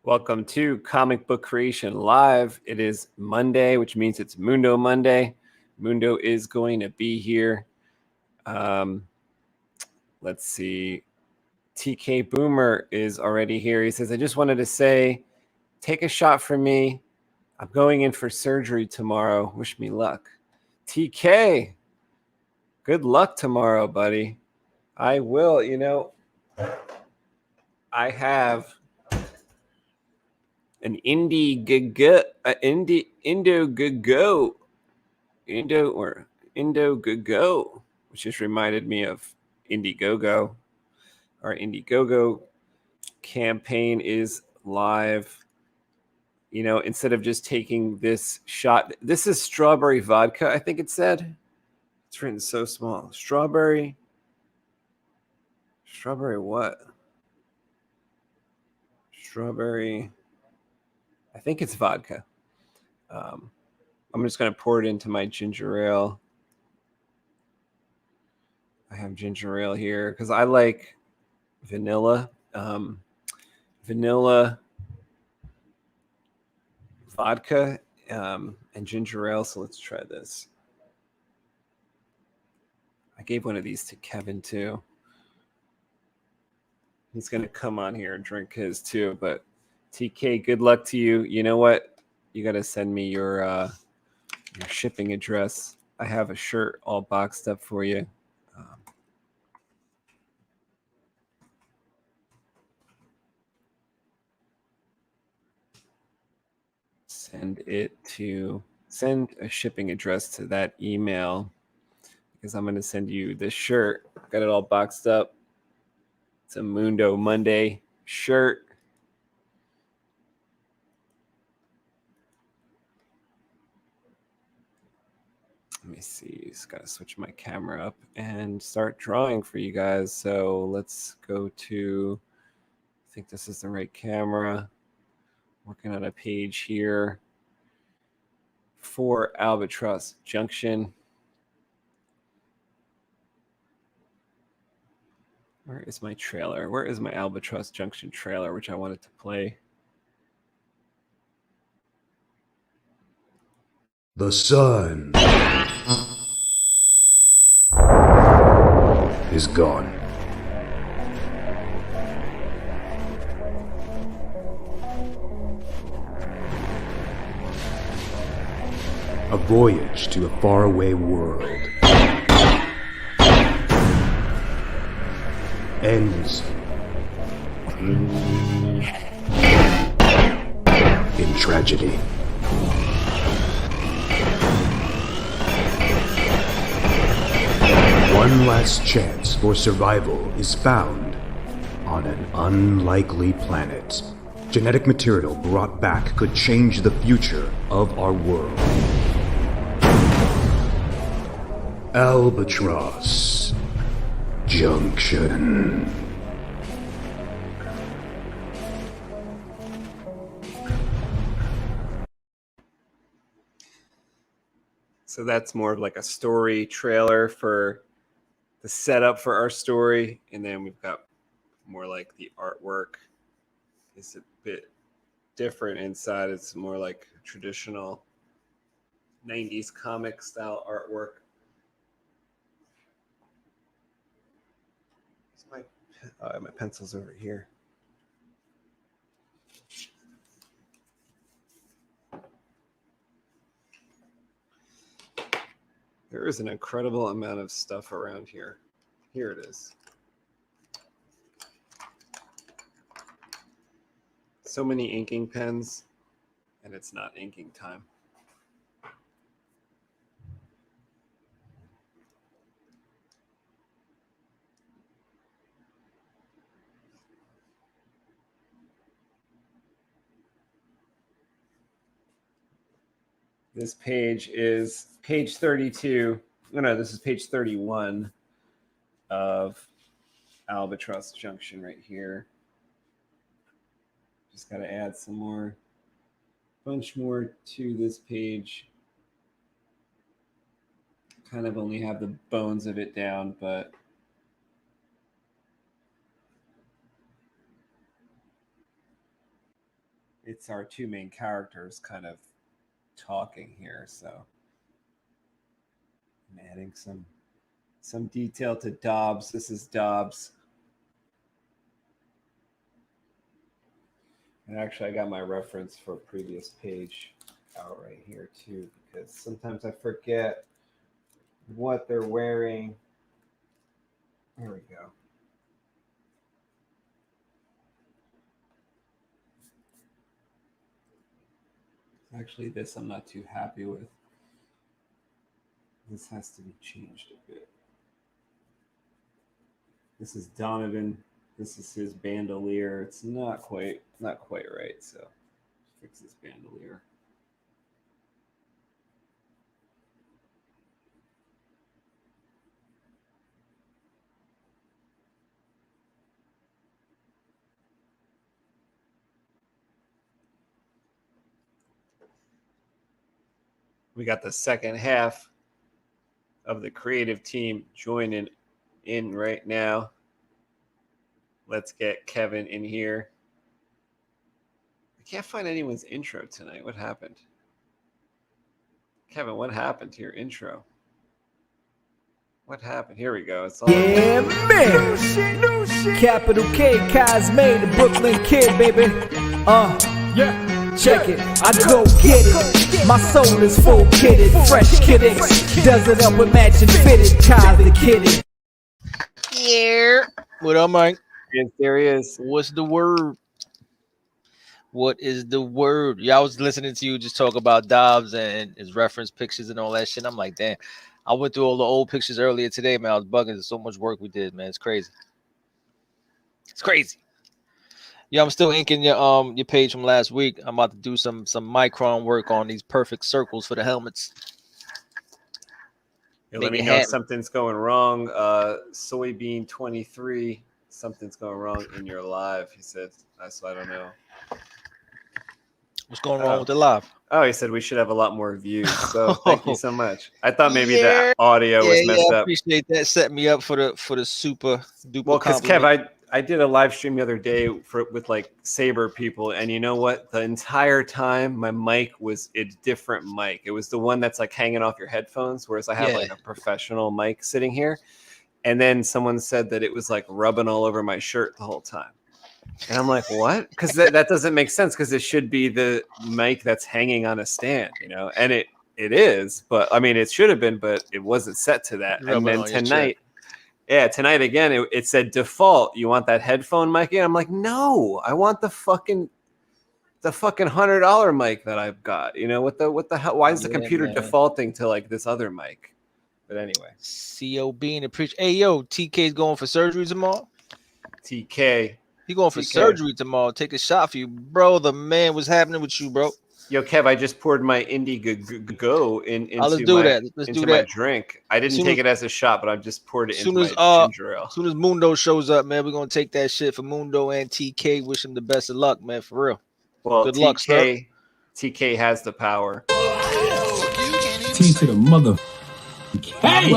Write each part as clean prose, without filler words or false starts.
Welcome to Comic Book Creation Live. It is Monday, which means it's Mundo Monday. Mundo is going to be here. Let's see. TK Boomer is already here. He says, I just wanted to say, take a shot for me. I'm going in for surgery tomorrow. Wish me luck. TK, good luck tomorrow, buddy. I will. I have an Indiegogo, which just reminded me of Indiegogo. Our Indiegogo campaign is live. Instead of just taking this shot, this is strawberry vodka, I think it said. It's written so small. Strawberry what? Strawberry, I think it's vodka. I'm just going to pour it into my ginger ale. I have ginger ale here because I like vanilla. Vanilla, vodka, and ginger ale. So let's try this. I gave one of these to Kevin too. He's going to come on here and drink his too. But TK, good luck to you. You know what? You got to send me your shipping address. I have a shirt all boxed up for you. Send a shipping address to that email because I'm going to send you this shirt. Got it all boxed up. It's a Mundo Monday shirt. Let me see. Just got to switch my camera up and start drawing for you guys. So let's go to, I think this is the right camera. Working on a page here for Albatross Junction. Where is my trailer? Where is my Albatross Junction trailer, which I wanted to play? The sun is gone. A voyage to a faraway world ends in tragedy. One last chance for survival is found on an unlikely planet. Genetic material brought back could change the future of our world. Albatross Junction. So that's more of like a story trailer for the setup for our story. And then we've got more like the artwork. It's a bit different inside. It's more like traditional 90s comic style artwork. My pencil's over here. There is an incredible amount of stuff around here. Here it is. So many inking pens, and it's not inking time. This page is page 32. No, this is page 31 of Albatross Junction right here. Just got to add some more, bunch more to this page. Kind of only have the bones of it down, but it's our two main characters kind of talking here. So I'm adding some detail to Dobbs. This is Dobbs. And actually, I got my reference for a previous page out right here too, because sometimes I forget what they're wearing. There we go. Actually, this I'm not too happy with. This has to be changed a bit. This is Donovan. This is his bandolier. It's not quite right. So fix this bandolier. We got the second half of the creative team joining in right now. Let's get Kevin in here. I can't find anyone's intro tonight. What happened? Kevin, what happened to your intro? What happened? Here we go. It's all yeah, man. New shit. Capital K, Cosme, the Brooklyn kid, baby. Yeah. Check it, I go get it. My soul is full kitted, fresh kidding. Does it up with matching fitted, Kaz the kidding. Yeah. What up, Mike? Yes, there he is. What's the word? What is the word? Yeah, I was listening to you just talk about Dobbs and his reference pictures and all that shit. I'm like, damn. I went through all the old pictures earlier today, man. I was bugging. There's so much work we did, man. It's crazy. It's crazy. Yeah, I'm still inking your page from last week. I'm about to do some micron work on these perfect circles for the helmets. Yeah, let me know if something's going wrong. Soybean 23, something's going wrong in your live. He said, so I don't know. What's going wrong with the live? Oh, he said we should have a lot more views. So thank you so much. I thought maybe the audio was messed up. I appreciate that. Set me up for the super duper. Well, because Kev, I did a live stream the other day with like Saber people, and you know what? The entire time my mic was a different mic. It was the one that's like hanging off your headphones, whereas I have like a professional mic sitting here. And then someone said that it was like rubbing all over my shirt the whole time. And I'm like, what? Because that doesn't make sense, because it should be the mic that's hanging on a stand, you know? And it is, but I mean, it should have been, but it wasn't set to that. And then tonight again, it said default. You want that headphone mic? And I'm like, no, I want the fucking $100 mic that I've got. You know, what the hell? Why is the computer defaulting to like this other mic? But anyway, COB and the preach. Hey, yo, TK's going for surgery tomorrow. TK. He going for surgery tomorrow. Take a shot for you, bro. The man, what's happening with you, bro? Yo, Kev, I just poured my Indigo into my drink. I didn't take it as a shot, but I just poured it into my ginger ale. As soon as Mundo shows up, man, we're going to take that shit for Mundo and TK. Wish him the best of luck, man, for real. Well, good luck, sir. TK has the power. T to the mother. Hey!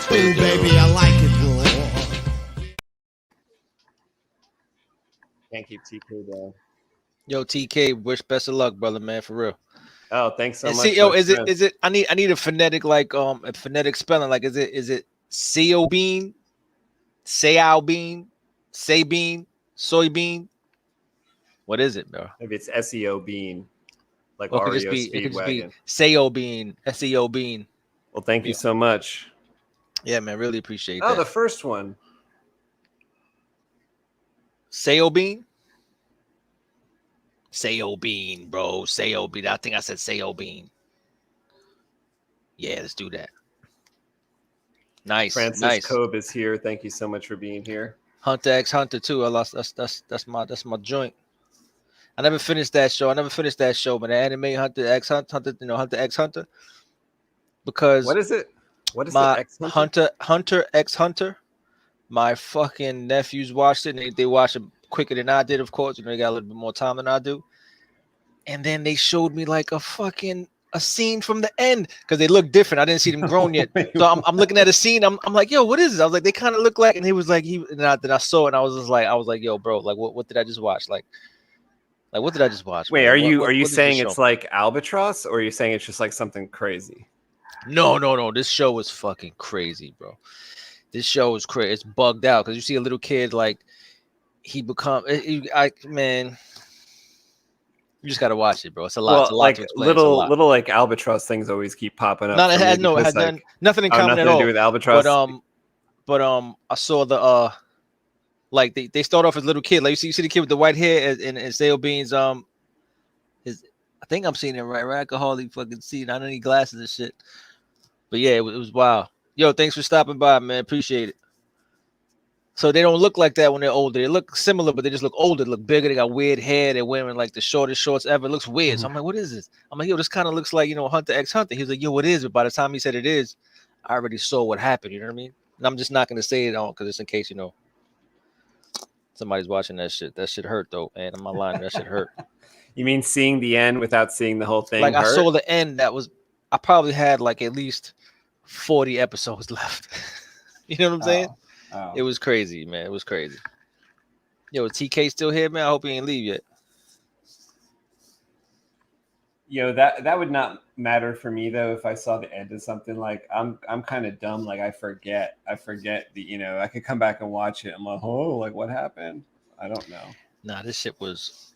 Ooh, baby, I like it, boy. Can't keep TK down. Yo, TK, wish best of luck, brother, man, for real. Oh, thanks so much. See, yo, is it? I need a phonetic, like a phonetic spelling. Like, is it Bean, Sayalbean, Saybean, soybean? What is it, bro? Maybe it's SEO Bean, like REO Speedwagon. It could just be SEO Bean, SEO Bean. Well, thank you so much. Yeah, man, really appreciate that. Oh, the first one. Sayo Bean? Sayo Bean, bro. Sayo Bean. I think I said Sayo Bean. Yeah, let's do that. Nice. Francis Cobe is here. Thank you so much for being here. Hunter X Hunter too. I lost that's my joint. I never finished that show. But the anime Hunter X Hunter, Hunter X Hunter. Because what is it? What is my the X Hunter? Hunter X Hunter? My fucking nephews watched it, and they watched it quicker than I did, of course. They got a little bit more time than I do. And then they showed me like a fucking a scene from the end because they look different. I didn't see them grown yet, so I'm looking at a scene. I'm like, yo, what is this? I was like, they kind of look like, and he was like, then I saw it, and I was like, yo, bro, like, what did I just watch? Like what did I just watch? Wait, man? are you What is this saying show? it's like Albatross, or are you saying it's just like something crazy? No. This show is fucking crazy, bro. This show is crazy. It's bugged out because you see a little kid like man. You just gotta watch it, bro. It's a lot. Well, It's a lot like to explain. It's a lot. little like Albatross things always keep popping up. Not it for had me no, it because, had like, nothing in oh, common nothing at to do all. with Albatross. But I saw the like they start off as little kid. Like you see the kid with the white hair and Sale Bean's his. I think I'm seeing it right. I can hardly fucking see it. I don't need glasses and shit. But yeah, it was wild. Yo, thanks for stopping by, man. Appreciate it. So they don't look like that when they're older. They look similar, but they just look older. They look bigger. They got weird hair. They're wearing like the shortest shorts ever. It looks weird. So I'm like, what is this? I'm like, yo, this kind of looks like, Hunter x Hunter. He was like, yo, what is it? By the time he said it is, I already saw what happened. You know what I mean? And I'm just not going to say it on because it's in case, somebody's watching that shit. That shit hurt, though. Man, I'm not lying. That shit hurt. You mean seeing the end without seeing the whole thing? Like, hurt? I saw the end. I probably had like at least 40 episodes left. You know what I'm saying? Oh. It was crazy, man. It was crazy. Yo, TK still here, man? I hope he ain't leave yet. That would not matter for me though if I saw the end of something. Like I'm kind of dumb. Like I forget the I could come back and watch it. I'm like, oh, like what happened? I don't know. Nah, this shit was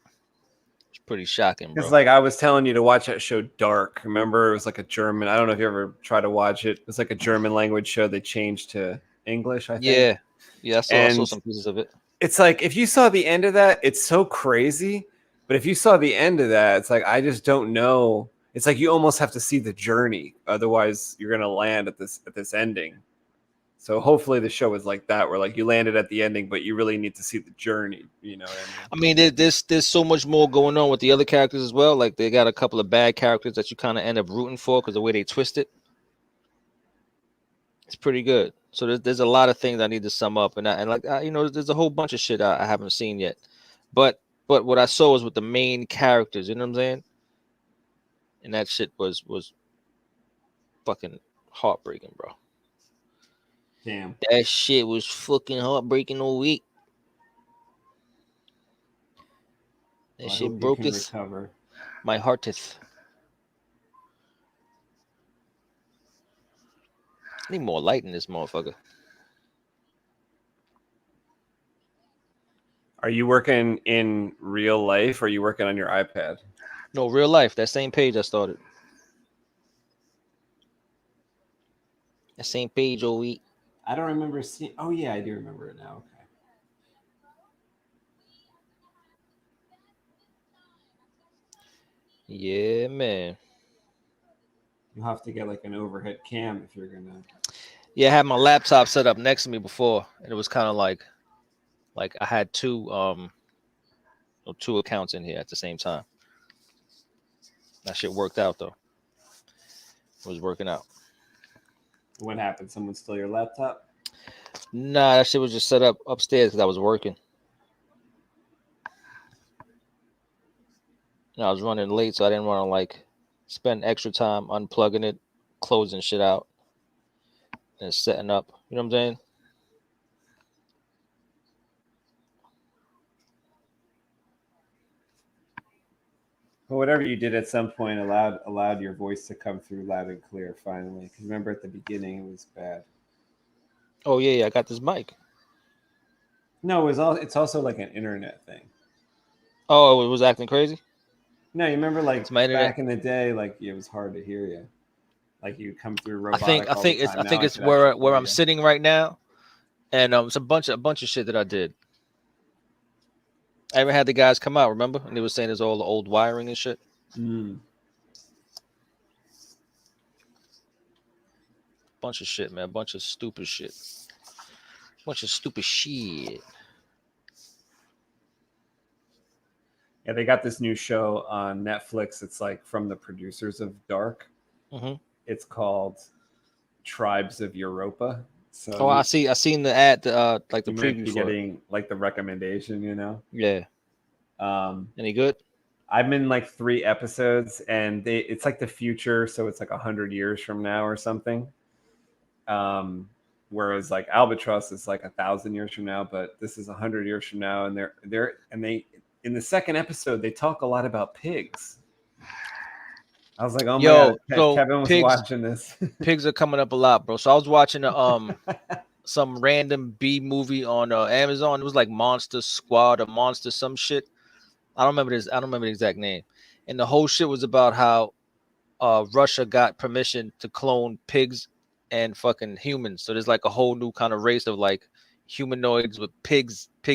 pretty shocking, bro. It's like I was telling you to watch that show Dark. Remember, it was like a German. I don't know if you ever tried to watch it. It was like a German language show they changed to English, I think. Yeah. I saw some pieces of it. It's like if you saw the end of that, it's so crazy. But if you saw the end of that, it's like I just don't know. It's like you almost have to see the journey, otherwise you're gonna land at this ending. So hopefully the show is like that, where like you landed at the ending, but you really need to see the journey. You know what I mean? There's so much more going on with the other characters as well. Like they got a couple of bad characters that you kind of end up rooting for because the way they twist it. It's pretty good. So there's a lot of things I need to sum up, and there's a whole bunch of shit I haven't seen yet. But what I saw was with the main characters. You know what I'm saying? And that shit was fucking heartbreaking, bro. Damn. That shit was fucking heartbreaking all week. That shit broke my hearteth. I need more light in this motherfucker. Are you working in real life or are you working on your iPad? No, real life. That same page I started. That same page all week. I don't remember seeing. Oh yeah, I do remember it now. Okay. Yeah, man. You'll have to get like an overhead cam if you're gonna. Yeah, I had my laptop set up next to me before, and it was kind of like I had two accounts in here at the same time. That shit worked out though. It was working out. What happened? Someone stole your laptop? Nah, that shit was just set up upstairs because I was working. And I was running late, so I didn't want to like spend extra time unplugging it, closing shit out, and setting up. You know what I'm saying? Well, whatever you did at some point allowed your voice to come through loud and clear finally. Because remember at the beginning it was bad. Oh yeah, I got this mic. No, it's also like an internet thing. Oh, it was acting crazy? No, you remember like back in the day, like it was hard to hear you. Like you come through robotic. I think it's where I'm sitting right now, and it's a bunch of shit that I did. I even had the guys come out, remember? And they were saying there's all the old wiring and shit. Bunch of shit, man. Bunch of stupid shit. Bunch of stupid shit. Yeah, they got this new show on Netflix. It's like from the producers of Dark. Mm-hmm. It's called Tribes of Europa. So I seen the ad, like the preview for getting like the recommendation, Yeah. Any good? I'm in like 3 episodes, and it's like the future, so it's like 100 years from now or something. Whereas like Albatross is like 1,000 years from now, but this is 100 years from now, and they in the second episode they talk a lot about pigs. I was like, oh my god, so Kevin was watching this. Pigs are coming up a lot, bro. So I was watching some random B movie on Amazon. It was like Monster Squad or Monster some shit. I don't remember the exact name. And the whole shit was about how Russia got permission to clone pigs and fucking humans. So there's like a whole new kind of race of like humanoids with pig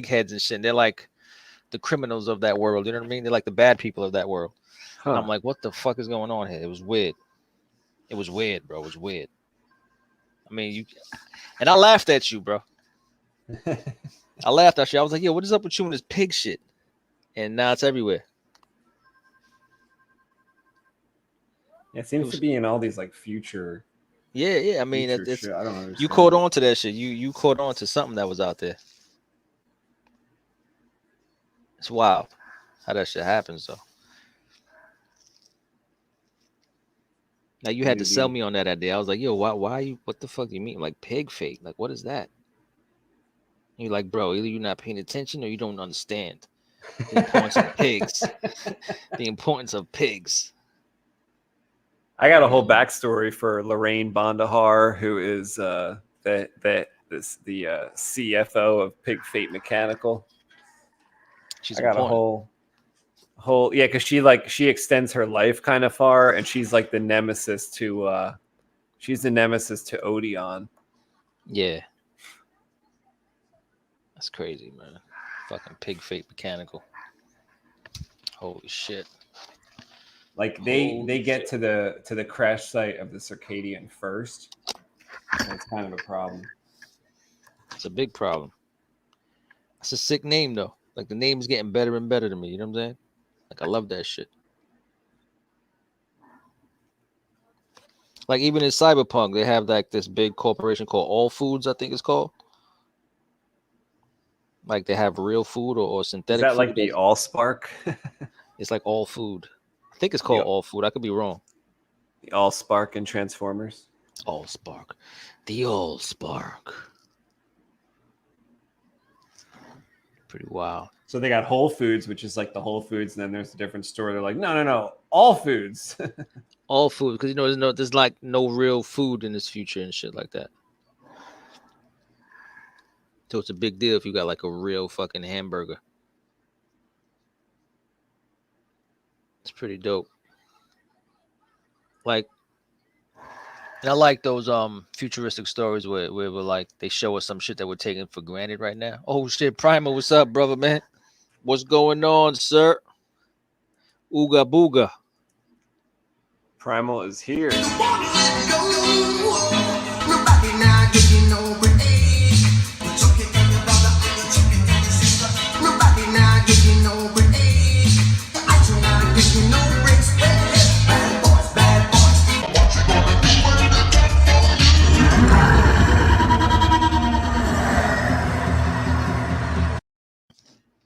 heads and shit. And they're like the criminals of that world. You know what I mean? They're like the bad people of that world. Huh. I'm like, what the fuck is going on here? It was weird. It was weird, bro. It was weird. I mean, and I laughed at you, bro. I laughed at you. I was like, yo, what is up with you and this pig shit? And now it's everywhere. It seems to be in all these like future. Yeah. I mean, it's I don't understand. You caught on to that shit. You caught on to something that was out there. It's wild how that shit happens, though. Now you had to sell me on that day. I was like, yo, why you? What the fuck do you mean? Like pig fake? Like what is that? And you're like, bro, either you're not paying attention or you don't understand the importance of pigs. The importance of pigs. I got a whole backstory for Lorraine Bondahar, who is the CFO of Pig Fate Mechanical. She's I got important. a whole yeah, because she extends her life kind of far, and she's like the nemesis to Odeon. Yeah. That's crazy, man. Fucking Pig Fate Mechanical. Holy shit. Like they get to the crash site of the Circadian first. That's kind of a problem. It's a big problem. It's a sick name though. Like the name is getting better and better to me. You know what I'm saying? Like I love that shit. Like even in Cyberpunk, they have like this big corporation called All Foods, I think it's called. Like they have real food or synthetic. Is that food like the Allspark? It's like All Food. I think it's called All Food. I could be wrong. The Allspark in Transformers. Allspark. The Allspark. Pretty wild. So they got Whole Foods, which is like the Whole Foods, and then there's a different store. They're like, no, All Foods. All food, because there's like no real food in this future and shit like that. So it's a big deal if you got like a real fucking hamburger. It's pretty dope. Like, and I like those futuristic stories where we're like they show us some shit that we're taking for granted right now. Oh shit, Primer, what's up, brother, man? What's going on, sir? Ooga booga. Primal is here.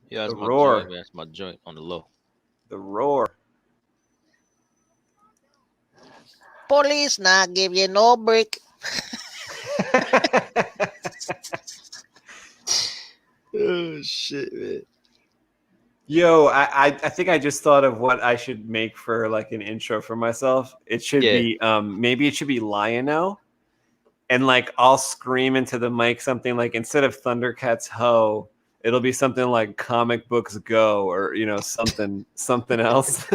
Yeah, that's my roar. joint, man. That's my joint on the low. The roar. Police not give you no break. Oh shit, man. Yo, I think I just thought of what I should make for like an intro for myself. It should be maybe it should be Lion-O, and like I'll scream into the mic something like instead of Thundercats Ho, it'll be something like Comic Books Go, or something else.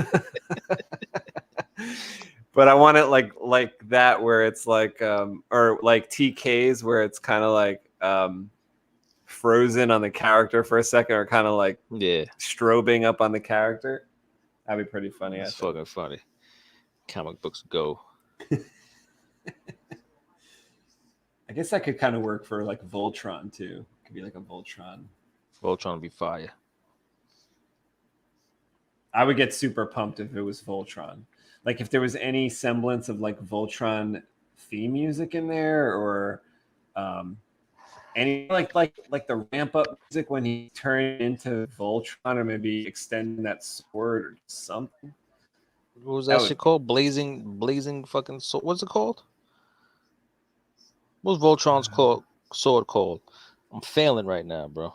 But I want it like that, where it's like or like TK's, where it's kind of like frozen on the character for a second, or kind of like strobing up on the character. That'd be pretty funny. It's fucking funny. Comic Books Go. I guess that could kind of work for like Voltron too. It could be like a Voltron. Voltron would be fire. I would get super pumped if it was Voltron. Like if there was any semblance of like Voltron theme music in there, or And he like the ramp up music when he turned into Voltron, or maybe extending that sword or something. What was that shit called? Blazing fucking sword. What's it called? What's Voltron's sword called? I'm failing right now, bro.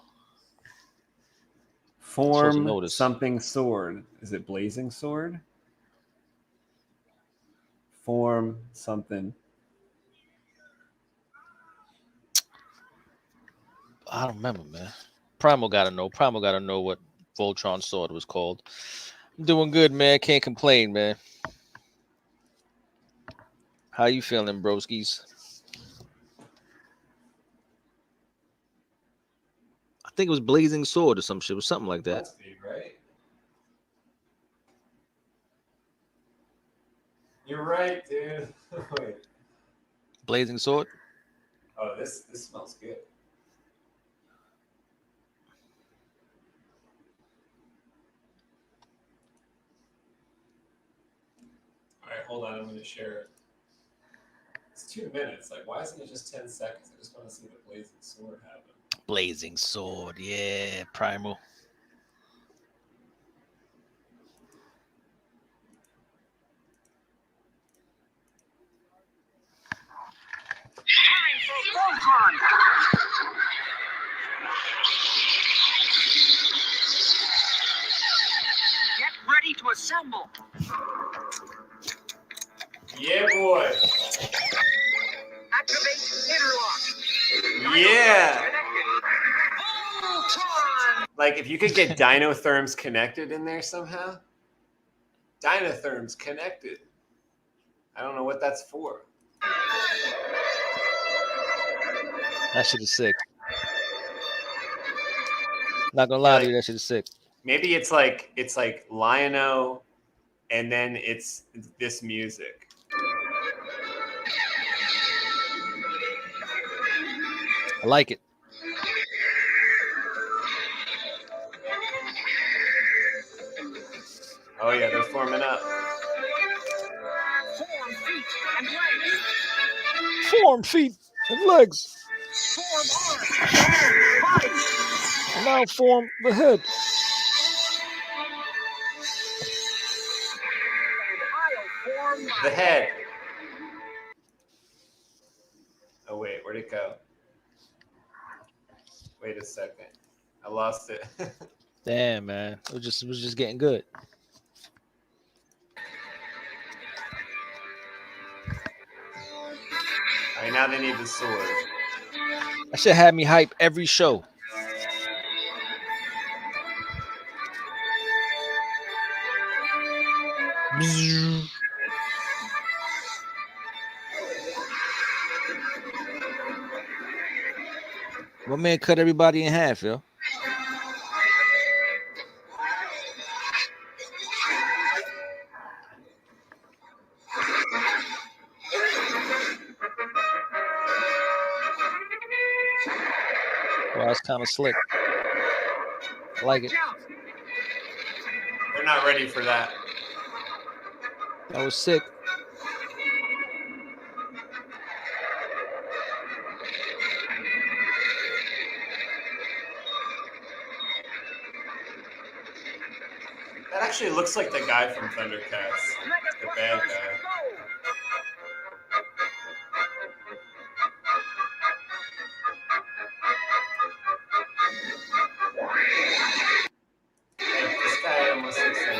Form something sword. Is it blazing sword? Form something. I don't remember, man. Primal gotta know. Primal gotta know what Voltron's sword was called. I'm doing good, man. Can't complain, man. How you feeling, broskies? I think it was Blazing Sword or some shit. It was something like that. Must be, right? You're right, dude. Wait. Blazing Sword? Oh, this smells good. All right, hold on. I'm going to share it. It's 2 minutes. Like, why isn't it just 10 seconds? I just want to see the Blazing Sword happen. Blazing Sword, yeah, Primal. Get ready to assemble. Yeah, boy. Activate interlock. Yeah. Like, if you could get Dinotherms connected in there somehow. Dinotherms connected. I don't know what that's for. That shit is sick. Not gonna lie to you, that shit is sick. Maybe it's like Lion-O, and then it's this music. I like it. Oh yeah, they're forming up. Form feet and legs. Form feet and legs. Form arms. Body. And now form the head. And I'll form The head. Oh wait, where'd it go? Wait a second. I lost it. Damn, man. It was just getting good. All right, now they need the sword. That shit had me hype every show. My man cut everybody in half, yo. Well, that's kind of slick. I like it. They're not ready for that. That was sick. That actually looks like the guy from Thundercats. The bad guy. Hey, this guy almost looks like...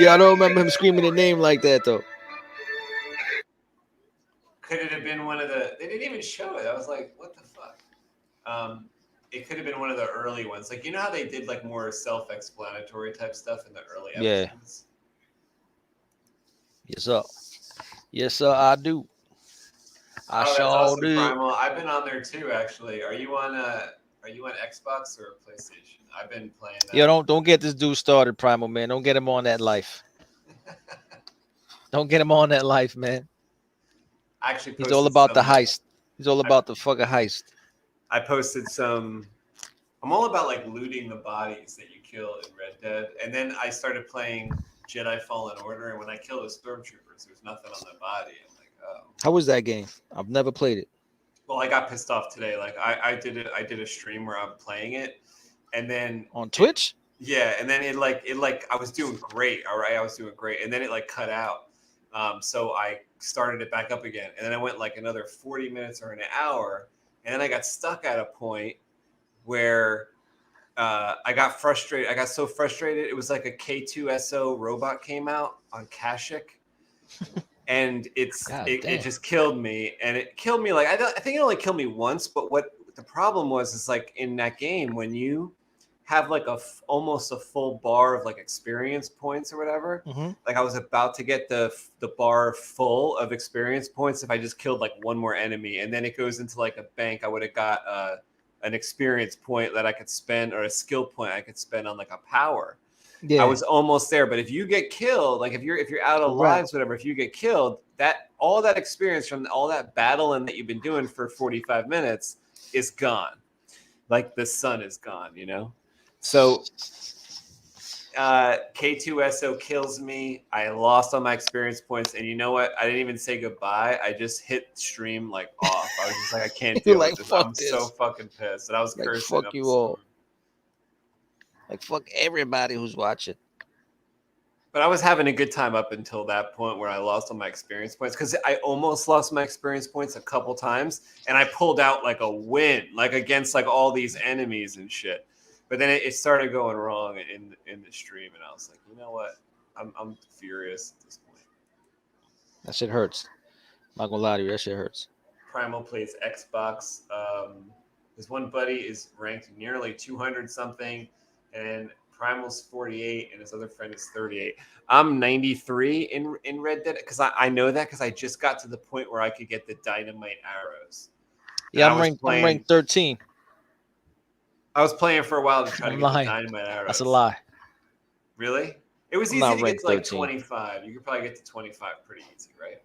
I don't remember him screaming the name like that though. Could it have been one of the... They didn't even show it. I was like, what the fuck? It could have been one of the early ones. Like, you know how they did like more self-explanatory type stuff in the early episodes? Yes, sir. Yes, sir, I do. I that's sure awesome, do. Primal. I've been on there too, actually. Are you on Xbox or PlayStation? I've been playing that. Yo, don't get this dude started, Primal, man. Don't get him on that life. Don't get him on that life, man. Actually, he's all about the heist. He's all about the fucking heist. I posted some. I'm all about like looting the bodies that you kill in Red Dead, and then I started playing Jedi Fallen Order, and when I killed the stormtroopers, there's nothing on their body. I'm like, oh. How was that game? I've never played it. Well, I got pissed off today. Like I did a stream where I'm playing it, and then On Twitch? Yeah, and then it I was doing great. All right, I was doing great, and then it like cut out. So I started it back up again, and then I went like another 40 minutes or an hour, and then I got stuck at a point where I got frustrated. I got so frustrated. It was like a K2SO robot came out on Kashyyyk, and it just killed me. And it killed me like I think it only killed me once. But what the problem was is like in that game when you have like almost a full bar of like experience points or whatever. Mm-hmm. Like I was about to get the bar full of experience points if I just killed like one more enemy, and then it goes into like a bank. I would have got an experience point that I could spend, or a skill point I could spend on like a power. Yeah, I was almost there, but if you get killed, like if you're out of lives, whatever, if you get killed, that all that experience from all that battling that you've been doing for 45 minutes is gone. Like the sun is gone, you know? So K2SO kills me. I lost all my experience points, and you know what? I didn't even say goodbye. I just hit stream like off. I was just like, I can't deal with this. I'm so fucking pissed. And I was cursing. Fuck you all. Like fuck everybody who's watching. But I was having a good time up until that point where I lost all my experience points, because I almost lost my experience points a couple times, and I pulled out like a win, like against like all these enemies and shit. But then it started going wrong in the stream, and I was like, you know what? I'm furious at this point. That shit hurts. I'm not gonna lie to you, that shit hurts. Primal plays Xbox. His one buddy is ranked nearly 200 something, and Primal's 48, and his other friend is 38. I'm 93 in Red Dead, because I know that because I just got to the point where I could get the dynamite arrows. Yeah, I'm ranked 13. I was playing for a while to try to get the dynamite arrows. That's a lie. Really? It was easy to get to like 25. You could probably get to 25 pretty easy, right?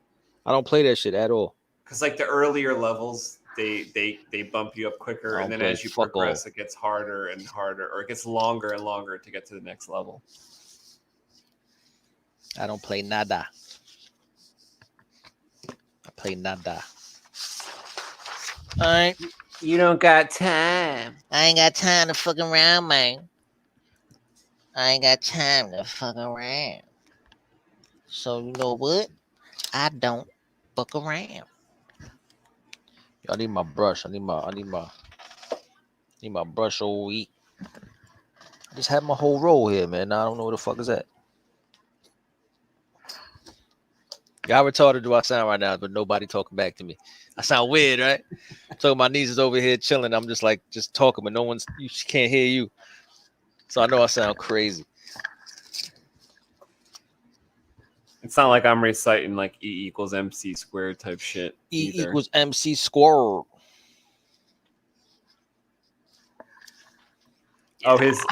I don't play that shit at all. Because like the earlier levels, they bump you up quicker, and then as you progress, it gets harder and harder, or it gets longer and longer to get to the next level. I don't play nada. I play nada. All right. You don't got time. I ain't got time to fuck around, man. I ain't got time to fuck around. So you know what? I don't fuck around. I need my brush. I need my brush all week. I just had my whole roll here, man. Now I don't know where the fuck is that. How retarded do I sound right now? But nobody talking back to me. I sound weird, right? So my niece is over here chilling. I'm just talking, but she can't hear you. So I know I sound crazy. It's not like I'm reciting like E equals MC squared type shit. E equals MC squared. Oh, his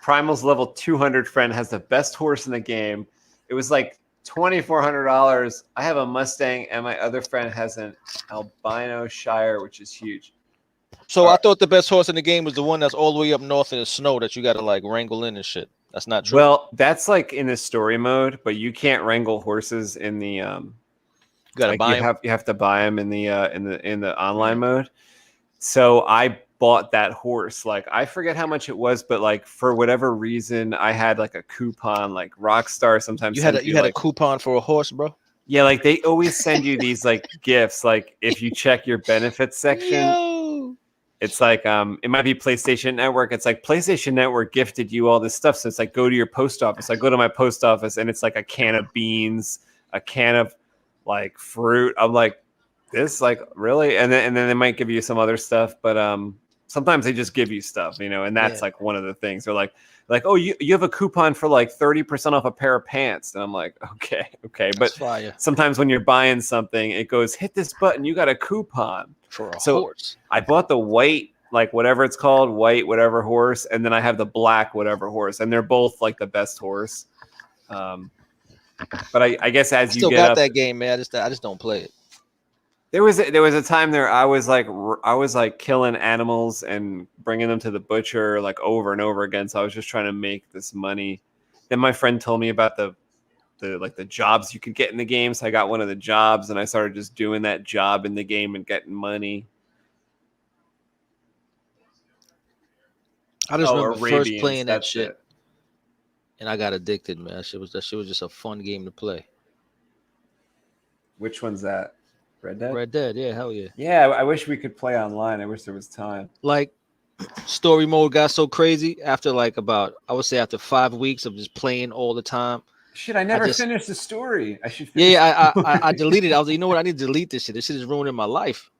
Primal's level 200 friend has the best horse in the game. It was like $2,400. I have a Mustang, and my other friend has an albino Shire, which is huge. So I thought the best horse in the game was the one that's all the way up north in the snow that you got to like wrangle in and shit. That's not true. Well, that's like in the story mode, but you can't wrangle horses in the you gotta buy them. You have to buy them in the online mode. So I bought that horse. Like I forget how much it was, but like for whatever reason, I had like a coupon. Like Rockstar sometimes you had a coupon for a horse, bro. Yeah, like they always send you these like gifts. Like if you check your benefits section. It's like it might be PlayStation Network. It's like PlayStation Network gifted you all this stuff. So it's like go to your post office. I go to my post office and it's like a can of beans, a can of like fruit. I'm like, this like really? And then they might give you some other stuff, but sometimes they just give you stuff, you know, and that's like one of the things. They're like, oh, you have a coupon for like 30% off a pair of pants. And I'm like, okay. But sometimes when you're buying something, it goes, hit this button, you got a coupon. For a horse. I bought the white, like whatever it's called, white whatever horse, and then I have the black whatever horse, and they're both like the best horse. But I guess as you get up, that game, man, I just don't play it. There was a time there I was like killing animals and bringing them to the butcher like over and over again. So I was just trying to make this money, Then my friend told me about the jobs you could get in the game. So I got one of the jobs and I started just doing that job in the game and getting money. I just remember first Arabians, playing that that's shit, it. and I got addicted, man. That shit was just a fun game to play. Which one's that? Red Dead? Red Dead, yeah, hell yeah. Yeah, I wish we could play online. I wish there was time. Like, story mode got so crazy after like about, I would say after 5 weeks of just playing all the time. Shit, I never finished the story. I should. I deleted it. I was like, you know what? I need to delete this shit. This shit is ruining my life.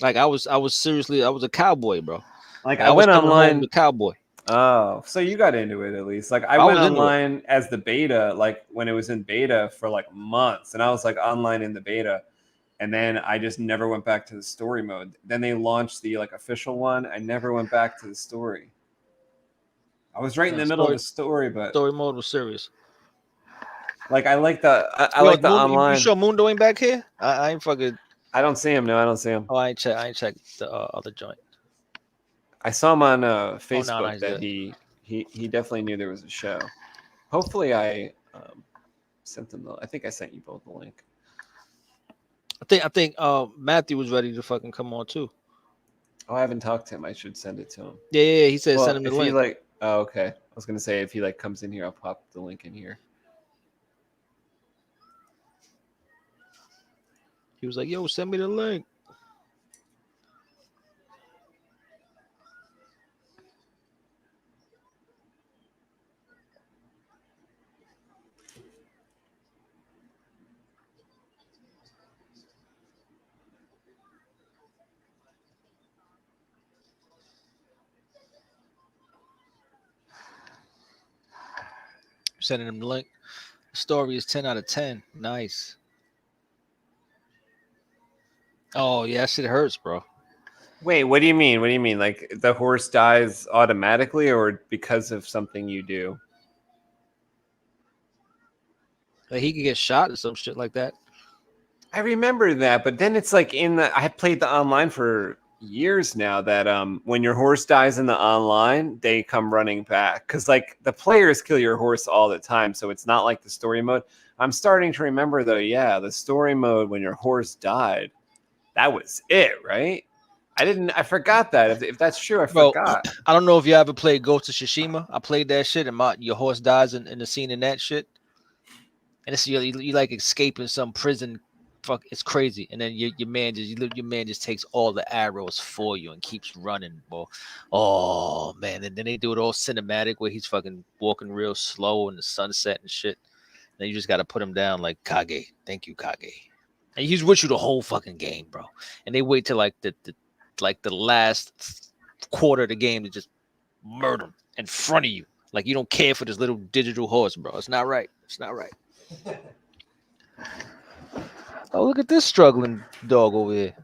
Like I was seriously, I was a cowboy, bro. Like I went online. The cowboy. Oh, so you got into it at least. Like I went online as the beta, like when it was in beta for like months, and I was like online in the beta, and then I just never went back to the story mode. Then they launched the like official one. I never went back to the story. I was right in the middle of the story, but story mode was serious. Like I like the like the online. You sure Mundo ain't back here? I ain't fucking. I don't see him. No, I don't see him. Oh, I ain't checked the other joint. I saw him on Facebook that he definitely knew there was a show. Hopefully, I sent them. I think I sent you both the link. I think Matthew was ready to fucking come on too. Oh, I haven't talked to him. I should send it to him. Yeah. He said send him the link. Oh, okay. I was gonna say if he like comes in here, I'll pop the link in here. He was like, "Yo, send me the link." Sending him the link. The story is 10 out of 10. Nice. Oh, yeah, that shit hurts, bro. Wait, what do you mean? What do you mean? Like the horse dies automatically or because of something you do? Like he could get shot or some shit like that. I remember that, but then it's like I played the online for years now that when your horse dies in the online, they come running back because like the players kill your horse all the time, so it's not like the story mode. I'm starting to remember though, yeah, the story mode when your horse died, that was it, right? I forgot that. If that's true, I forgot. I don't know if you ever played Ghost of Tsushima. I played that shit, and your horse dies in the scene in that shit, and it's you like escaping some prison. Fuck, it's crazy. And then your man just takes all the arrows for you and keeps running, bro. Oh man, and then they do it all cinematic where he's fucking walking real slow in the sunset and shit. Then you just gotta put him down like Kage. Thank you, Kage. And he's with you the whole fucking game, bro. And they wait till like the last quarter of the game to just murder him in front of you. Like you don't care for this little digital horse, bro. It's not right. It's not right. Oh, look at this struggling dog over here.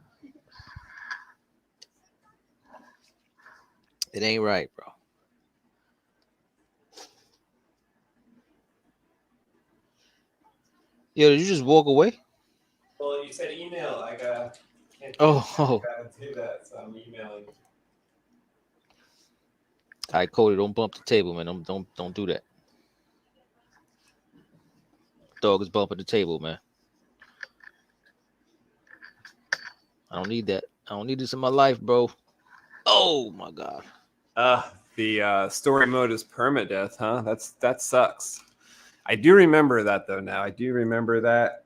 It ain't right, bro. Yo, did you just walk away? Well, you said email. I gotta do that, so I'm emailing. All right, Cody, don't bump the table, man. Don't do that. Dog is bumping the table, man. I don't need that. I don't need this in my life, bro. Oh my god. The story mode is permadeath, huh? That sucks. I do remember that though now. I do remember that.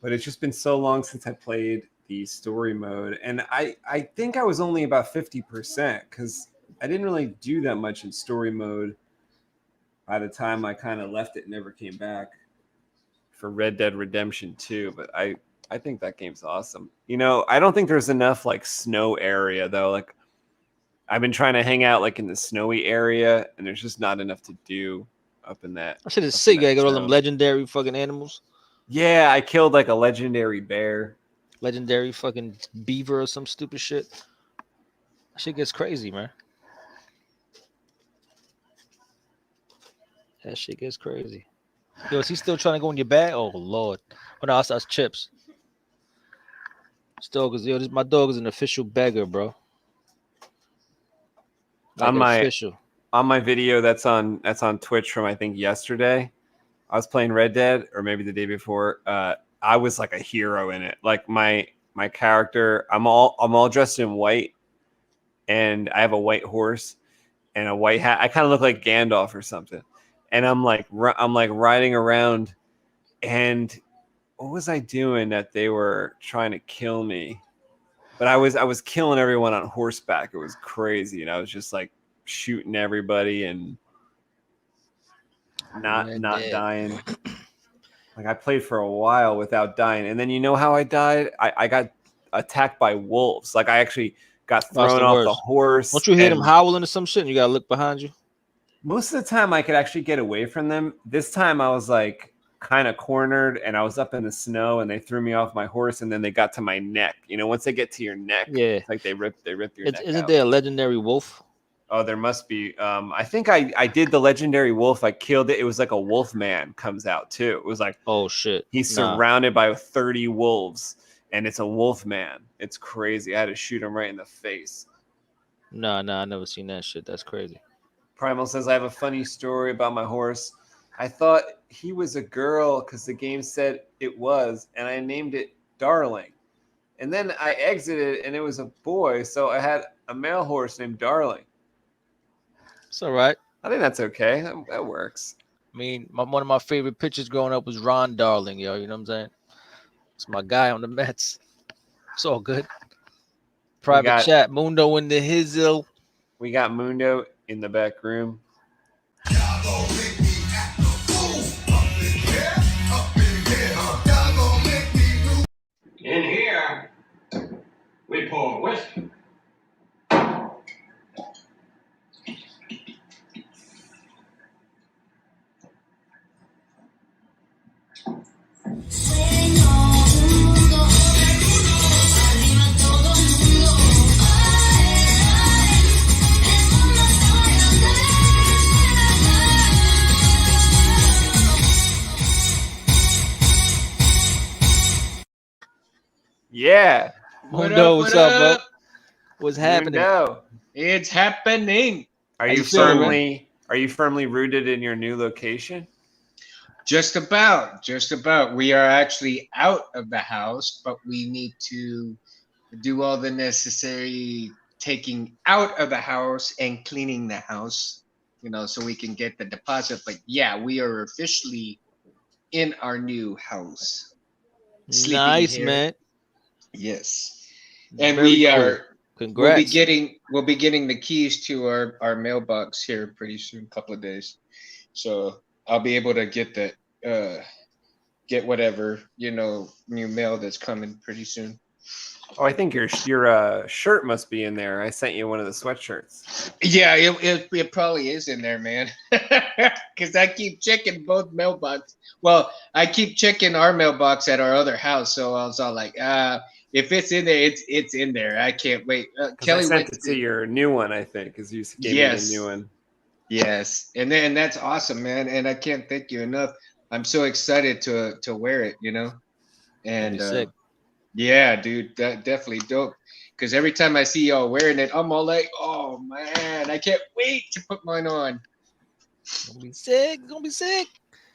But it's just been so long since I played the story mode. And I think I was only about 50% because I didn't really do that much in story mode by the time I kind of left it and never came back for Red Dead Redemption 2. But I think that game's awesome. You know, I don't think there's enough like snow area though. Like I've been trying to hang out like in the snowy area and there's just not enough to do up in that. I should have sick. I got all them legendary fucking animals. Yeah, I killed like a legendary bear. Legendary fucking beaver or some stupid shit. That shit gets crazy, man. That shit gets crazy. Yo, is he still trying to go in your bag? Oh Lord. Oh no, that's Chips. My dog is an official beggar, bro. Like On my official. on my video that's on Twitch from I think yesterday. I was playing Red Dead, or maybe the day before. I was like a hero in it. Like my character, I'm all dressed in white, and I have a white horse and a white hat. I kind of look like Gandalf or something. And I'm like riding around, and what was I doing that they were trying to kill me? But I was killing everyone on horseback. It was crazy, and I was just like shooting everybody and not dying. Like I played for a while without dying, and then you know how I died? I got attacked by wolves. Like I actually got thrown off the horse. Don't you hear them howling or some shit? And you gotta look behind you. Most of the time, I could actually get away from them. This time, I was like kind of cornered, and I was up in the snow, and they threw me off my horse, and then they got to my neck. You know, once they get to your neck, yeah, like they rip your neck. Isn't there a legendary wolf? Oh, there must be. I think I did the legendary wolf. I killed it. It was like a wolf man comes out too. It was like, oh shit, he's surrounded by 30 wolves, and it's a wolf man. It's crazy. I had to shoot him right in the face. Nah, I never seen that shit. That's crazy. Primal says, I have a funny story about my horse. I thought he was a girl because the game said it was, and I named it Darling. And then I exited, and it was a boy, so I had a male horse named Darling. It's all right. I think that's okay. That works. I mean, one of my favorite pitchers growing up was Ron Darling, yo. You know what I'm saying? It's my guy on the Mets. It's all good. Private chat. Mundo in the hizzle. We got Mundo in the back room. In here, we pour whiskey. Yeah. Mundo, what's up, bro? What's happening? Mundo. It's happening. Are you firmly rooted in your new location? Just about. We are actually out of the house, but we need to do all the necessary taking out of the house and cleaning the house, you know, so we can get the deposit. But yeah, we are officially in our new house. Nice, man. Yes. And Very we cool. are Congrats. we'll be getting the keys to our mailbox here pretty soon, a couple of days. So I'll be able to get that get whatever, you know, new mail that's coming pretty soon. Oh, I think your shirt must be in there. I sent you one of the sweatshirts. Yeah, it probably is in there, man. Because I keep checking both mailbox. Well, I keep checking our mailbox at our other house. So I was all like, if it's in there, it's in there. I can't wait. Kelly sent it to your new one, I think, because you gave me the new one. Yes, and that's awesome, man. And I can't thank you enough. I'm so excited to wear it, you know. And sick. Yeah, dude, that definitely dope. Because every time I see y'all wearing it, I'm all like, oh man, I can't wait to put mine on. Gonna be sick. Gonna be sick.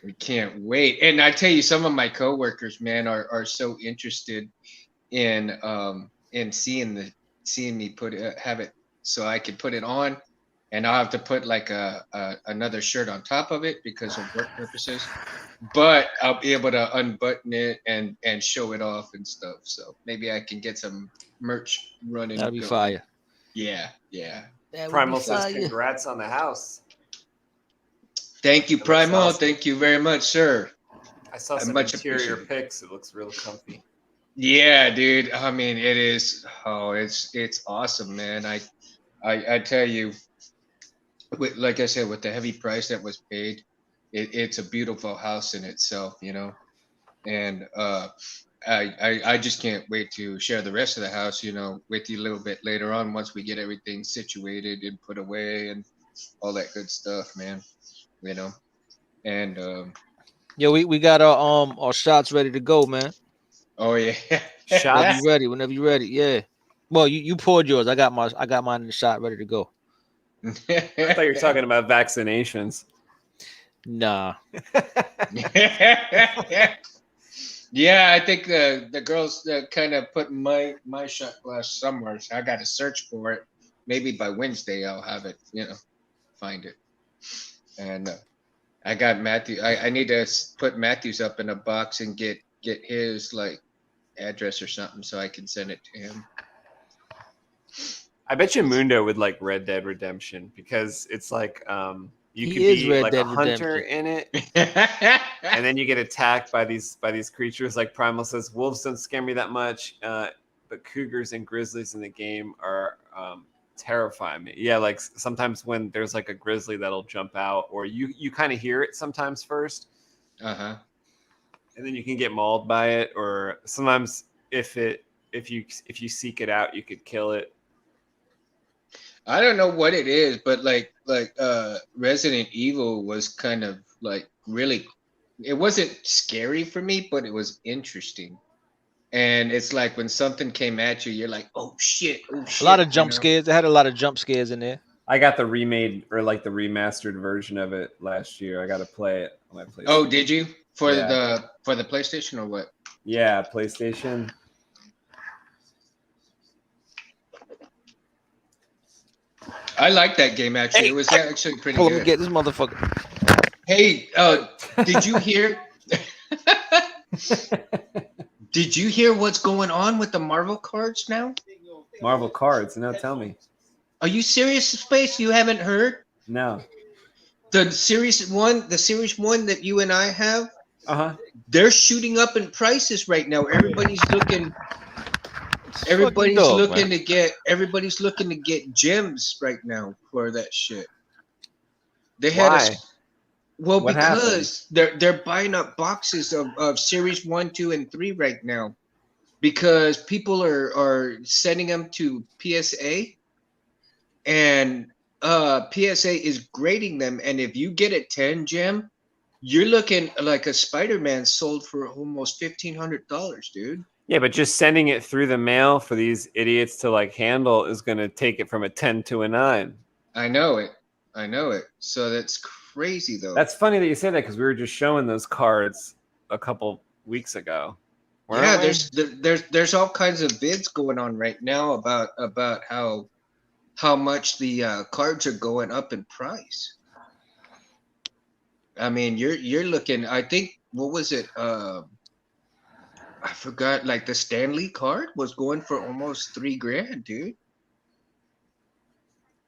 We can't wait. And I tell you, some of my coworkers, man, are so interested in seeing me have it so I can put it on, and I'll have to put like another shirt on top of it because of work purposes. But I'll be able to unbutton it and show it off and stuff. So maybe I can get some merch running. That'll be fire. Yeah. Primal says congrats on the house. Thank you, Primal. Awesome. Thank you very much, sir. I saw some interior pics. It looks real comfy. Yeah, dude. I mean, it is. Oh, it's awesome, man. I tell you, like I said, with the heavy price that was paid, it's a beautiful house in itself, you know. And I just can't wait to share the rest of the house, you know, with you a little bit later on once we get everything situated and put away and all that good stuff, man. You know. And yeah, we got our shots ready to go, man. Oh yeah. Whenever you ready. Yeah. Well, you poured yours. I got mine in the shot ready to go. I thought you were talking about vaccinations. Nah. Yeah, I think the girls kind of put my shot glass somewhere, so I got to search for it. Maybe by Wednesday I'll have it, find it. And I got Matthew. I need to put Matthew's up in a box and get his like address or something so I can send it to him. I bet you Mundo would like Red Dead Redemption because it's like you He could is be Red like Dead a hunter Redemption. in it, and then you get attacked by these creatures. Like Primal says, wolves don't scare me that much, but cougars and grizzlies in the game are terrify me. Yeah, like sometimes when there's like a grizzly that'll jump out, or you kind of hear it sometimes first, and then you can get mauled by it, or sometimes if you seek it out, you could kill it. I don't know what it is, but like Resident Evil was kind of like really, it wasn't scary for me, but it was interesting. And it's like when something came at you, you're like, oh shit, oh shit. A lot of jump scares. They had a lot of jump scares in there. I got the remade or like the remastered version of it last year. I got to play it on my PlayStation. Oh, did you for the PlayStation or what? Yeah, PlayStation. I like that game actually. It was actually pretty Let good. me get this motherfucker. Hey, did you hear? Did you hear what's going on with the Marvel cards now? Marvel cards? No, tell me. Are you serious, Space? You haven't heard? No. The series one that you and I have. They're shooting up in prices right now. Everybody's looking to get gems right now for that shit. They had Why? What because they're buying up boxes of series 1, 2, and 3 right now because people are sending them to PSA and PSA is grading them, and if you get a 10 gem, you're looking like a Spider-Man sold for almost $1,500, dude. Yeah, but just sending it through the mail for these idiots to like handle is going to take it from a 10 to a 9. I know it. So that's crazy though. That's funny that you say that because we were just showing those cards a couple weeks ago. Yeah, there's all kinds of bids going on right now about how much the cards are going up in price. I mean, you're looking. I think what was it? I forgot. Like the Stanley card was going for almost $3,000, dude.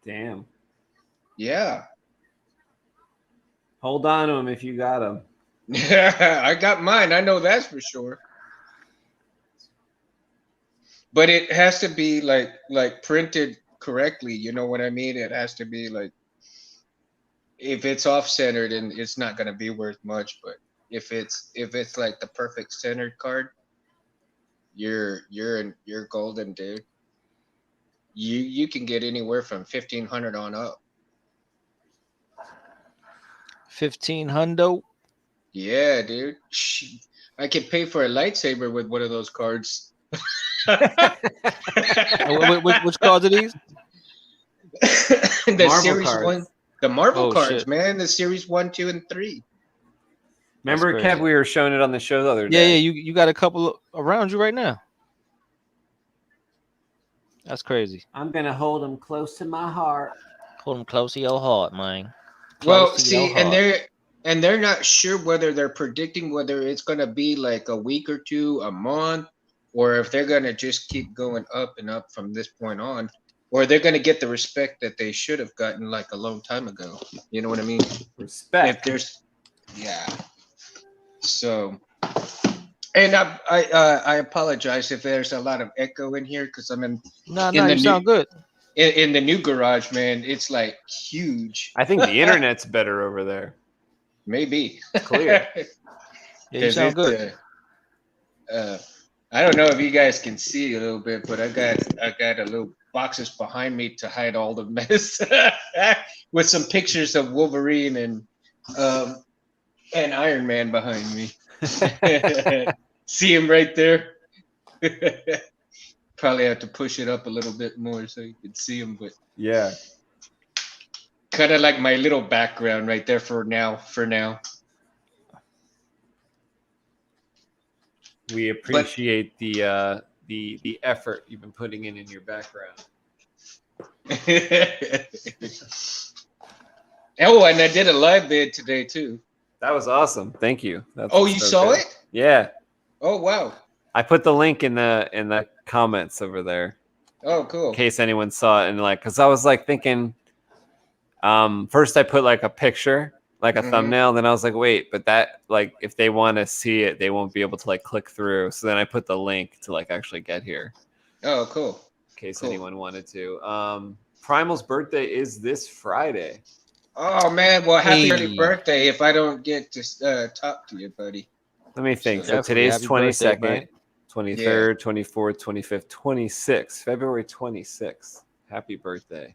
Damn. Yeah. Hold on to them if you got them. Yeah, I got mine. I know that's for sure. But it has to be like printed correctly. You know what I mean? It has to be like, if it's off centered, and it's not gonna be worth much. But if it's like the perfect centered card, you're golden, dude. You can get anywhere from 1,500 on up. 1,500. Yeah, dude. I could pay for a lightsaber with one of those cards. Which cards are these? The Marvel series cards. 1, the Marvel cards, shit. man. The series 1, 2, and 3. Remember, That's Kev, crazy. we were showing it on the show the other Yeah, day. you got a couple around you right now. That's crazy. I'm going to hold them close to my heart. Hold them close to your heart, man. Well, Close to see, your and heart. they're not sure whether they're predicting whether it's gonna be like a week or two, a month, or if they're gonna just keep going up and up from this point on, or they're gonna get the respect that they should have gotten like a long time ago. You know what I mean? Respect. If there's, yeah. So, and I apologize if there's a lot of echo in here because I'm in. No, in the you sound good. In the new garage, man. It's like huge. I think the internet's better over there. Maybe. Clear. Yeah, you sound good. I don't know if you guys can see a little bit, but I got a little boxes behind me to hide all the mess with some pictures of Wolverine and Iron Man behind me. See him right there. Probably have to push it up a little bit more so you can see him, but Yeah. kind of like my little background right there for now. We appreciate the effort you've been putting in your background. Oh, and I did a live vid today too. That was awesome. Thank you. That's you saw good. it? Yeah. Oh wow. I put the link in the comments over there. Oh, cool. In case anyone saw it, and like, because I was like thinking, first I put like a picture, like a thumbnail, then I was like, wait, but that, like, if they want to see it, they won't be able to like click through. So then I put the link to like actually get here. Oh, cool. In case anyone wanted to. Primal's birthday is this Friday. Oh man, well, happy early birthday! If I don't get to talk to you, buddy. Let me think. So Definitely. today's Happy birthday, 22nd, man. 23rd, 24th, 25th, 26th, February 26th. Happy birthday.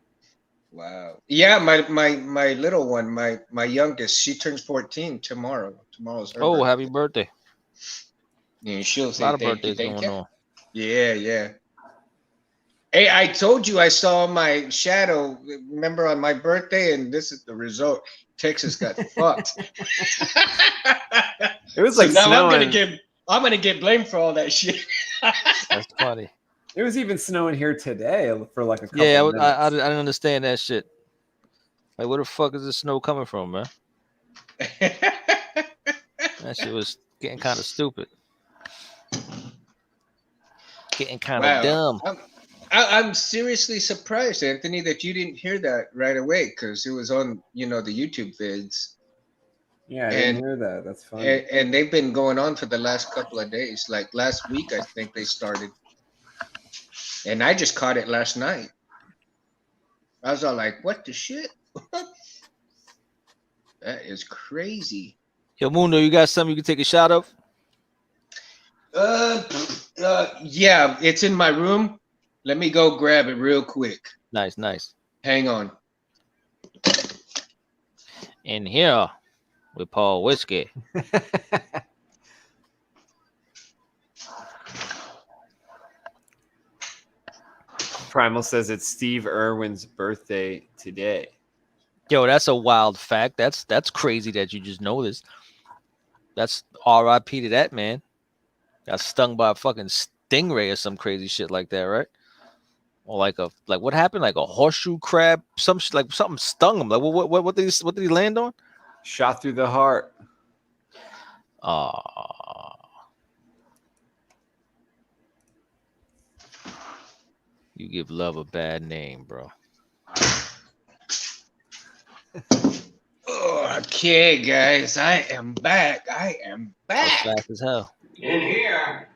Wow. Yeah, my little one, my youngest, she turns 14 tomorrow. Tomorrow's her birthday. Happy birthday. Yeah, she'll A say lot of thank you, birthdays thank going you. on. Yeah. Hey, I told you I saw my shadow, remember, on my birthday, and this is the result. Texas got fucked. It was like so now snowing. I'm gonna get blamed for all that shit. That's funny. It was even snowing here today for like a couple Yeah, of minutes. I didn't understand that shit. Like, where the fuck is the snow coming from, man? That shit was getting kind of stupid. Getting kind of dumb. I'm seriously surprised, Anthony, that you didn't hear that right away, because it was on, the YouTube vids. Yeah, I didn't hear that. That's funny. And they've been going on for the last couple of days. Like last week, I think they started. And I just caught it last night. I was all like, what the shit? That is crazy. Yo, Mundo, you got something you can take a shot of? Yeah, it's in my room. Let me go grab it real quick. Nice. Hang on. In here with Paul Whiskey. Primal says it's Steve Irwin's birthday today. Yo, that's a wild fact. That's crazy that you just know this. That's R.I.P. to that man. Got stung by a fucking stingray or some crazy shit like that, right? Or like what happened? Like a horseshoe crab? Something stung him. Like what did he land on? Shot through the heart. You give love a bad name, bro. Okay, guys, I am back. That's fast as hell. In here,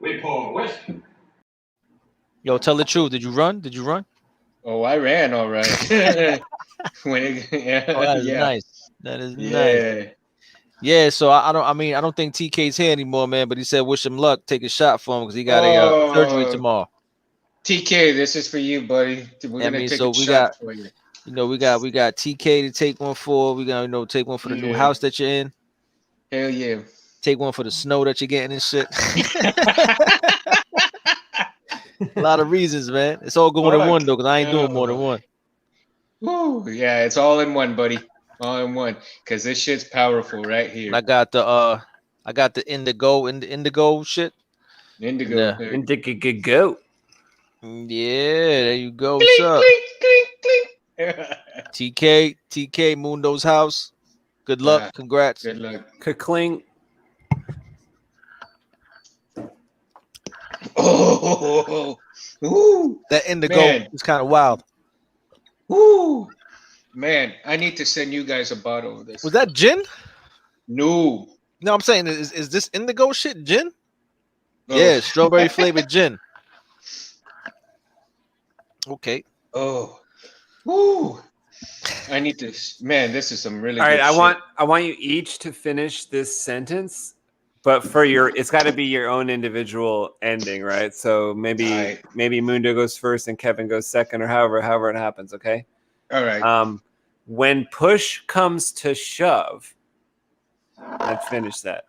we pour whiskey. Yo, tell the truth. Did you run? Oh, I ran all right. That is nice. That is nice. Yeah, so I don't think TK's here anymore, man. But he said wish him luck. Take a shot for him because he got a surgery tomorrow. TK, this is for you, buddy. We're gonna take a shot for you. We got TK to take one for. We got take one for the new house that you're in. Hell yeah. Take one for the snow that you're getting and shit. A lot of reasons, man. It's all going in one though, because I ain't doing more than one. Woo, yeah, it's all in one, buddy. All in one. Cause this shit's powerful right here. I got the indigo shit. Indigo. Yeah. Indigo. Yeah, there you go. Clink, What's up? clink, clink. TK, Mundo's house. Good luck. Congrats. Good luck. Ka-cling. Oh, ooh, that indigo man. is kind of wild. Ooh, man, I need to send you guys a bottle of this. Was that gin? No, I'm saying is this indigo shit gin? Oh. Yeah, strawberry flavored gin. Okay. Oh, ooh, I need to. Man, this is some really. All right, good I want you each to finish this sentence. But for it's got to be your own individual ending, right? So maybe Mundo goes first and Kevin goes second, or however it happens. Okay. All right. When push comes to shove, let's finish that.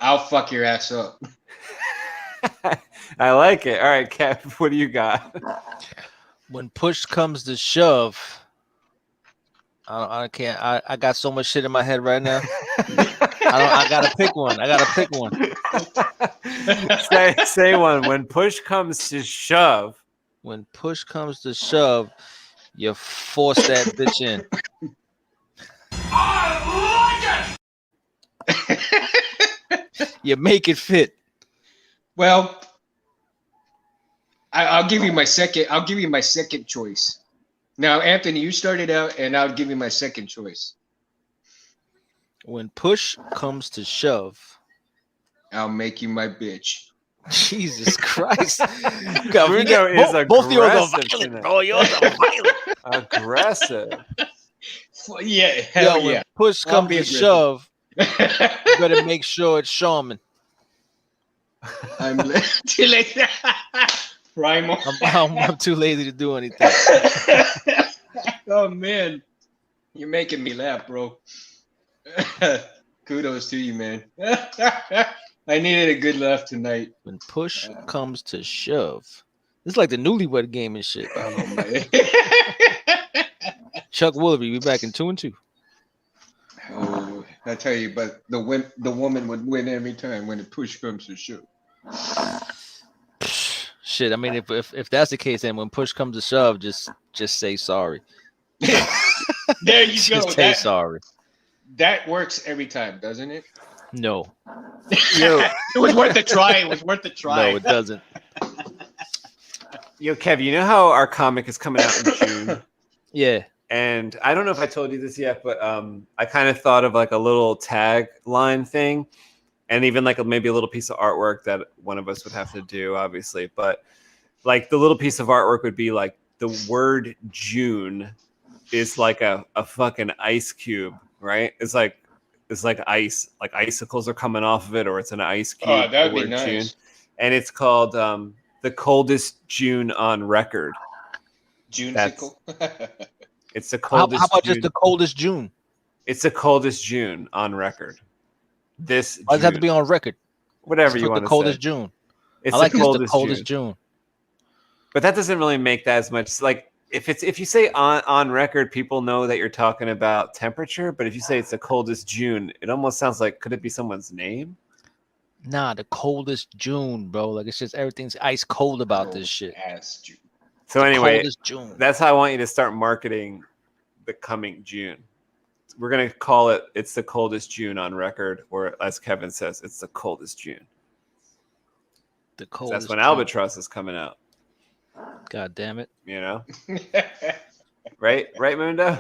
I'll fuck your ass up. I like it. All right, Kev, what do you got? When push comes to shove, I can't. I got so much shit in my head right now. I gotta pick one. I gotta pick one. Say one. When push comes to shove. When push comes to shove, you force that bitch in. You make it fit. Well, I'll give you my second. I'll give you my second choice. Now, Anthony, you started out, and I'll give you my second choice. When push comes to shove, I'll make you my bitch. Jesus Christ! Mundo is both of yours are aggressive violent, tonight. bro. Yours are violent. Aggressive. Well, yeah, hell When yeah. push I'll comes be to aggressive. shove, you better make sure it's Shaman. I'm too late. Primal. I'm too lazy to do anything. Oh man, you're making me laugh, bro. Kudos to you, man. I needed a good laugh tonight. When push comes to shove, it's like the newlywed game and shit. Oh man. Chuck Woolery, we back in 2-2. Oh, I tell you, but the woman would win every time when the push comes to shove. Shit, I mean, if that's the case, then when push comes to shove, just say sorry. There you go. Just say sorry. That works every time, doesn't it? No, It was worth a try. It was worth a try. no, it doesn't. Yo, Kev, you know how our comic is coming out in June? Yeah. And I don't know if I told you this yet, but I kind of thought of like a little tagline thing, and even like maybe a little piece of artwork that one of us would have to do, obviously. But like the little piece of artwork would be like the word June is like a fucking ice cube, right? It's like ice, like icicles are coming off of it, or it's an ice cube. Oh, that'd the be word nice. June. And it's called the coldest June on record. Junesicle. It's the How coldest. about June. just the coldest June? It's the coldest June on record. This Why does it have to June. be on record? Whatever Just you put want the to coldest say. June. It's I like the this, coldest, the coldest June. June. But that doesn't really make that as much. Like if you say on record, people know that you're talking about temperature. But if you say it's the coldest June, it almost sounds like, could it be someone's name? Nah, the coldest June, bro. Like, it's just everything's ice cold about this shit. Ass June. So The anyway, coldest June. that's how I want you to start marketing the coming June. We're gonna call it "It's the coldest June on record," or as Kevin says, "It's the coldest June." The coldest. That's when June. Albatross is coming out. God damn it. You know, right, Mundo.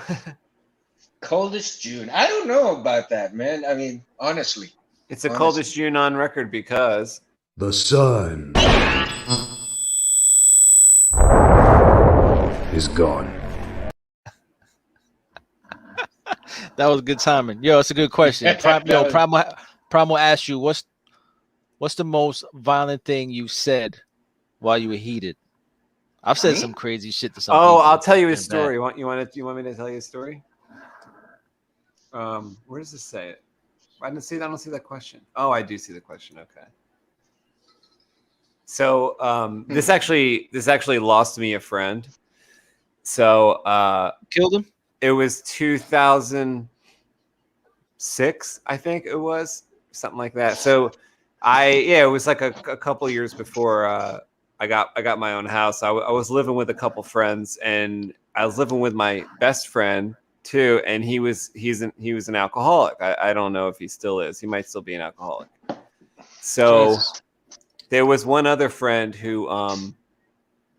Coldest June. I don't know about that, man. I mean, honestly. It's the Honestly. coldest June on record because The sun is gone. That was good timing. Yo, it's a good question. Primal asked you, what's the most violent thing you said while you were heated? I've said some crazy shit to some people. I'll tell you a It's bad. story. You want me to tell you a story? Where does this say it? I don't see that question. Oh, I do see the question. Okay. So this actually lost me a friend. So Killed him? it was 2006, I think it was, something like that. So it was like a couple of years before I got my own house. I was living with a couple friends, and I was living with my best friend too, and he was an alcoholic. I don't know if he still is. He might still be an alcoholic. So Jesus. there was one other friend who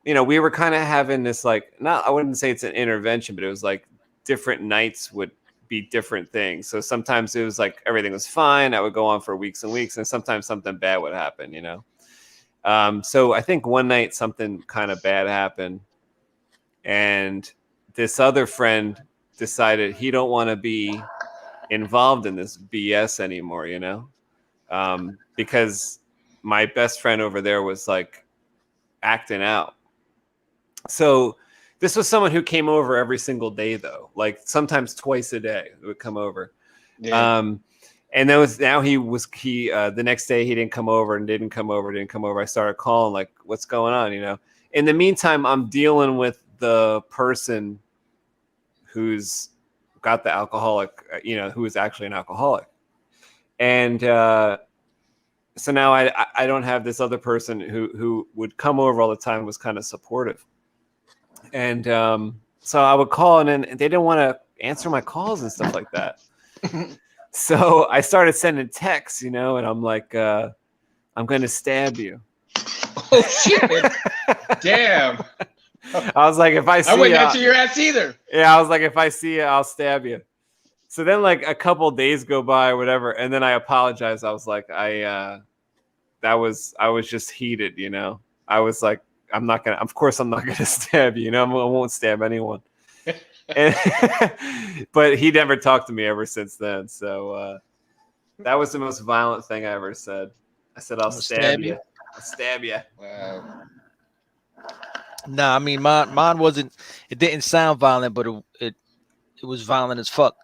we were kind of having this, like, I wouldn't say it's an intervention, but it was like different nights would be different things. So sometimes it was like everything was fine. I would go on for weeks and weeks, and sometimes something bad would happen, So I think one night something kind of bad happened, and this other friend decided he don't want to be involved in this BS anymore, because my best friend over there was like acting out. So this was someone who came over every single day, though, like sometimes twice a day would come over. Yeah. And the next day he didn't come over. I started calling, like, what's going on? In the meantime, I'm dealing with the person who's got the alcoholic, who was actually an alcoholic. And so now I don't have this other person who would come over all the time, was kind of supportive. And so I would call, and then they didn't want to answer my calls and stuff like that. So I started sending texts, and I'm like, I'm going to stab you. Oh, shit. Damn. I was like, if I see I wouldn't answer your ass either. Yeah, I was like, if I see you, I'll stab you. So then like a couple days go by or whatever, and then I apologized. I was like, I was just heated, I was like, of course I'm not gonna stab you, I won't stab anyone. But he never talked to me ever since then. So that was the most violent thing I ever said. I said, I'll stab you. I'll stab you. Wow. Nah, I mean, mine wasn't. It didn't sound violent, but it was violent as fuck.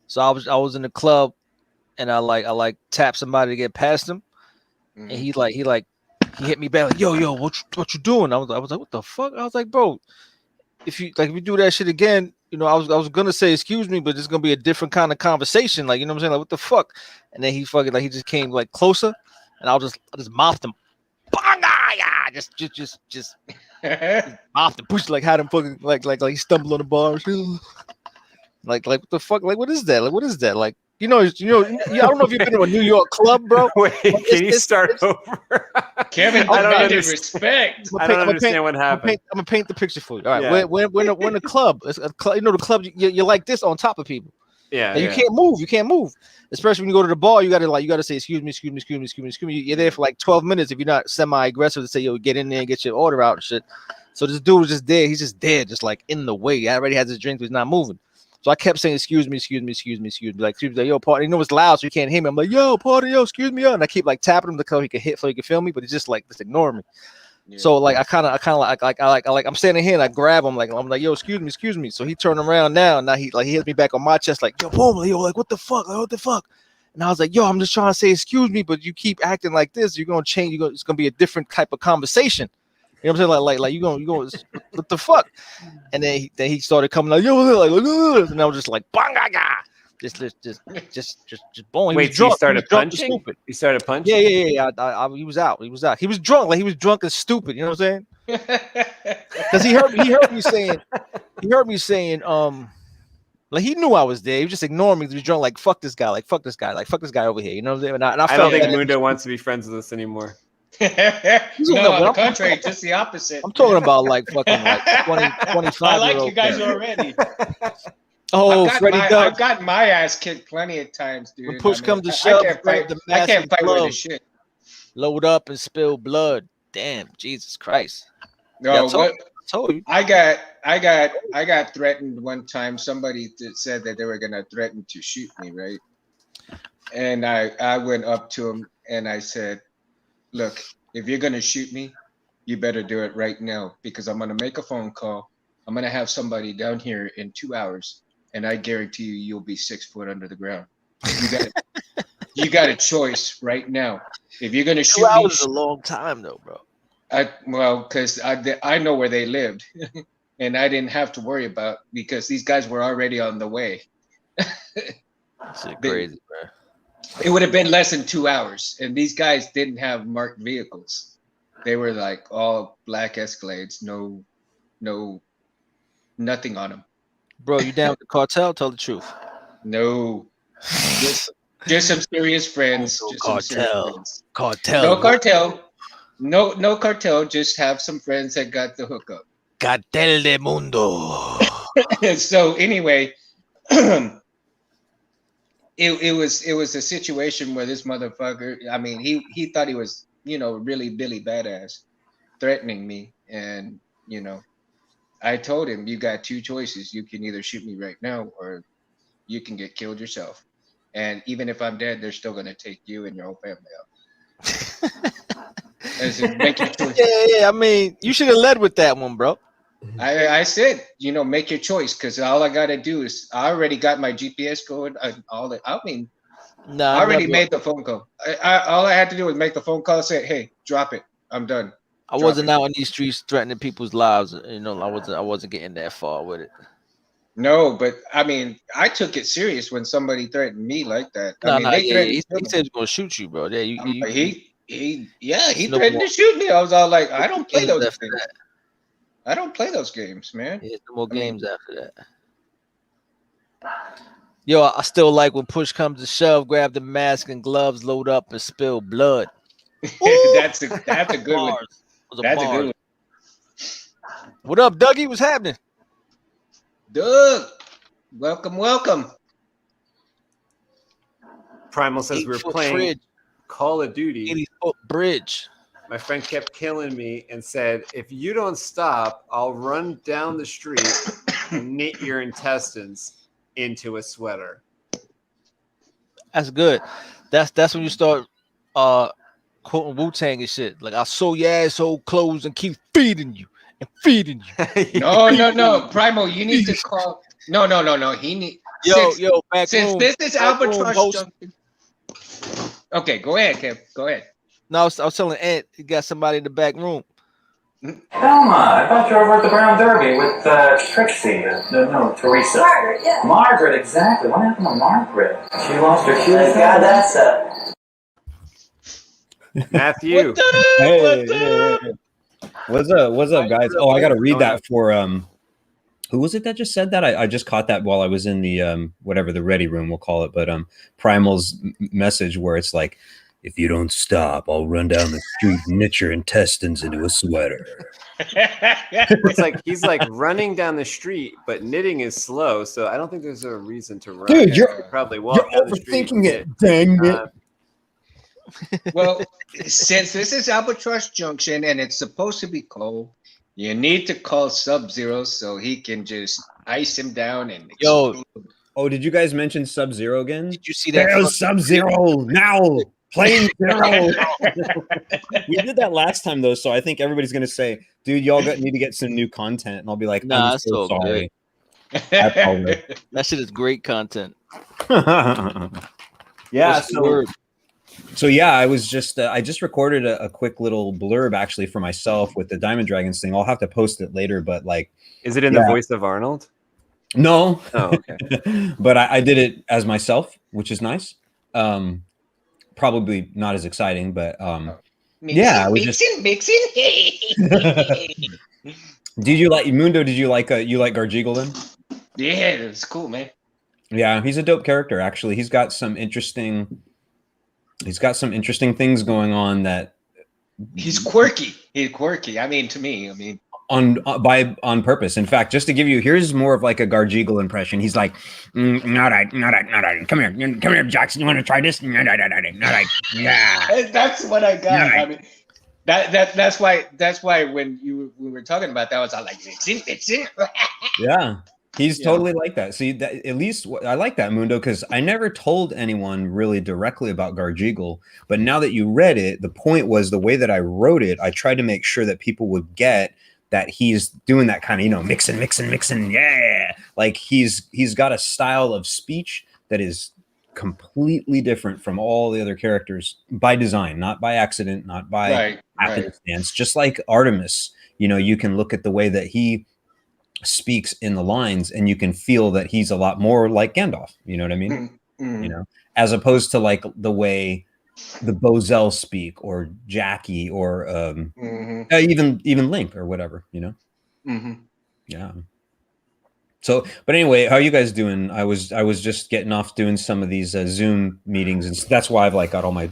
So I was in the club, and I tapped somebody to get past him, and he hit me back like, yo, what you doing? I was like, what the fuck? I was like, bro, if you do that shit again, I was gonna say excuse me, but it's gonna be a different kind of conversation, like, what I'm saying, like, what the fuck? And then he fucking he just came like closer, and I just mouthed him, just mouthed him, pushed, like, had him fucking like he stumbled on the bar, like what the fuck, like, what is that, like, I don't know if you've been to a New York club, bro. Wait, can you start over? Kevin, I don't demanded respect. I don't understand what happened. I'm gonna paint the picture for you. All right, Yeah. when a club, it's a club, the club, you're like this on top of people. Yeah, Like, you can't move, especially when you go to the bar. You gotta say excuse me. You're there for like 12 minutes if you're not semi-aggressive to say, yo, get in there and get your order out and shit. So this dude was just there. He's just there, just like in the way. He already has his drink, but he's not moving. So I kept saying, excuse me. Like, yo, party. It's loud, so you can't hear me. I'm like, yo, party, yo, excuse me, yo. And I keep like tapping him to so he can hit, so he can feel me, but it's just like, just ignore me. Yeah. So like, I kind of like, I'm standing here and I grab him, like, I'm like, yo, excuse me. So he turned around now he hits me back on my chest, like, yo, boom, yo, like, what the fuck? Like, what the fuck? And I was like, yo, I'm just trying to say excuse me, but you keep acting like this, you're gonna change. It's gonna be a different type of conversation. You know what I'm saying? Like you going what the fuck? And then he started coming like, yo, like, and I was just like, bangaga, just boom. Wait, so he started punching? He started punching? Yeah. He was out. He was drunk. Like, he was drunk and stupid. You know what I'm saying? Because he heard me saying, like, he knew I was there. He was just ignoring me. He was drunk. Like, fuck this guy. Like, fuck this guy over here. You know what I'm saying? And I don't think Mundo wants to be friends with us anymore. No, on the contrary, just the opposite. I'm talking about like fucking like 25. I like you guys already. Oh, Freddie Doug. I've got my ass kicked plenty of times, dude. When push comes to shove, I can't fight with this shit. Load up and spill blood. Damn, Jesus Christ. No, I told you. I got threatened one time. Somebody said that they were gonna threaten to shoot me, right? And I went up to him and I said, look, if you're going to shoot me, you better do it right now, because I'm going to make a phone call. I'm going to have somebody down here in 2 hours, and I guarantee you'll be 6 foot under the ground. You got a choice right now. If you're going to shoot 2 hours me, is a long time, though, bro. Because I know where they lived, and I didn't have to worry about, because these guys were already on the way. That's crazy, bro. It would have been less than 2 hours, and these guys didn't have marked vehicles. They were like all black Escalades, nothing on them. Bro, you down with the cartel? Tell the truth. No, just some serious friends. No just cartel. No cartel. Just have some friends that got the hookup. Cartel de Mundo. So anyway. It was a situation where this motherfucker, I mean, he thought he was, really Billy Badass, threatening me. And, I told him, you got two choices. You can either shoot me right now, or you can get killed yourself. And even if I'm dead, they're still going to take you and your whole family out. Make your choice. Yeah. I mean, you should have led with that one, bro. I said, make your choice, because all I got to do is, I already got my GPS going. I already made the phone call. All I had to do was make the phone call, say, hey, drop it. I'm done. I wasn't out in these streets threatening people's lives. I wasn't getting that far with it. No, but I mean, I took it serious when somebody threatened me like that. I No, mean, no, they yeah, threatened he to kill said me. he's gonna shoot you, bro. Yeah, He no threatened more, to shoot me. I was all like, I no more don't play games those after games. that. I don't play those games, man. Yeah, no more I mean, games after that. Yo, I still like when push comes to shove, grab the mask and gloves, load up and spill blood. that's a good one. Bars. Was a That's a bar. good one. What up, Dougie? What's happening? Doug, welcome. Primal says we were 8-foot playing bridge, Call of Duty. 80-foot bridge. My friend kept killing me and said, if you don't stop, I'll run down the street and knit your intestines into a sweater. That's good. That's when you start quoting Wu-Tang and shit. Like, I'll sew your asshole clothes and keep feeding you and feeding you. No. Primal, you need to call. No. He need. Yo, back Since room. this is back room Albatross host. Junction. Okay, go ahead, Kev. Go ahead. No, I was telling Ant, he got somebody in the back room. Elma, I thought you were over at the Brown Derby with Trixie. No, Teresa. Margaret, yeah. Margaret, exactly. What happened to Margaret? She lost her shoes. God, that's Matthew. Hey. What's up, guys? Oh, I got to read that for who was it that just said that? I just caught that while I was in the whatever the ready room we'll call it, but Primal's message where it's like, if you don't stop, I'll run down the street and knit your intestines into a sweater. It's like he's like running down the street, but knitting is slow, so I don't think there's a reason to run. Dude, you're probably walk down the street. overthinking it. Dang it. Well, since this is Albatross Junction and it's supposed to be cold, you need to call Sub-Zero so he can just ice him down and explode. Oh, did you guys mention Sub-Zero again? Did you see that? There's Sub-Zero now. Plane Zero. We did that last time though, so I think everybody's gonna say, "Dude, y'all need to get some new content," and I'll be like, Nah, "I'm so sorry." That shit is great content. Yeah. So yeah, I was just I just recorded a quick little blurb actually for myself with the Diamond Dragons thing. I'll have to post it later, but like, is it in the voice of Arnold? No. Oh, okay. But I did it as myself, which is nice. Probably not as exciting, but yeah, I was mixing. Did you like Mundo? Did you like Gargigal then? Yeah, it's cool, man. Yeah, he's a dope character. Actually, he's got some interesting things going on. That he's quirky. I mean, to me, on purpose. In fact, just to give you, here's more of like a Gargigal impression. He's like, all right. Come here, Jackson. You want to try this? All right. Yeah. That's what I got. Right. I mean, that's why when we were talking about that, I was all like, it's in. Yeah. He's totally like that. See, that, at least I like that, Mundo, because I never told anyone really directly about Gargigal. But now that you read it, the point was the way that I wrote it, I tried to make sure that people would get that he's doing that kind of, mixing. Yeah. Like he's got a style of speech that is completely different from all the other characters by design, not by accident, not by happenstance. Just like Artemis, you can look at the way that he speaks in the lines and you can feel that he's a lot more like Gandalf. You know what I mean? Mm-hmm. As opposed to like the way the Bozell speak or Jackie or even Link or whatever, Yeah. So, but anyway, how are you guys doing? I was just getting off doing some of these Zoom meetings, and that's why I've like got all my.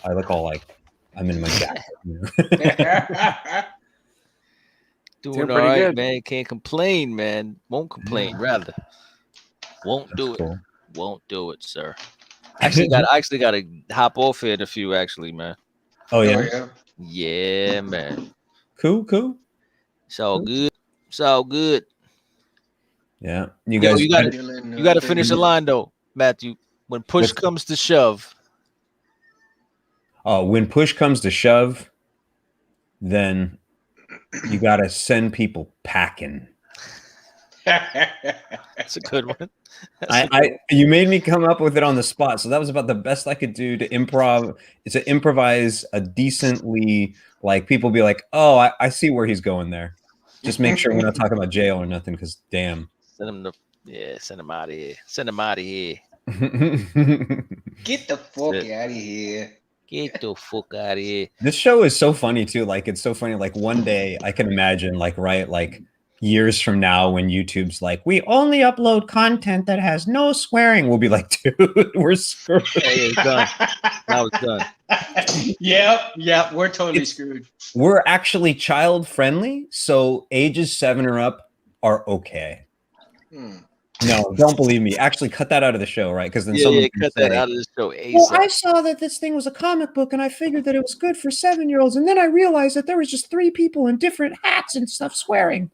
I look all like I'm in my jacket. Doing all right, good. Man. Can't complain, man. Won't complain, rather. Won't do it. Cool. Won't do it, sir. I actually got to hop off here in a few, actually, man. Oh yeah. Yeah, man. Cool. It's all good. It's all good. Yeah, you guys. You got to finish the line though, Matthew. When push comes to shove. Oh, when push comes to shove, then you got to send people packing. That's a good one. You made me come up with it on the spot, so that was about the best I could do to improv. It's to improvise a decently, like people be like, "Oh, I see where he's going there." Just make sure we're not talking about jail or nothing, because damn. Send him to Yeah, send him out of here. Send him out of here. Get the fuck out of here. Get the fuck out of here. This show is so funny too. Like it's so funny. Like one day I can imagine, like like years from now when YouTube's like, we only upload content that has no swearing. We'll be like, dude, we're screwed. Oh, yeah, it's done. Now it's done. Yep, we're totally screwed. We're actually child friendly, so ages 7 or up are okay. No, don't believe me. Actually, cut that out of the show, right? Because then someone can cut say, that out of the show. ASAP. well, I saw that this thing was a comic book, and I figured that it was good for 7-year-olds, and then I realized that there was just 3 people in different hats and stuff swearing.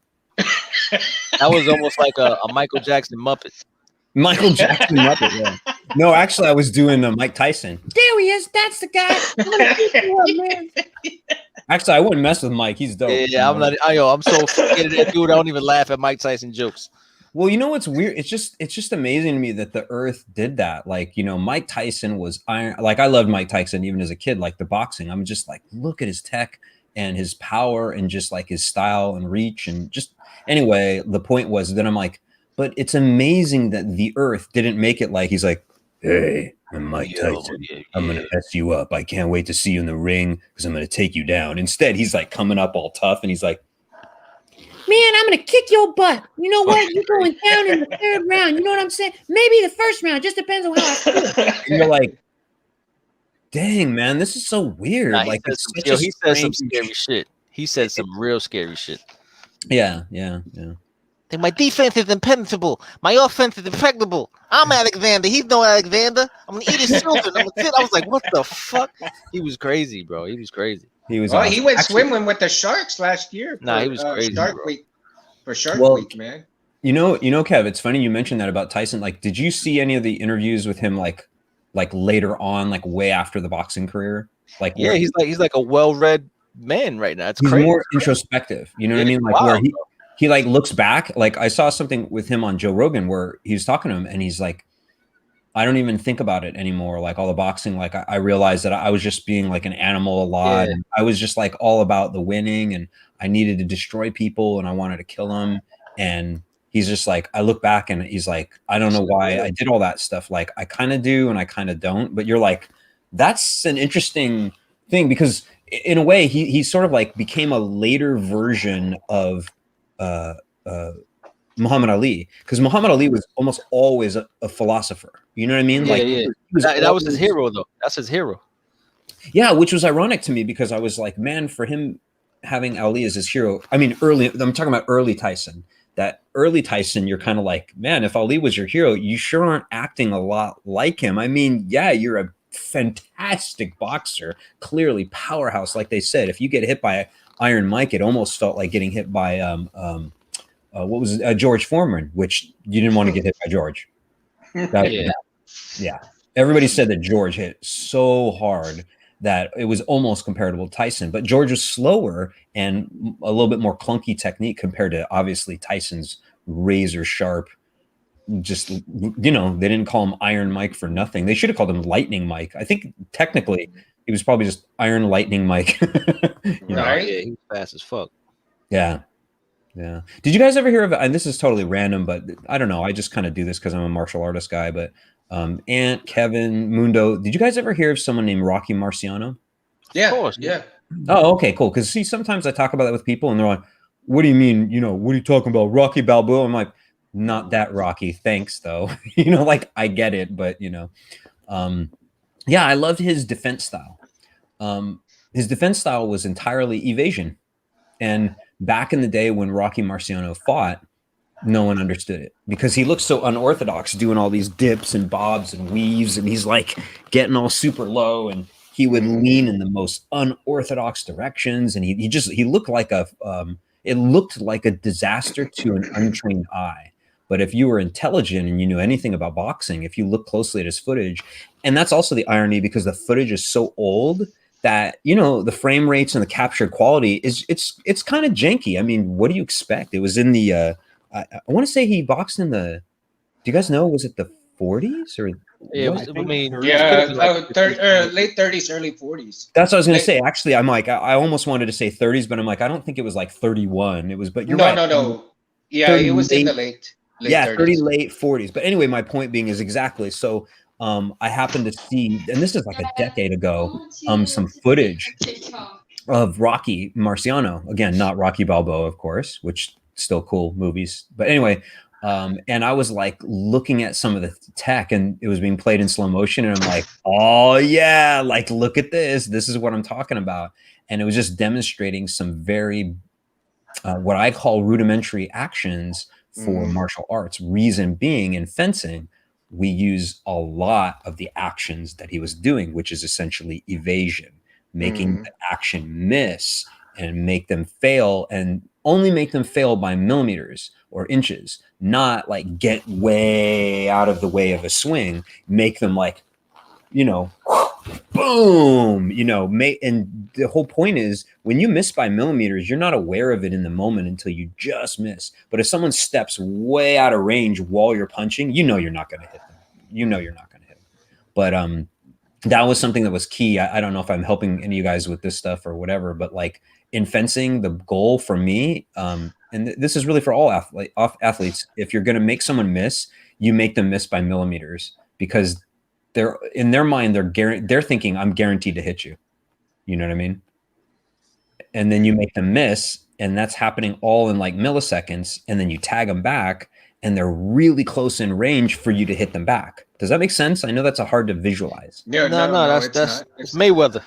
That was almost like a Michael Jackson Muppet. Michael Jackson Muppet, yeah. No, actually, I was doing Mike Tyson. There he is. That's the guy. I'm gonna beat you up, man. Actually, I wouldn't mess with Mike. He's dope. Yeah, I'm not. I'm so scared of that dude. I don't even laugh at Mike Tyson jokes. Well, you know what's weird? It's just amazing to me that the Earth did that. Like, you know, Mike Tyson was iron. Like, I loved Mike Tyson even as a kid. Like the boxing, I'm just like, look at his tech and his power and just like his style and reach and just. Anyway, the point was that I'm like, but it's amazing that the Earth didn't make it like he's like, hey, I'm Mike Tyson. I'm gonna mess you up. I can't wait to see you in the ring because I'm gonna take you down. Instead, he's like coming up all tough and he's like, man, I'm gonna kick your butt. You know what? You're going down in the 3rd round. You know what I'm saying? Maybe the 1st round. Just depends on how I feel. And you're like, dang, man, this is so weird. Nah, like, he said some scary shit. He said some real scary shit. Yeah. My defense is impenetrable. My offense is impregnable. I'm Alexander. He's no Alexander. I'm gonna eat his children. I was like, what the fuck? He was crazy, bro. He was crazy. He was. Oh, he went swimming with the sharks last year. Nah, he was crazy. Shark Week, man. You know, Kev. It's funny you mentioned that about Tyson. Like, did you see any of the interviews with him? Like later on, like way after the boxing career. Like, yeah, he's like a well-read man right now. It's he's crazy. more introspective. You know what I mean? Like where he like looks back. Like I saw something with him on Joe Rogan where he was talking to him and he's like, I don't even think about it anymore. Like all the boxing, like I realized that I was just being like an animal a lot. Yeah. And I was just like all about the winning and I needed to destroy people and I wanted to kill them. And he's just like, I look back and he's like, I don't know why I did all that stuff. Like I kind of do and I kind of don't. But you're like, that's an interesting thing because in a way he sort of like became a later version of Muhammad Ali, because Muhammad Ali was almost always a philosopher. You know what I mean? That was his hero, though. That's his hero. Yeah, which was ironic to me because I was like, man, for him having Ali as his hero. I mean, I'm talking about early Tyson. That early Tyson, you're kind of like, man, if Ali was your hero, you sure aren't acting a lot like him. I mean, yeah, you're a fantastic boxer, clearly powerhouse, like they said. If you get hit by Iron Mike, it almost felt like getting hit by what was it? George Foreman, which you didn't want to get hit by George. Yeah. Everybody said that George hit so hard that it was almost comparable to Tyson, but George was slower and a little bit more clunky technique compared to obviously Tyson's razor sharp. Just, you know, they didn't call him Iron Mike for nothing. They should have called him Lightning Mike. I think technically he was probably just Iron Lightning Mike. Right? Yeah, he was fast as fuck. Yeah. Did you guys ever hear of, and this is totally random, but I don't know, I just kind of do this because I'm a martial artist guy, but Ant, Kevin, Mundo, did you guys ever hear of someone named Rocky Marciano? Yeah, of course, yeah. Oh, okay, cool. Because see, sometimes I talk about that with people and they're like, what do you mean, you know, what are you talking about, Rocky Balboa? I'm like, not that Rocky, thanks though. You know, like I get it, but you know, yeah, I loved his defense style. His defense style was entirely evasion. And back in the day when Rocky Marciano fought, no one understood it because he looked so unorthodox, doing all these dips and bobs and weaves, and he's like getting all super low, and he would lean in the most unorthodox directions, and he looked like it looked like a disaster to an untrained eye. But if you were intelligent and you knew anything about boxing, if you look closely at his footage, and that's also the irony because the footage is so old that, you know, the frame rates and the captured quality it's kind of janky. I mean, what do you expect? It was in the I want to say he boxed in the, do you guys know, was it the 40s or? Yeah, late 30s, early 40s. That's what I was going to say. Actually, I'm like, I almost wanted to say 30s, but I'm like, I don't think it was like 31. It was, but you're right. No. Yeah, it was in the late. Late 30s. late 40s. But anyway, my point being is exactly so. I happened to see, and this is like a decade ago, some footage of Rocky Marciano. Again, not Rocky Balboa, of course, which still cool movies. But anyway, and I was like looking at some of the tech, and it was being played in slow motion, and I'm like, oh yeah, like look at this. This is what I'm talking about. And it was just demonstrating some very what I call rudimentary actions for martial arts. Reason being, in fencing, we use a lot of the actions that he was doing, which is essentially evasion, making the action miss and make them fail, and only make them fail by millimeters or inches, not like get way out of the way of a swing, make them like, you know, boom, you know, and the whole point is when you miss by millimeters, you're not aware of it in the moment until you just miss. But if someone steps way out of range while you're punching, you know you're not going to hit them. You know you're not going to hit them. But that was something that was key. I don't know if I'm helping any of you guys with this stuff or whatever, but like in fencing, the goal for me, and this is really for all athletes, if you're going to make someone miss, you make them miss by millimeters, because they're in their mind, they're thinking, I'm guaranteed to hit you. You know what I mean? And then you make them miss, and that's happening all in like milliseconds. And then you tag them back, and they're really close in range for you to hit them back. Does that make sense? I know that's hard to visualize. Yeah, no, that's Mayweather.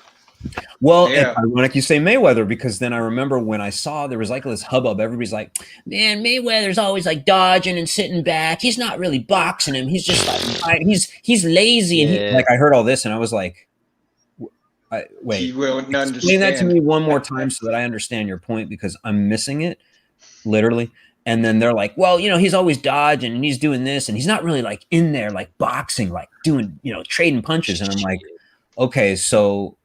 Well, it's ironic you say Mayweather, because then I remember when I saw there was like this hubbub. Everybody's like, man, Mayweather's always like dodging and sitting back. He's not really boxing him. He's just like, he's lazy. And like, I heard all this and I was like, wait, explain that to me one more time so that I understand your point, because I'm missing it literally. And then they're like, well, you know, he's always dodging and he's doing this, and he's not really like in there, like boxing, like doing, you know, trading punches. And I'm like, okay, so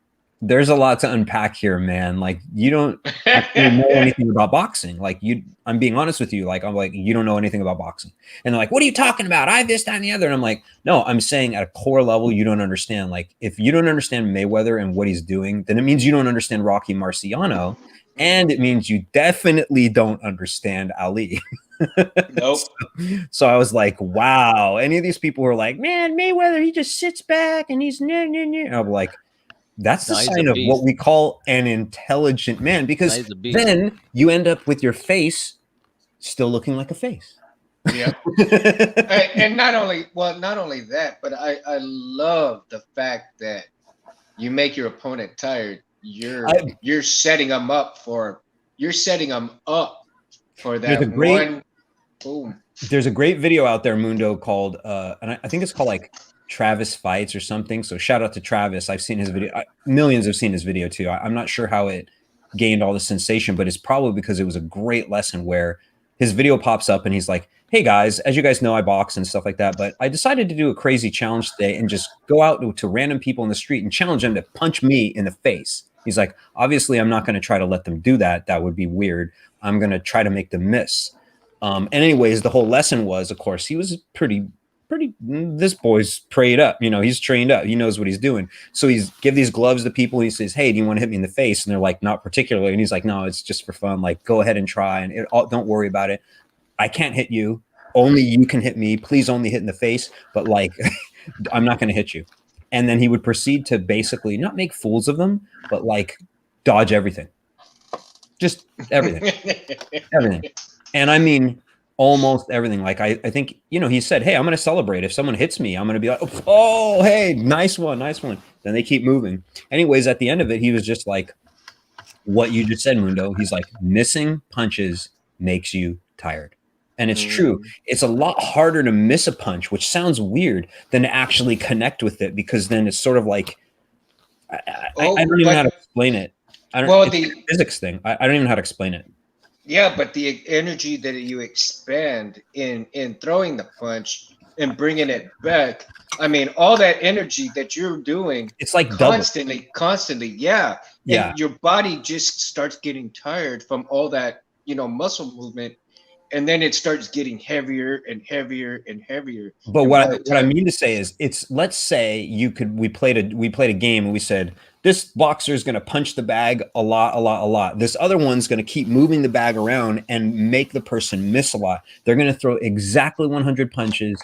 there's a lot to unpack here, man. Like, you don't actually know anything about boxing. Like, I'm being honest with you. Like, I'm like, you don't know anything about boxing. And they're like, what are you talking about? I this, that, and the other. And I'm like, no, I'm saying at a core level, you don't understand. Like, if you don't understand Mayweather and what he's doing, then it means you don't understand Rocky Marciano. And it means you definitely don't understand Ali. Nope. So I was like, wow. Any of these people were like, man, Mayweather, he just sits back and he's and I'm like, that's the sign of what we call an intelligent man, because then you end up with your face still looking like a face. Yeah. And not only that, but I love the fact that you make your opponent tired. You're setting them up for that one boom. There's a great video out there, Mundo, called and I think it's called like Travis Fights or something. So shout out to Travis. I've seen his video. Millions have seen his video too. I'm not sure how it gained all the sensation, but it's probably because it was a great lesson where his video pops up and he's like, hey guys, as you guys know, I box and stuff like that, but I decided to do a crazy challenge today and just go out to random people in the street and challenge them to punch me in the face. He's like, obviously I'm not going to try to let them do that. That would be weird. I'm going to try to make them miss. And anyways, the whole lesson was, of course, he was pretty, this boy's prayed up, you know, he's trained up, he knows what he's doing. So he's give these gloves to people. He says, hey, do you want to hit me in the face? And they're like, not particularly. And he's like, no, it's just for fun. Like, go ahead and try. And don't worry about it. I can't hit you. Only you can hit me. Please only hit in the face. But like, I'm not going to hit you. And then he would proceed to basically not make fools of them, but like dodge everything. Just everything. Everything. And I mean, almost everything. Like, I think, you know, he said, hey, I'm going to celebrate. If someone hits me, I'm going to be like, oh, hey, nice one, nice one. Then they keep moving. Anyways, at the end of it, he was just like, what you just said, Mundo. He's like, missing punches makes you tired. And it's true. It's a lot harder to miss a punch, which sounds weird, than to actually connect with it, because then it's sort of like, I don't even know how to explain it. It's a physics thing. I don't even know how to explain it. Yeah, but the energy that you expend in throwing the punch and bringing it back, I mean, all that energy that you're doing, it's like constantly, yeah. And your body just starts getting tired from all that, you know, muscle movement. and then it starts getting heavier and heavier and heavier. But And what by I, the what I time- mean to say is, it's, let's say we played a game and we said this boxer is going to punch the bag a lot. This other one's going to keep moving the bag around and make the person miss a lot. They're going to throw exactly 100 punches.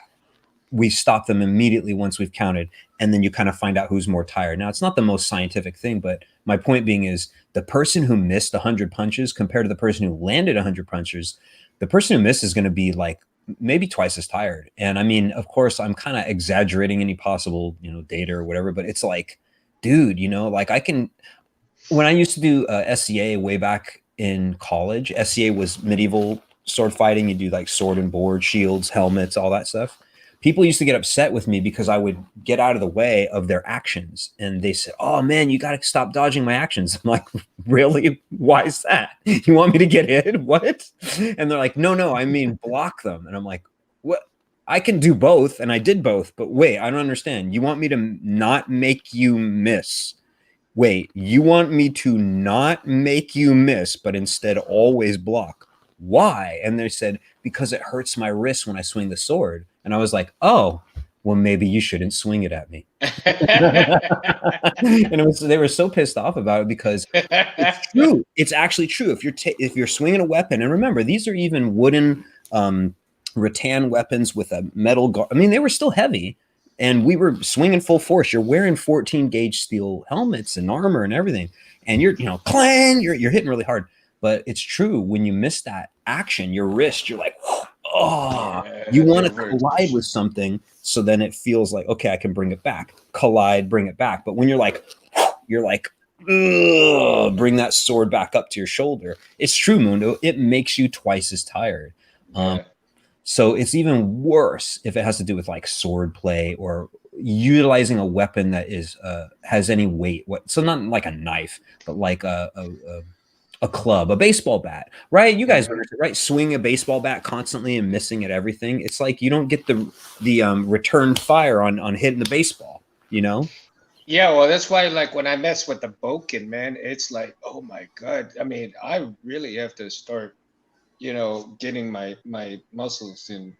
We stop them immediately once we've counted, and then you kind of find out who's more tired. Now, it's not the most scientific thing, but my point being is the person who missed 100 punches compared to the person who landed 100 punches, the person who missed is going to be like maybe twice as tired. And I mean, of course, I'm kind of exaggerating any possible, data or whatever, but it's like, dude, like when I used to do SCA way back in college, SCA was medieval sword fighting. You do like sword and board, shields, helmets, all that stuff. People used to get upset with me because I would get out of the way of their actions. And they said, oh man, you got to stop dodging my actions. I'm like, really? Why is that? You want me to get hit? What? And they're like, no, I mean, block them. And I'm like, what? I can do both. And I did both, but wait, I don't understand. You want me to not make you miss? Wait, you want me to not make you miss, but instead always block? Why? And they said, because it hurts my wrist when I swing the sword. And I was like, oh, well, maybe you shouldn't swing it at me. And they were so pissed off about it because it's true. It's actually true. If you're swinging a weapon, and remember, these are even wooden rattan weapons with a metal guard. I mean, they were still heavy, and we were swinging full force. You're wearing 14 gauge steel helmets and armor and everything, and you're clang. You're hitting really hard. But it's true, when you miss that action, your wrist, you're like, oh, you want to collide with something, so then it feels like, okay, I can bring it back. Collide, bring it back. But when you're like, bring that sword back up to your shoulder. It's true, Mundo. It makes you twice as tired. So it's even worse if it has to do with like sword play or utilizing a weapon that is has any weight. So not like a knife, but like a club, a baseball bat, right? You guys understand, right? Swing a baseball bat constantly and missing at everything. It's like you don't get the return fire on hitting the baseball, Yeah, well, that's why, like, when I mess with the Boken, man, it's like, oh my God. I mean, I really have to start, getting my muscles in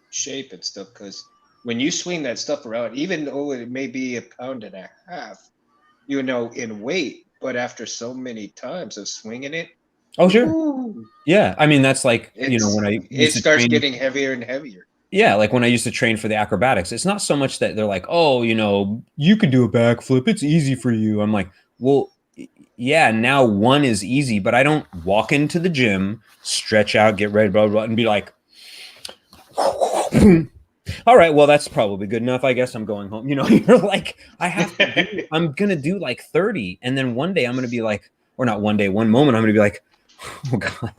shape and stuff, because when you swing that stuff around, even though it may be 1.5 pounds, in weight, but after so many times of swinging it, oh sure, ooh, yeah. I mean, that's like when it starts getting heavier and heavier. Yeah, like when I used to train for the acrobatics, it's not so much that they're like, oh, you could do a backflip, it's easy for you. I'm like, well, yeah, now one is easy, but I don't walk into the gym, stretch out, get ready, blah, blah, blah, and be like, all right, well, that's probably good enough. I guess I'm going home. You're like, I'm going to do like 30. And then one day I'm going to be like, or not one day, one moment, I'm going to be like, oh God,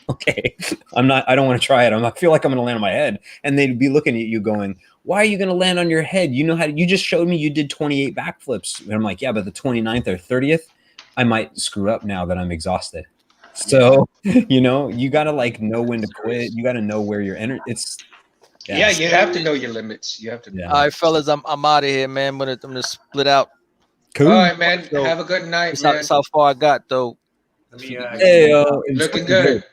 okay. I don't want to try it. I feel like I'm going to land on my head. And they'd be looking at you going, why are you going to land on your head? You just showed me you did 28 backflips. And I'm like, yeah, but the 29th or 30th, I might screw up now that I'm exhausted. So, you got to like know when to quit. You got to know where your energy, Yeah, you have to know your limits. You have to know. All right, fellas, I'm out of here, man. I'm gonna split out. Cool. All right, man. Have a good night, man. That's how far I got, though. Looking good.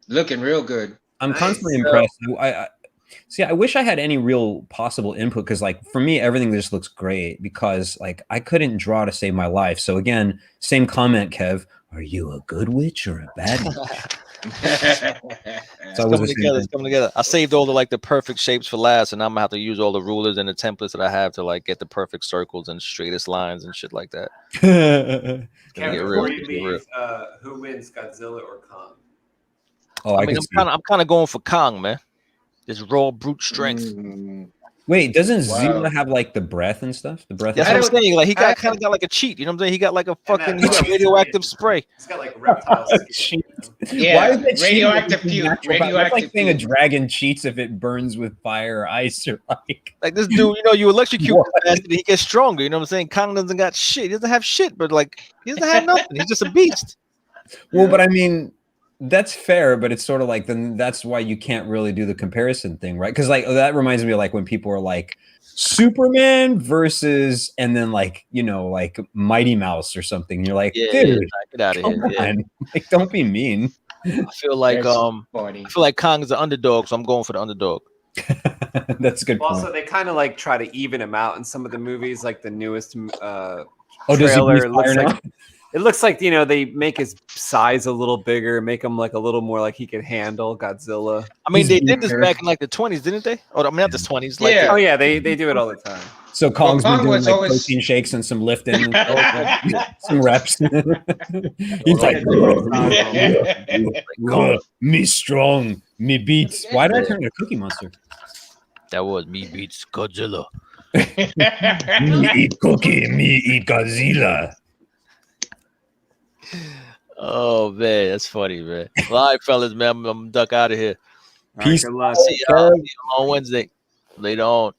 Looking real good. I'm constantly impressed. I wish I had any real possible input, because like for me, everything just looks great, because like I couldn't draw to save my life. So again, same comment, Kev. Are you a good witch or a bad witch? It's coming together. I saved all the perfect shapes for last, and I'm gonna have to use all the rulers and the templates that I have to like get the perfect circles and straightest lines and shit like that. Before you leave, who wins, Godzilla or Kong? Oh, I'm kind of going for Kong, man. This raw brute strength. Wait, doesn't Zilla have like the breath and stuff? The breath. That's what I'm saying. Like he kind of got like a cheat. You know what I'm saying? He got like a fucking radioactive spray. He's got like reptiles. Yeah, why is it radioactive fuel? That's like saying a dragon cheats if it burns with fire or ice, or like this dude. You electrocute him and he gets stronger. You know what I'm saying? Kong doesn't got shit. He doesn't have shit, but like he doesn't have nothing. He's just a beast. Well, but I mean, that's fair, but it's sort of like, then that's why you can't really do the comparison thing, right? Because like that reminds me of like when people are like Superman versus, and then like like Mighty Mouse or something. You're like, dude, get out of here. Like, don't be mean. I feel like That's funny. I feel like Kong is the underdog, so I'm going for the underdog. That's a good point. Also, they kind of like try to even him out in some of the movies, like the newest Does he trailer. breathe fire now? It looks like they make his size a little bigger, make him like a little more like he could handle Godzilla. I mean, He's they did this weaker. back in like the 20s, didn't they? Or I mean, not the 20s. Like Yeah. Oh yeah, they do it all the time. So Kong's Kong been doing was like always- protein shakes and some lifting, and some reps. He's like, me strong, me beats. Why did I turn into a Cookie Monster? that was me beats Godzilla. Me eat cookie, me eat Godzilla. Oh man, that's funny, man. All right, fellas, man, I'm duck out of here. Peace. Good luck. See y'all on Wednesday. Later on.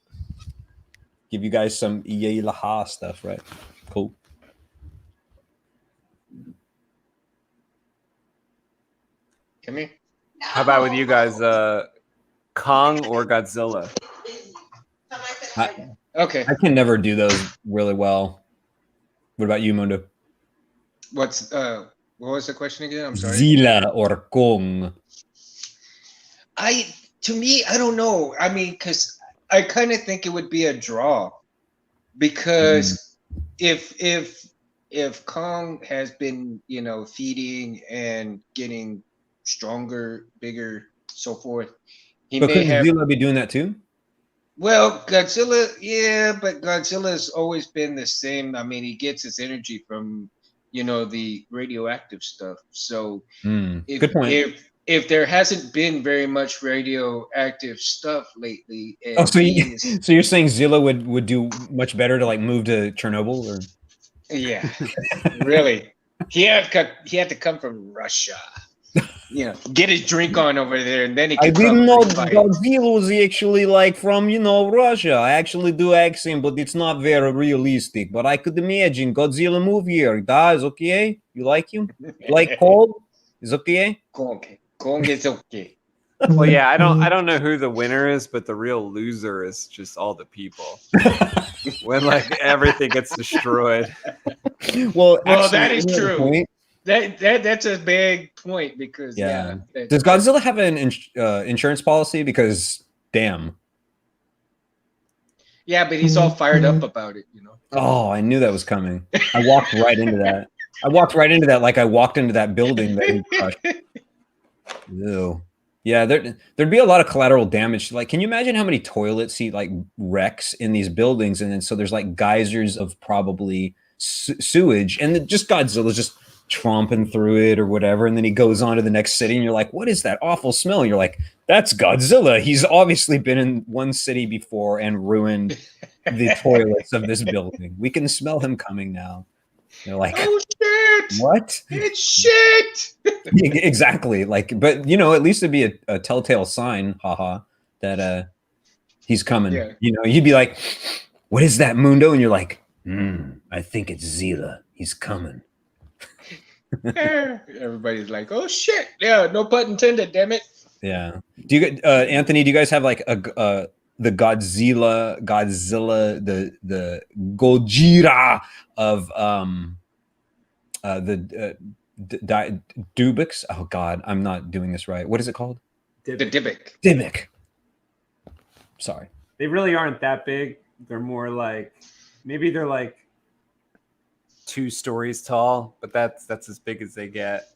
Give you guys some EA Laha stuff, right? Cool. Come here. How about with you guys, Kong or Godzilla? Okay. I can never do those really well. What about you, Mundo? What was the question again? I'm sorry. Zilla or Kong? To me, I don't know. I mean, because I kind of think it would be a draw, because if Kong has been, feeding and getting stronger, bigger, so forth, he But may couldn't have. Zilla be doing that too? Well, Godzilla, yeah, but Godzilla's always been the same. I mean, he gets his energy from, the radioactive stuff. So Good point. If there hasn't been very much radioactive stuff lately, and Oh, so he is- so you're saying Zilla would do much better to like move to Chernobyl, or yeah, really, he had to come from Russia, get his drink on over there, and then he. I could didn't come know and fight. Godzilla was actually like from Russia. I actually do accent, but it's not very realistic. But I could imagine Godzilla move here. That's okay. You like him? You like cold? Is okay. Kong is okay. Well, yeah, I don't know who the winner is, but the real loser is just all the people. When like everything gets destroyed. Well, That is you know the true. point? That's a big point, because Yeah. Does Godzilla have an insurance policy? Because damn. Yeah, but he's all fired up about it, Oh, I knew that was coming. I walked right into that. Like I walked into that building that he crushed. Ew. Yeah, there'd be a lot of collateral damage. Like, can you imagine how many toilets he like wrecks in these buildings? And then so there's like geysers of probably sewage, and then just Godzilla's just tromping through it or whatever. And then he goes on to the next city, and you're like, what is that awful smell? And you're like, that's Godzilla. He's obviously been in one city before and ruined the toilets of this building. We can smell him coming now. They're like, oh shit! What? It's shit! Exactly. Like, but at least it'd be a telltale sign, haha, that he's coming. Yeah. You'd be like, what is that, Mundo? And you're like, I think it's Zilla. He's coming. Everybody's like, oh shit! Yeah, no pun intended. Damn it. Yeah. Do you, Anthony? Do you guys have like the Godzilla, the Gojira of the Dubix? Oh God, I'm not doing this right. What is it called? The Dybbuk. Dybbuk. Sorry. They really aren't that big. They're more like, maybe they're like 2 stories tall, but that's as big as they get.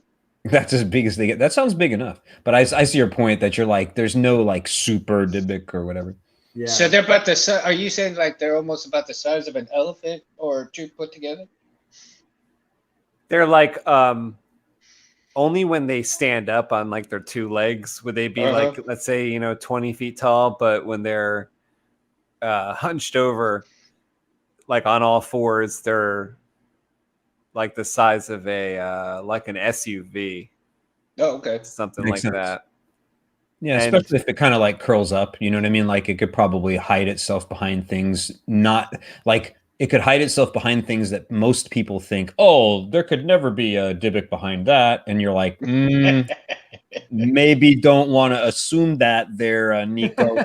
That's as big as they get. That sounds big enough. But I see your point that you're like, there's no like super Dybbuk or whatever. Yeah. So they're about the size. Are you saying like they're almost about the size of an elephant or 2 put together? They're like only when they stand up on like their 2 legs would they be like, let's say 20 feet tall, but when they're hunched over like on all 4s, they're like the size of a like an SUV. Oh, okay. Something Makes like sense. that. Yeah, And- especially if it kind of like curls up, you know what I mean? Like it could probably hide itself behind things, not like it could hide itself behind things that most people think, oh, there could never be a Dybbuk behind that. And you're like, maybe don't want to assume that there, Nico.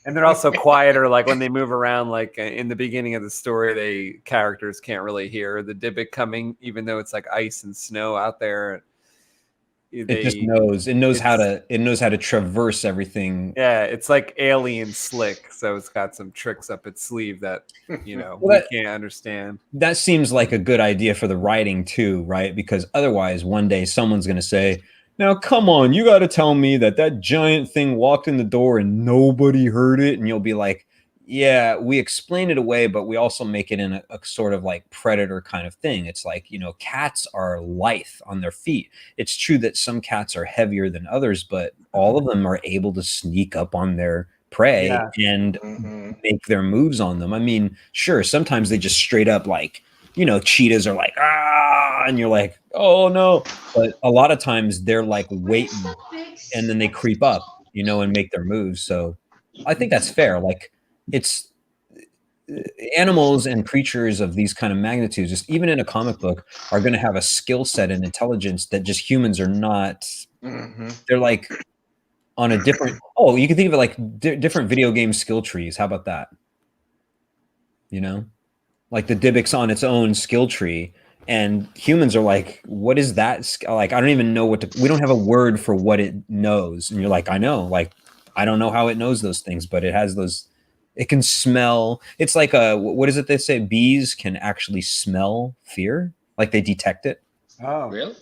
And they're also quieter, like when they move around, like in the beginning of the story, characters can't really hear the Dybbuk coming, even though it's like ice and snow out there. It just knows. It knows how to. It knows how to traverse everything. Yeah, it's like alien slick. So it's got some tricks up its sleeve that Well, we can't understand. That seems like a good idea for the writing too, right? Because otherwise, one day someone's going to say, "Now, come on, you got to tell me that that giant thing walked in the door and nobody heard it," and you'll be like, "Yeah, we explain it away, but we also make it in a sort of like predator kind of thing." It's like, cats are lithe on their feet. It's true that some cats are heavier than others, but all of them are able to sneak up on their prey and make their moves on them. I mean, sure, sometimes they just straight up like, cheetahs are like, ah, and you're like, oh no. But a lot of times they're like waiting and then they creep up, and make their moves. So I think that's fair. Like, it's animals and creatures of these kind of magnitudes, just even in a comic book, are going to have a skill set and intelligence that just humans are not. They're like on a different. Oh, you can think of it like different video game skill trees. How about that? Like the Dybbuk's on its own skill tree, and humans are like, what is that? Like, I don't even know we don't have a word for what it knows. And you're like, I know, like, I don't know how it knows those things, but it has those. It can smell. It's like what is it they say? Bees can actually smell fear. Like they detect it. Oh, really?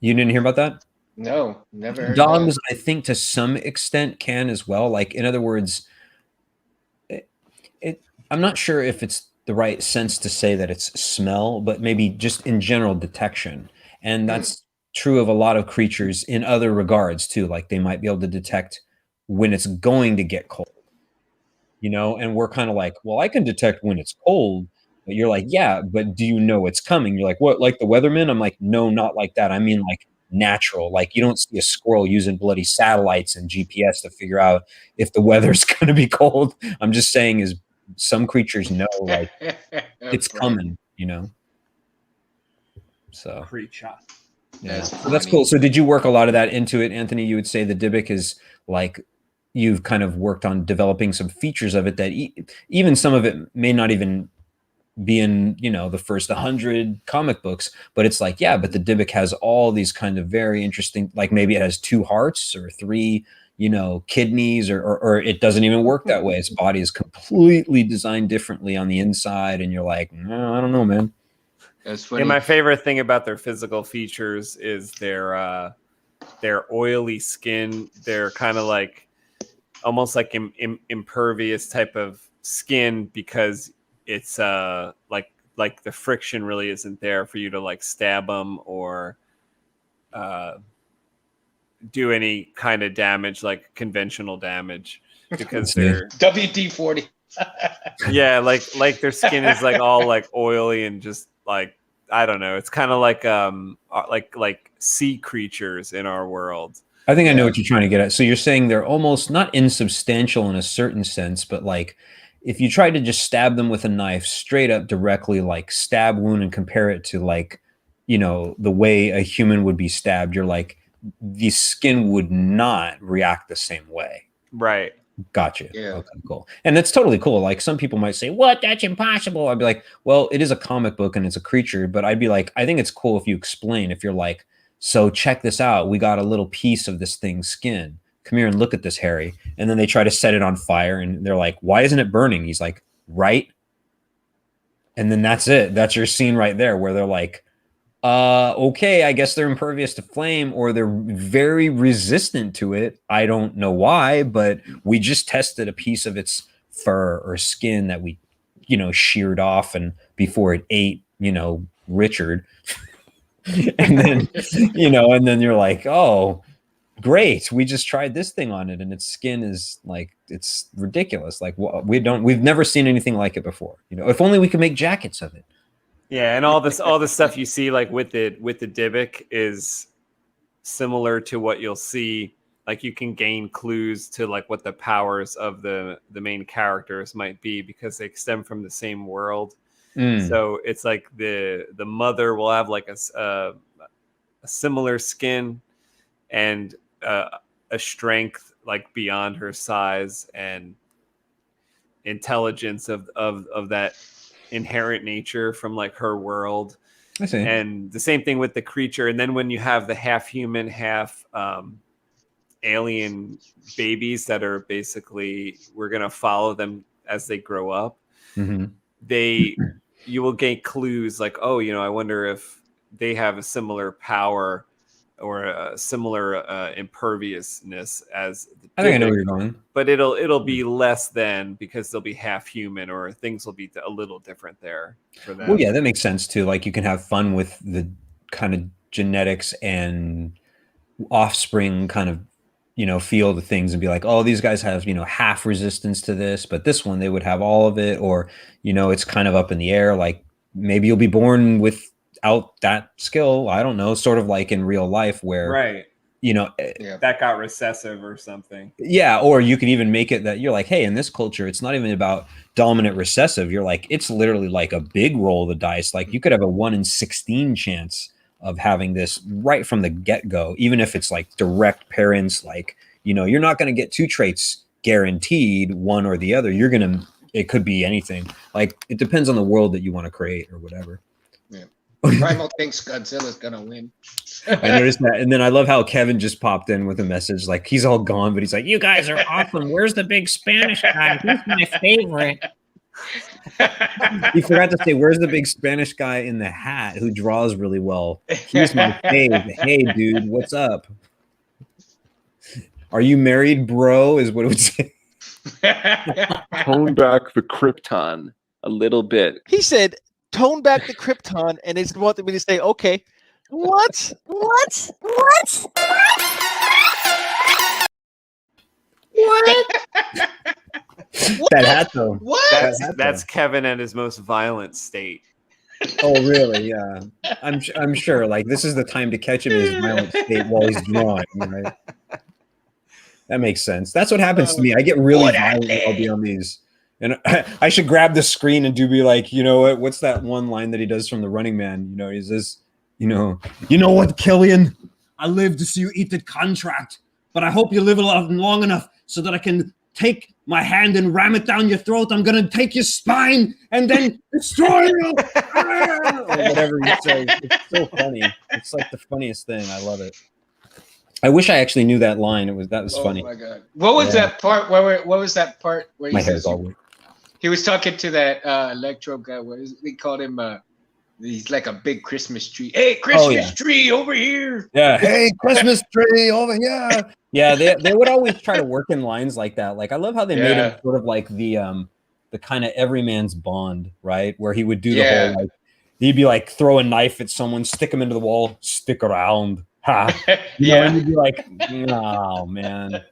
You didn't hear about that? No, never heard Dogs, of that. I think to some extent can as well. Like, in other words, I'm not sure if it's the right sense to say that it's smell, but maybe just in general detection. And that's true of a lot of creatures in other regards too. Like they might be able to detect when it's going to get cold. And we're kind of like, well, I can detect when it's cold, but you're like, yeah, but do you know it's coming? You're like, what, like the weatherman? I'm like, no, not like that. I mean, like natural. Like you don't see a squirrel using bloody satellites and GPS to figure out if the weather's going to be cold. I'm just saying is some creatures know like it's coming, So creature. Yeah, so that's cool. So did you work a lot of that into it, Anthony? You would say the Dybbuk is like you've kind of worked on developing some features of it that even some of it may not even be in, the first 100 comic books, but it's like, yeah, but the Dybbuk has all these kind of very interesting, like maybe it has 2 hearts or 3, kidneys, or it doesn't even work that way. Its body is completely designed differently on the inside. And you're like, no, I don't know, man. That's funny. And my favorite thing about their physical features is their oily skin. They're kind of like almost like impervious type of skin because it's like the friction really isn't there for you to like stab them or do any kind of damage like conventional damage because they're WD-40. Yeah, like their skin is like all like oily and just like I don't know. It's kind of like sea creatures in our world. I think I know what you're trying to get at. So you're saying they're almost not insubstantial in a certain sense, but like if you tried to just stab them with a knife straight up directly, like stab wound, and compare it to like, the way a human would be stabbed, you're like, the skin would not react the same way. Right. Gotcha. Yeah. Okay, cool. And that's totally cool. Like some people might say, what? That's impossible. I'd be like, well, it is a comic book and it's a creature, but I'd be like, I think it's cool if you explain, if you're like, so check this out. We got a little piece of this thing's skin. Come here and look at this, Harry. And then they try to set it on fire and they're like, why isn't it burning? He's like, right. And then that's it. That's your scene right there where they're like, okay, I guess they're impervious to flame or they're very resistant to it. I don't know why, but we just tested a piece of its fur or skin that we, sheared off and before it ate, Richard. And then, and then you're like, oh, great. We just tried this thing on it and its skin is like, it's ridiculous. Like we've never seen anything like it before. If only we could make jackets of it. Yeah, and all this stuff you see like with the Dybbuk is similar to what you'll see. Like you can gain clues to like what the powers of the main characters might be because they stem from the same world. So it's like the mother will have like a similar skin and a strength like beyond her size and intelligence of that inherent nature from like her world. I see. And the same thing with the creature. And then when you have the half human, half alien babies that are basically, we're going to follow them as they grow up. Mm-hmm. You will get clues like, oh, I wonder if they have a similar power or a similar imperviousness as the I think I know where you're going. But it'll be less than, because they'll be half human, or things will be a little different there for them. Well, yeah, that makes sense too. Like you can have fun with the kind of genetics and offspring kind of, feel the things and be like, oh, these guys have, half resistance to this, but this one, they would have all of it. Or, it's kind of up in the air. Like maybe you'll be born without that skill. I don't know, sort of like in real life where, right. That got recessive or something. Yeah. Or you can even make it that you're like, hey, in this culture, it's not even about dominant recessive. You're like, it's literally like a big roll of the dice. Like you could have a 1 in 16 chance of having this right from the get-go, even if it's like direct parents, like, you're not going to get 2 traits guaranteed, one or the other. It could be anything. Like it depends on the world that you want to create or whatever. Yeah. Primal thinks Godzilla's going to win. I noticed that. And then I love how Kevin just popped in with a message. Like he's all gone, but he's like, you guys are awesome. Where's the big Spanish guy? He's my favorite. He forgot to say, where's the big Spanish guy in the hat who draws really well? He's my fave. Hey, dude, what's up? Are you married, bro? Is what it would say. Tone back the Krypton a little bit. He said, tone back the Krypton, and it's wanted me to say, okay. What? What? What? What? That hat though. What? That's Kevin at his most violent state. Oh really? Yeah. I'm sure. Like this is the time to catch him in his violent state while he's drawing, right? That makes sense. That's what happens to me. I get really violent. I'll be on these, and I should grab the screen and be like, what's that one line that he does from The Running Man? He says, you know what, Killian? I live to see you eat the contract, but I hope you live long enough so that I can take my hand and ram it down your throat. I'm gonna take your spine and then destroy you. Or whatever you say. It's so funny. It's like the funniest thing. I love it. I wish I actually knew that line. That was funny. Oh my god! What was that part? What was that part where my hair's all weird. He was talking to that electro guy. They called him? He's like a big Christmas tree. Hey, Christmas tree over here. Yeah. Hey, Christmas tree over here. Yeah, they would always try to work in lines like that. Like I love how they made it sort of like the kind of everyman's Bond, right? Where he would do the whole like he'd be like throw a knife at someone, stick him into the wall, stick around. Ha. And you'd be like, oh man,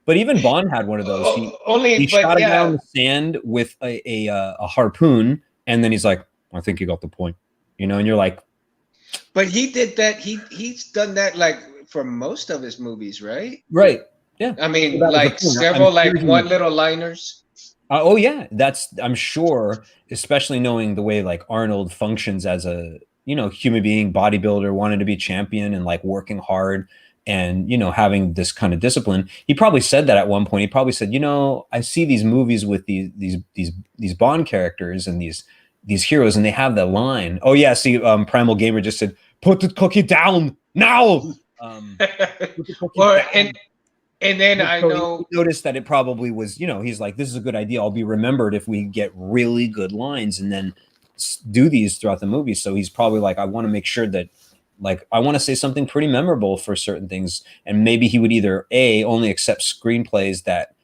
But even Bond had one of those. He shot a guy on the sand with a harpoon, and then he's like, I think you got the point, and you're like, but he did that. He's done that like for most of his movies, right? Right. Yeah. I mean, like several like one little liners. Oh yeah, I'm sure, especially knowing the way like Arnold functions as a human being, bodybuilder, wanting to be champion and like working hard and having this kind of discipline. He probably said that at one point. He probably said, I see these movies with these Bond characters and these heroes, and they have that line. Oh yeah, see, Primal Gamer just said, "Put the cookie down now." And then I noticed that it probably was, he's like, this is a good idea. I'll be remembered if we get really good lines and then do these throughout the movie. So he's probably like, I want to make sure that like, I want to say something pretty memorable for certain things. And maybe he would either only accept screenplays that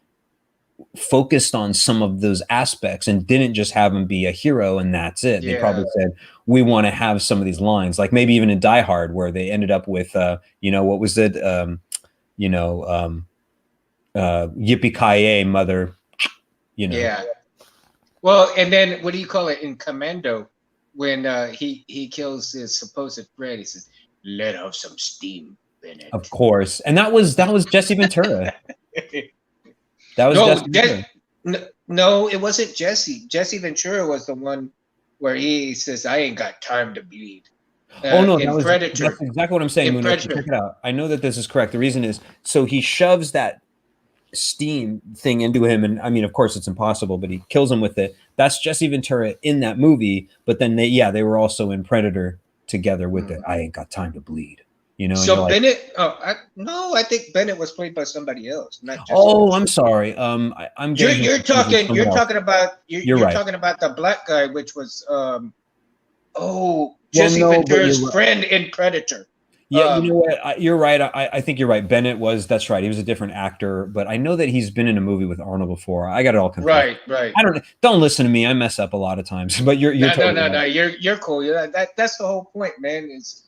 focused on some of those aspects and didn't just have him be a hero and that's it. They probably said, we want to have some of these lines, like maybe even in Die Hard where they ended up with, what was it? Yippee-ki-yay, mother, Yeah. Well, and then what do you call it in Commando when he kills his supposed friend? He says, "Let off some steam, Bennett." Of course, and that was Jesse Ventura. That was no, it wasn't Jesse. Jesse Ventura was the one where he says, "I ain't got time to bleed." Oh no, Predator. That's exactly what I'm saying. Check it out. I know that this is correct. The reason is so he shoves that steam thing into him, and I mean, of course, it's impossible, but he kills him with it. That's Jesse Ventura in that movie. But then they were also in Predator together with it. I ain't got time to bleed. You know. So like, Bennett, I think Bennett was played by somebody else, not Jesse oh, Ventura. I'm sorry. I'm getting You're talking about right. talking about the black guy, which was Jesse Ventura's friend in Predator. Yeah, you know what? You're right. I think you're right. Bennett that's right. He was a different actor, but I know that he's been in a movie with Arnold before. I got it all confused. Right. Don't listen to me. I mess up a lot of times, but you're totally no. You're cool. That's the whole point, man. Is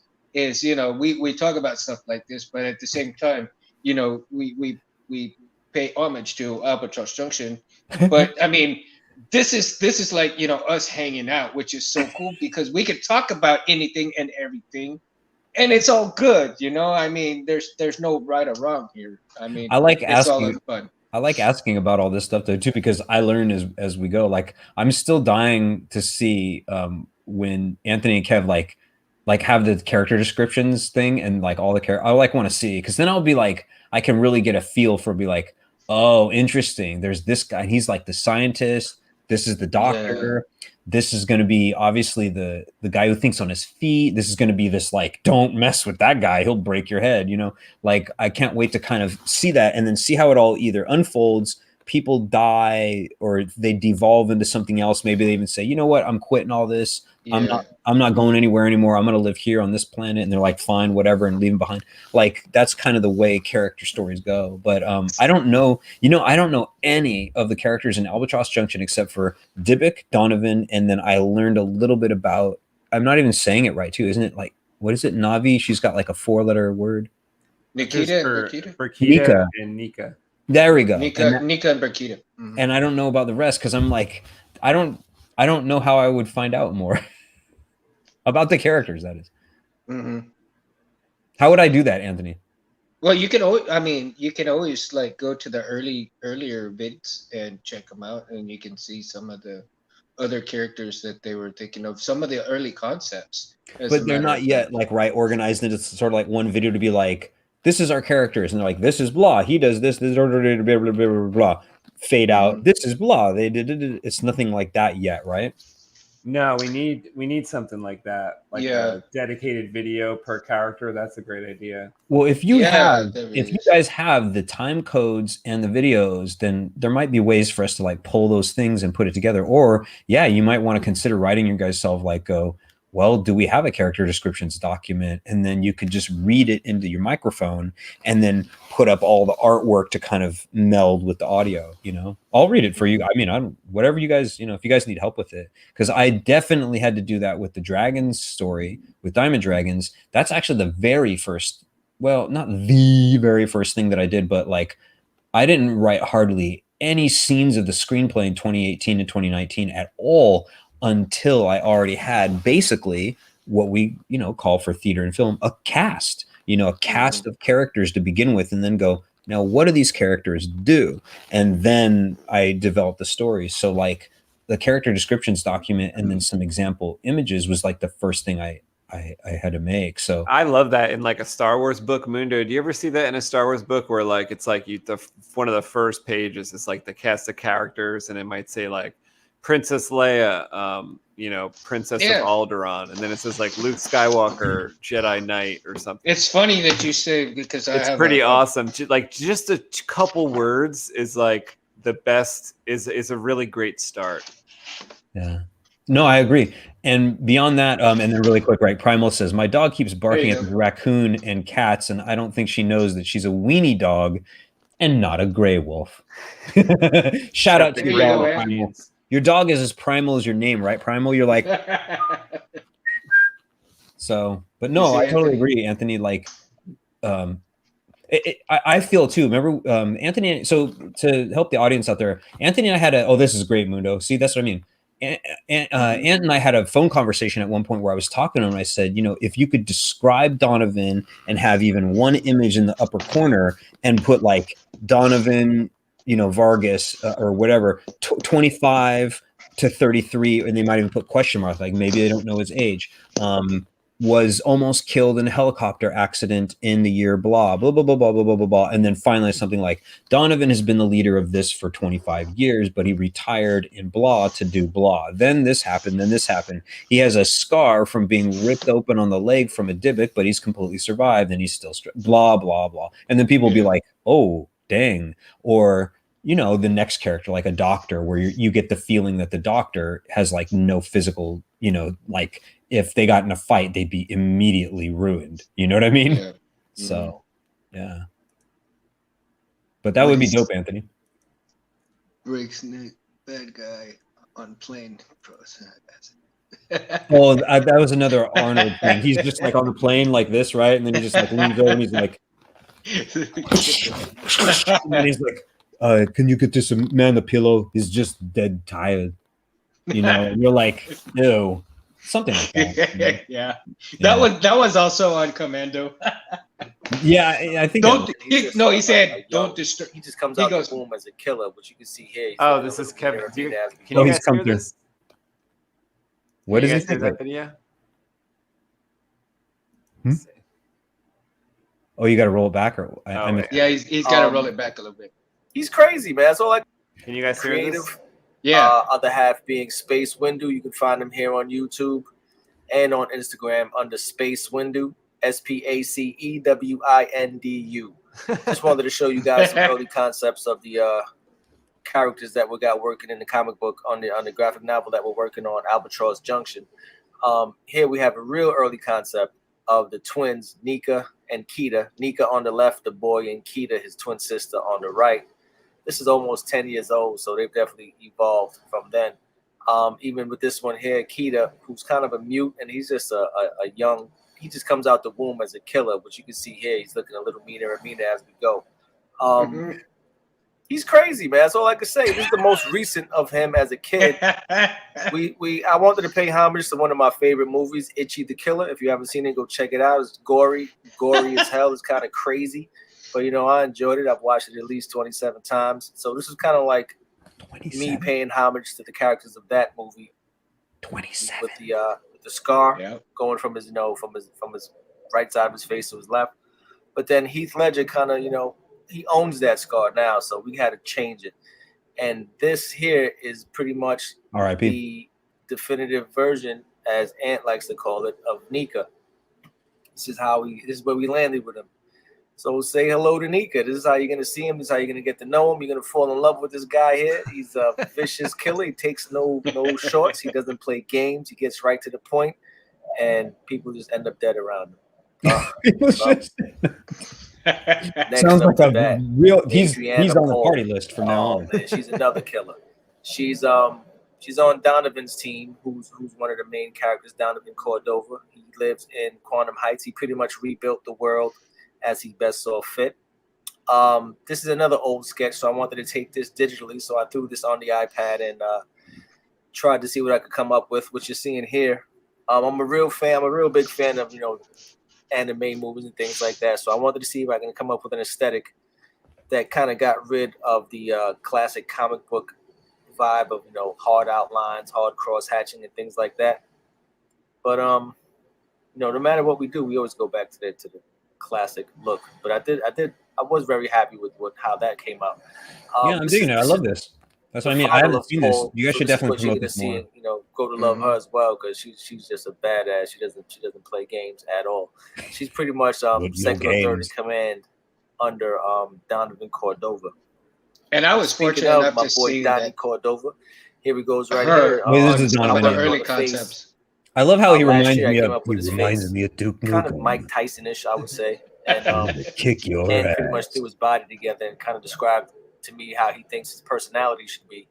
we talk about stuff like this, but at the same time, we pay homage to Albatross Junction. But I mean, this is like us hanging out, which is so cool because we can talk about anything and everything. And it's all good, I mean, there's no right or wrong here. I mean, I like it's all asking. fun. I like asking about all this stuff though too, because I learn as we go. Like I'm still dying to see when Anthony and Kev like have the character descriptions thing and like all the character. I want to see because then I'll be like I can really get a feel for be like, oh, interesting. There's this guy. He's like the scientist. This is the doctor. Yeah. This is going to be obviously the guy who thinks on his feet. This is going to be this like, don't mess with that guy. He'll break your head. Like I can't wait to kind of see that and then see how it all either unfolds. People die or they devolve into something else. Maybe they even say, you know what? I'm quitting all this. Yeah. I'm not going anywhere anymore. I'm going to live here on this planet. And they're like, fine, whatever. And leave them behind. Like that's kind of the way character stories go. But I don't know, I don't know any of the characters in Albatross Junction except for Dybbuk, Donovan. And then I learned a little bit about, I'm not even saying it right too. Isn't it like, what is it? Navi. She's got like a 4-letter word. Nikita and Nika. There we go. Nika and Berkita. Mm-hmm. And I don't know about the rest because I'm like, I don't know how I would find out more about the characters. That is. Mm-hmm. How would I do that, Anthony? Well, you can always like go to the earlier bits and check them out, and you can see some of the other characters that they were thinking of, some of the early concepts. But they're not yet like organized into sort of like one video to be like, this is our characters, and they're like, this is blah. He does this, blah, blah, blah, blah, blah. Fade out. Mm-hmm. This is blah. They did it. It's nothing like that yet, right? No, we need something like that, like a dedicated video per character. That's a great idea. Well, if you guys have the time codes and the videos, then there might be ways for us to like pull those things and put it together. Or you might want to consider writing your guys' self like go, well, do we have a character descriptions document? And then you could just read it into your microphone and then put up all the artwork to kind of meld with the audio, I'll read it for you. I mean, whatever you guys, if you guys need help with it, because I definitely had to do that with the Dragons story with Diamond Dragons. That's actually the very first, well, not the very first thing that I did, but like I didn't write hardly any scenes of the screenplay in 2018 and 2019 at all, until I already had basically what we, call for theater and film, a cast, a cast of characters to begin with, and then go, now, what do these characters do? And then I developed the story. So like the character descriptions document and then some example images was like the first thing I had to make. So I love that in like a Star Wars book, Mundo. Do you ever see that in a Star Wars book where like, it's like one of the first pages is like the cast of characters, and it might say like, Princess Leia, Princess of Alderaan, and then it says like Luke Skywalker, Jedi Knight, or something. It's funny that you say because it's pretty awesome. Like just a couple words is like the best. Is a really great start. Yeah, no, I agree. And beyond that, and then really quick, right? Primal says my dog keeps barking at the raccoon and cats, and I don't think she knows that she's a weenie dog and not a gray wolf. Shout out to you, Primal. Your dog is as primal as your name, right? Primal, you're like. So, but no, I totally agree, Anthony. Like, I feel too. Remember, Anthony. So to help the audience out there, Anthony and I had this is great, Mundo. See, that's what I mean. Ant and I had a phone conversation at one point where I was talking to him. And I said, if you could describe Donovan and have even one image in the upper corner and put like Donovan, Vargas or whatever, 25 to 33, and they might even put question mark, like maybe they don't know his age. was almost killed in a helicopter accident in the year blah, blah, blah, blah, blah, blah, blah, blah, blah. And then finally something like Donovan has been the leader of this for 25 years, but he retired in blah to do blah. Then this happened. Then this happened. He has a scar from being ripped open on the leg from a divot, but he's completely survived and he's still blah, blah, blah. And then people will be like, oh, dang. Or, you know, the next character, like a doctor, where you get the feeling that the doctor has like no physical, you know, like if they got in a fight, they'd be immediately ruined. You know what I mean? Yeah. So, yeah. But that would be dope, Anthony. Breaks neck, bad guy on plane. Oh, that was another Arnold thing. He's just like on the plane like this, right? And then he just like leans over and he's like, and then he's like, can you get this man a pillow? He's just dead tired. You know, and you're like, ew. Something like that. Yeah. That was also on Commando. Yeah, I think he said don't disturb. He just comes out the womb as a killer, but you can see here. Oh, this is Kevin. Can you guys hear this? What is it? That video? Oh, you got to roll it back, or yeah, he's got to roll it back a little bit. He's crazy, man. So like, can you guys hear this? Yeah. Other half being Space Window. You can find him here on YouTube and on Instagram under Space Window, SPACEWINDU. Just wanted to show you guys some early concepts of the characters that we got working in the comic book on the graphic novel that we're working on, Albatross Junction. Here we have a real early concept of the twins, Nika and Kita. Nika on the left, the boy, and Kita, his twin sister, on the right. This is almost 10 years old, so they've definitely evolved from then. Even with this one here, Kita, who's kind of a mute, and he's just a young, he just comes out the womb as a killer, but you can see here he's looking a little meaner and meaner as we go. He's crazy, man. That's all I can say. This is the most recent of him as a kid. I wanted to pay homage to one of my favorite movies, Itchy the Killer. If you haven't seen it, go check it out. It's gory as hell. It's kind of crazy. But, you know, I enjoyed it. I've watched it at least 27 times. So this is kind of like 27? Me paying homage to the characters of that movie. 27. With the scar going from his, from his right side of his face to his left. But then Heath Ledger kind of, he owns that scar now. So we had to change it. And this here is pretty much the definitive version, as Ant likes to call it, of Nika. This is where we landed with him. So say hello to Nika. This is how you're going to see him. This is how you're going to get to know him. You're going to fall in love with this guy here. He's a vicious killer. He takes no shorts. He doesn't play games. He gets right to the point, and people just end up dead around him. Sounds like a real. He's on the party list from now on. Man, she's another killer. She's on Donovan's team, who's one of the main characters, Donovan Cordova. He lives in Quantum Heights. He pretty much rebuilt the world as he best saw fit. This is another old sketch, so I wanted to take this digitally. So I threw this on the iPad and tried to see what I could come up with, which you're seeing here. I'm a real big fan of, anime movies and things like that. So I wanted to see if I can come up with an aesthetic that kind of got rid of the classic comic book vibe of, hard outlines, hard cross hatching and things like that. But, no matter what we do, we always go back to the classic look. But I was very happy with how that came out. Yeah, I'm digging it. I love this. That's what I mean. I haven't seen this. You guys should definitely promote this more. Go to love her as well, because she's just a badass. She doesn't play games at all. She's pretty much second or third in command under Donovan Cordova. And I was fortunate enough to see Donnie Cordova. Here he goes right here. This is Donovan. Early concepts. I love how he reminds me of Duke Nukem. Kind of Mike Tyson-ish, I would say. And kick your ass. Pretty much threw his body together and kind of described to me how he thinks his personality should be.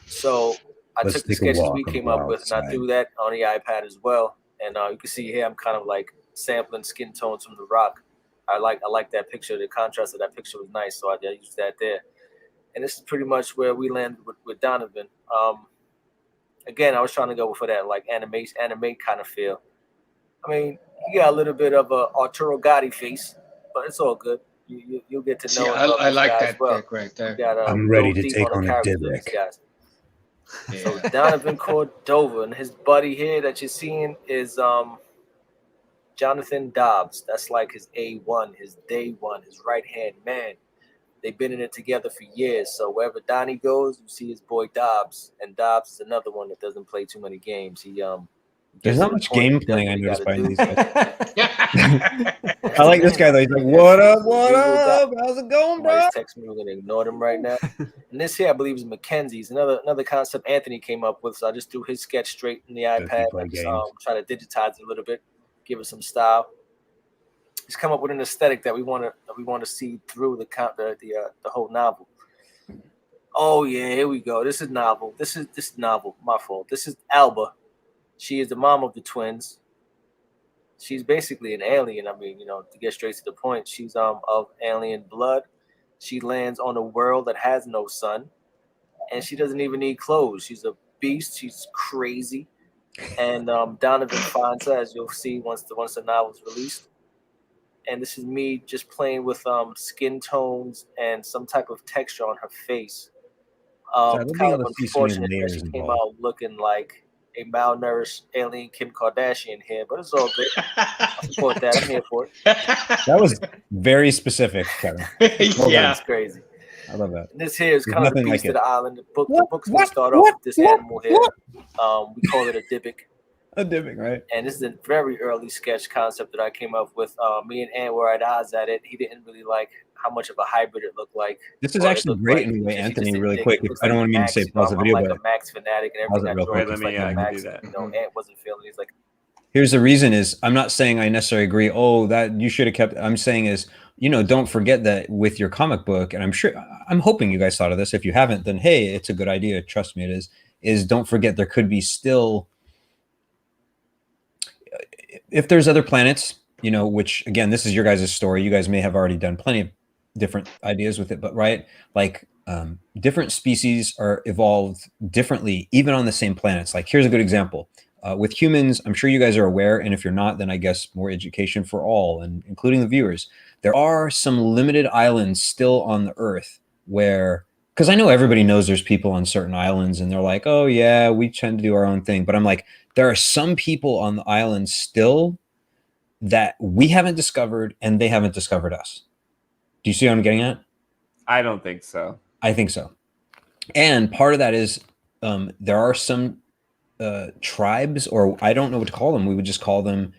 So I took the sketches we came up with, and I threw that on the iPad as well. And you can see here I'm kind of like sampling skin tones from The Rock. I like that picture. The contrast of that picture was nice, so I used that there. And this is pretty much where we landed with Donovan. Again, I was trying to go for that like anime kind of feel. I mean, you got a little bit of a Arturo Gotti face, but it's all good. You'll get to know. I like that pick right there. I'm ready to take on a Divic. So Donovan Cordova and his buddy here that you're seeing is Jonathan Dobbs. That's like his A1, his day one, his right hand man. They've been in it together for years. So wherever Donnie goes, you see his boy Dobbs. And Dobbs is another one that doesn't play too many games. There's not much game playing, I he noticed, gotta by do. these guys. I like this guy, though. He's like, what up, what up? How's it going, bro? Somebody's texting me. We're going to ignore them right now. And this here, I believe, is Mackenzie's. Another concept Anthony came up with. So I just threw his sketch straight in the iPad. I just try to digitize it a little bit, give it some style. He's come up with an aesthetic that we want to see through the whole novel. Oh yeah, here we go. This is novel. This is novel. My fault. This is Alba. She is the mom of the twins. She's basically an alien. I mean, to get straight to the point, she's of alien blood. She lands on a world that has no sun, and she doesn't even need clothes. She's a beast. She's crazy. And Donovan finds her, as you'll see once the novel's released. And this is me just playing with skin tones and some type of texture on her face. It's kind of unfortunate that she came out looking like a malnourished alien Kim Kardashian here, but it's all good. I support that. I'm here for it. That was very specific, Kevin. Yeah, it's crazy. I love that. And this here is kind of the beast of the island. The book's going to start off with this animal here. We call it a Dybbuk. A Dybbuk, right? And this is a very early sketch concept that I came up with. Me and Ant were at odds at it. He didn't really like how much of a hybrid it looked like. This is actually great in a way, Anthony, really quick. I don't want to say pause the video, I'm like but a Max fanatic and everything. real quick. Let me do that. Ant wasn't feeling. He's like, here's the reason is I'm not saying I necessarily agree. Oh, that you should have kept. I'm saying is, don't forget that with your comic book, and I'm hoping you guys thought of this. If you haven't, then hey, it's a good idea. Trust me, it is. Is don't forget there could be still. If there's other planets, which again, this is your guys' story. You guys may have already done plenty of different ideas with it, but right, like different species are evolved differently, even on the same planets. Like here's a good example. With humans, I'm sure you guys are aware, and if you're not, then I guess more education for all, and including the viewers. There are some limited islands still on the Earth where, because I know everybody knows there's people on certain islands, and they're like, oh yeah, we tend to do our own thing. But I'm like, there are some people on the island still that we haven't discovered, and they haven't discovered us. Do you see what I'm getting at? I don't think so. I think so. And part of that is there are some tribes, or I don't know what to call them. We would just call them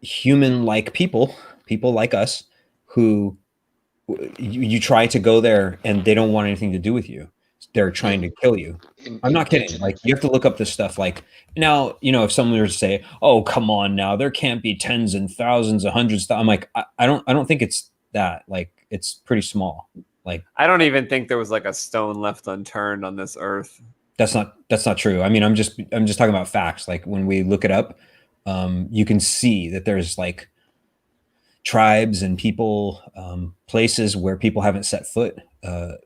human-like people like us, who you try to go there and they don't want anything to do with you. They're trying to kill you. I'm not kidding. Like you have to look up this stuff. Like now, if someone were to say, "Oh, come on, now there can't be tens and thousands, of hundreds," I'm like, I don't think it's that. Like it's pretty small. Like I don't even think there was like a stone left unturned on this earth. That's not true. I mean, I'm just talking about facts. Like when we look it up, you can see that there's like tribes and people, places where people haven't set foot,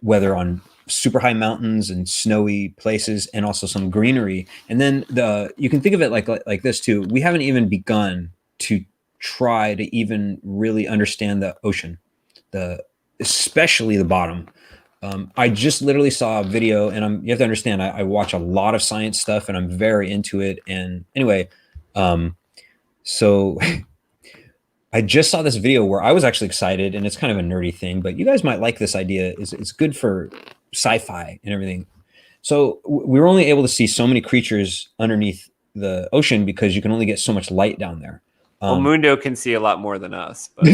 whether on super high mountains and snowy places, and also some greenery. And then you can think of it like this too. We haven't even begun to try to even really understand the ocean, especially the bottom. I just literally saw a video, and you have to understand, I watch a lot of science stuff, and I'm very into it. And anyway, so I just saw this video where I was actually excited, and it's kind of a nerdy thing, but you guys might like this idea. It's good for sci-fi and everything. So we were only able to see so many creatures underneath the ocean because you can only get so much light down there. Well, Mundo can see a lot more than us, but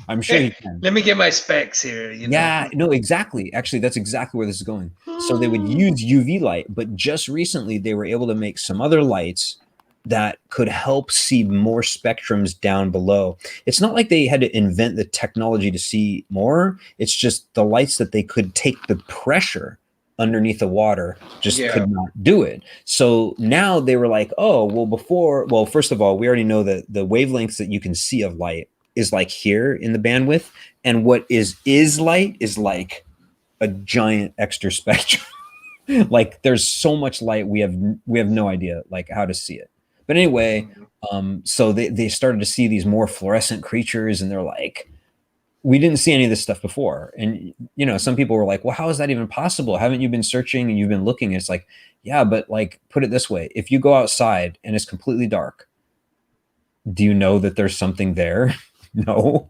I'm sure he can. Let me get my specs here. Yeah, no, exactly. Actually, that's exactly where this is going. So they would use UV light, but just recently they were able to make some other lights that could help see more spectrums down below. It's not like they had to invent the technology to see more. It's just the lights that they could take the pressure underneath the water just could not do it. So now they were like, oh, well, first of all, we already know that the wavelengths that you can see of light is like here in the bandwidth. And what is light is like a giant extra spectrum. Like there's so much light, we have no idea like how to see it. But anyway, so they started to see these more fluorescent creatures, and they're like, we didn't see any of this stuff before. And, some people were like, well, how is that even possible? Haven't you been searching and you've been looking? And it's like, yeah, but like, put it this way. If you go outside and it's completely dark, do you know that there's something there? No.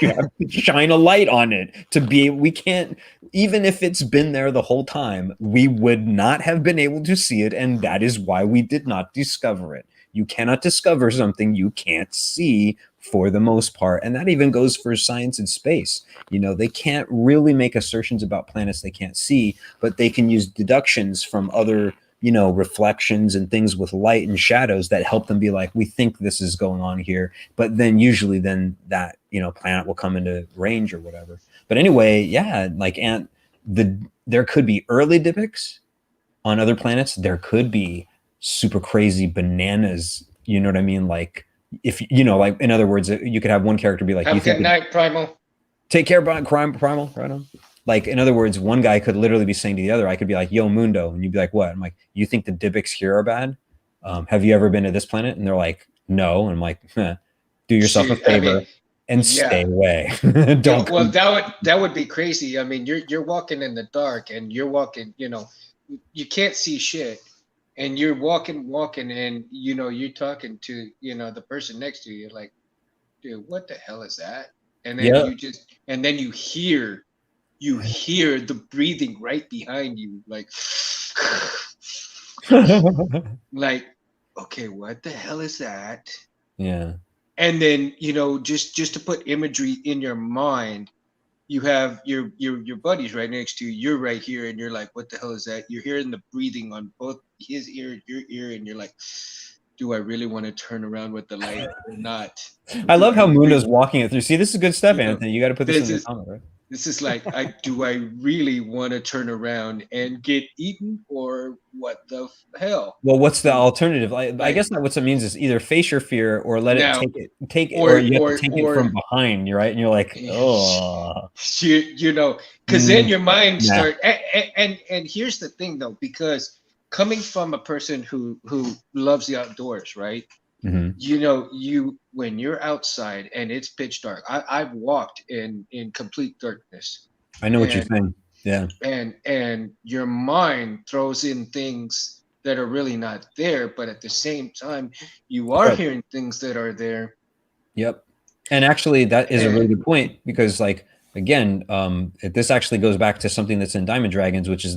You have to shine a light on it to be. We can't, even if it's been there the whole time, we would not have been able to see it, and that is why we did not discover it. You cannot discover something you can't see for the most part, and that even goes for science and space. You know, they can't really make assertions about planets they can't see, but they can use deductions from other, you know, reflections and things with light and shadows that help them be like, we think this is going on here, but then usually then that, you know, planet will come into range or whatever. But anyway, yeah, like, and there could be early Dybbuk's on other planets. There could be super crazy bananas, you know what I mean? Like, if, you know, like, in other words, you could have one character be like, have a good night, Primal. Take care, Primal, right on. Like, in other words, one guy could literally be saying to the other, I could be like, yo, Mundo. And you'd be like, what? I'm like, you think the Dybbuk's here are bad? Have you ever been to this planet? And they're like, no. And I'm like, do yourself a favor and stay away. Don't. Well, that would be crazy. I mean, you're walking in the dark and you're walking, you know, you can't see shit. And you're walking, and, you know, you're talking to, you know, the person next to you. You're like, dude, what the hell is that? And then and then you hear the breathing right behind you, like, like, okay, what the hell is that? Yeah. And then, you know, just to put imagery in your mind, you have your buddies right next to you. You're right here, and you're like, what the hell is that? You're hearing the breathing on both his ear and your ear, and you're like, do I really want to turn around with the light or not? I love how Mundo's walking it through. See, this is good stuff, Anthony. You got to put this in the comment, right? This is like, do I really want to turn around and get eaten, or what the hell? Well, what's the alternative? I guess that what it means is either face your fear or let it take it, or you have to take it from behind. You're right, and you're like, oh, you know, because then your mind start. And here's the thing, though, because coming from a person who loves the outdoors, right? Mm-hmm. You know, when you're outside and it's pitch dark, I've walked in complete darkness. I know what you're saying. Yeah. And your mind throws in things that are really not there, but at the same time, you are hearing things that are there. Yep. And actually, that is a really good point, because, like, again, this actually goes back to something that's in Diamond Dragons, which is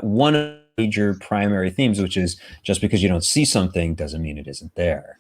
one of the major primary themes, which is just because you don't see something doesn't mean it isn't there.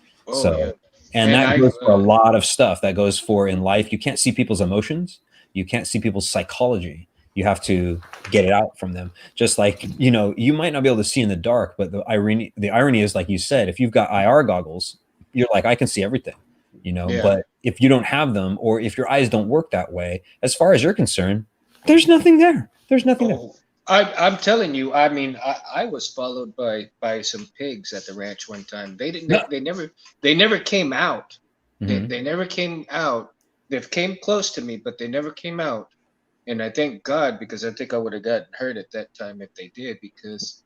And that goes for a lot of stuff. That goes for in life. You can't see people's emotions. You can't see people's psychology. You have to get it out from them. Just like, you know, you might not be able to see in the dark, but the irony is, like you said, if you've got IR goggles, you're like, I can see everything, you know. But if you don't have them, or if your eyes don't work that way, as far as you're concerned, there's nothing there. There's nothing there. I'm telling you, I mean, I was followed by some pigs at the ranch one time. They never came out. Mm-hmm. They never came out. They came close to me, but they never came out. And I thank God, because I think I would have gotten hurt at that time if they did, because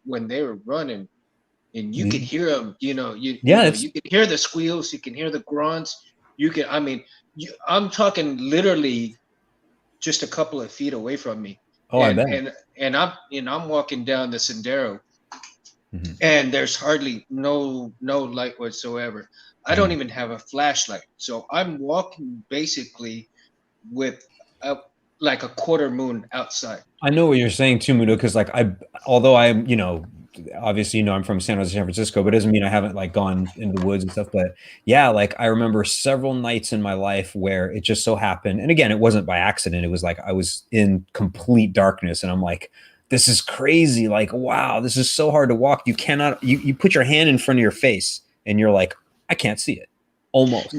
when they were running, and you could hear them, you know, you could hear the squeals, you can hear the grunts, I'm talking literally just a couple of feet away from me. Oh, I bet. And I'm walking down the Sendero, and there's hardly no light whatsoever. I don't even have a flashlight, so I'm walking basically with like a quarter moon outside. I know what you're saying too, Mundo, because, like, although I'm, you know, obviously, you know, I'm from San Jose, San Francisco, but it doesn't mean I haven't, like, gone into the woods and stuff. But yeah, like, I remember several nights in my life where it just so happened, and again, it wasn't by accident. It was like I was in complete darkness, and I'm like, this is crazy. Like, wow, this is so hard to walk. You cannot, you put your hand in front of your face, and you're like, I can't see it. Almost,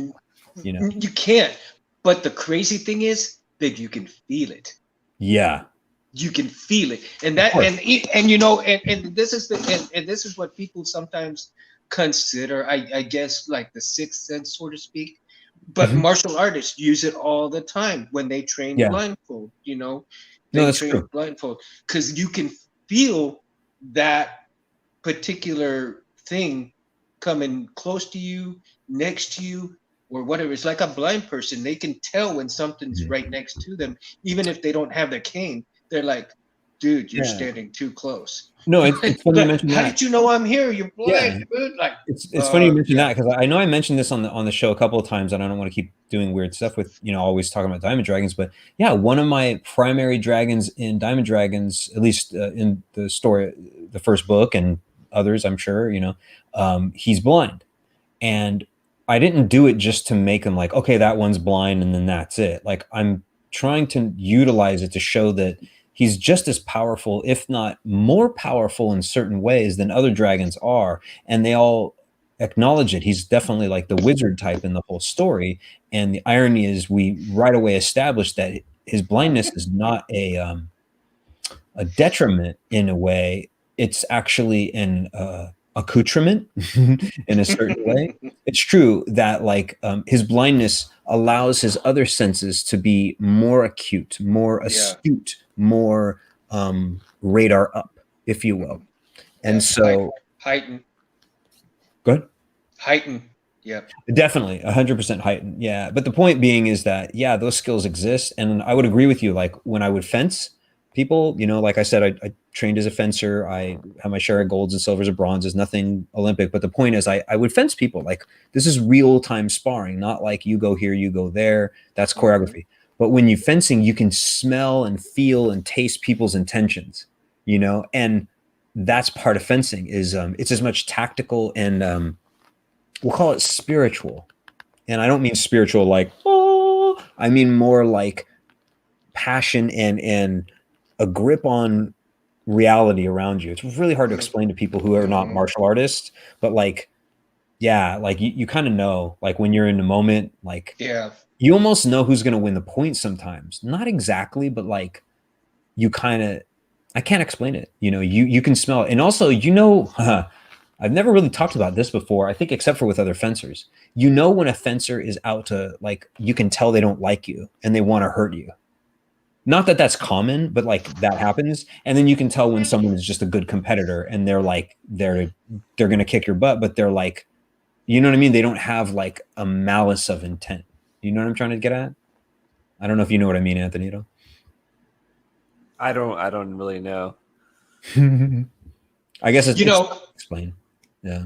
you know. You can't. But the crazy thing is that you can feel it. Yeah. You can feel it, and that, and you know, and this is and this is what people sometimes consider, I guess, like the sixth sense, so to speak. But martial artists use it all the time when they train blindfold. You know, they train blindfold because you can feel that particular thing coming close to you, next to you, or whatever. It's like a blind person; they can tell when something's right next to them, even if they don't have the cane. They're like, dude, you're Yeah. standing too close. No, it's funny you mentioned How that. did you know I'm here? You're Yeah. blind, dude. Like, It's funny you mentioned yeah. that, because I know I mentioned this on the show a couple of times, and I don't want to keep doing weird stuff with, you know, always talking about Diamond Dragons, but yeah, one of my primary dragons in Diamond Dragons, at least in the story, the first book, and others, I'm sure, you know, he's blind, and I didn't do it just to make him like, okay, that one's blind, and then that's it. Like, I'm trying to utilize it to show that he's just as powerful, if not more powerful in certain ways than other dragons are. And they all acknowledge it. He's definitely like the wizard type in the whole story. And the irony is we right away established that his blindness is not a detriment in a way. It's actually an accoutrement in a certain way. It's true that like his blindness allows his other senses to be more acute, more astute, more radar up, if you will. And so heighten. Good. Heighten. Yeah. Definitely 100% heightened. Yeah. But the point being is that, yeah, those skills exist. And I would agree with you. Like when I would fence people, you know, like I said, I trained as a fencer. I have my share of golds and silvers and bronzes, nothing Olympic. But the point is I would fence people. Like this is real time sparring, not like you go here, you go there. That's choreography. But when you fencing, you can smell and feel and taste people's intentions, you know, and that's part of fencing is it's as much tactical and we'll call it spiritual. And I don't mean spiritual like, oh, I mean more like passion and a grip on reality around you. It's really hard to explain to people who are not martial artists, but like, yeah, like you kind of know, like when you're in the moment, like you almost know who's going to win the point sometimes. Not exactly, but like you kind of, I can't explain it. You know, you can smell it. And also, you know, I've never really talked about this before, I think, except for with other fencers. You know, when a fencer is out to, like, you can tell they don't like you and they want to hurt you. Not that that's common, but like that happens. And then you can tell when someone is just a good competitor and they're like, they're going to kick your butt, but they're like, you know what I mean? They don't have like a malice of intent. You know what I'm trying to get at? I don't know if you know what I mean, Anthony. I don't really know. I guess it's, you know, explain. Yeah.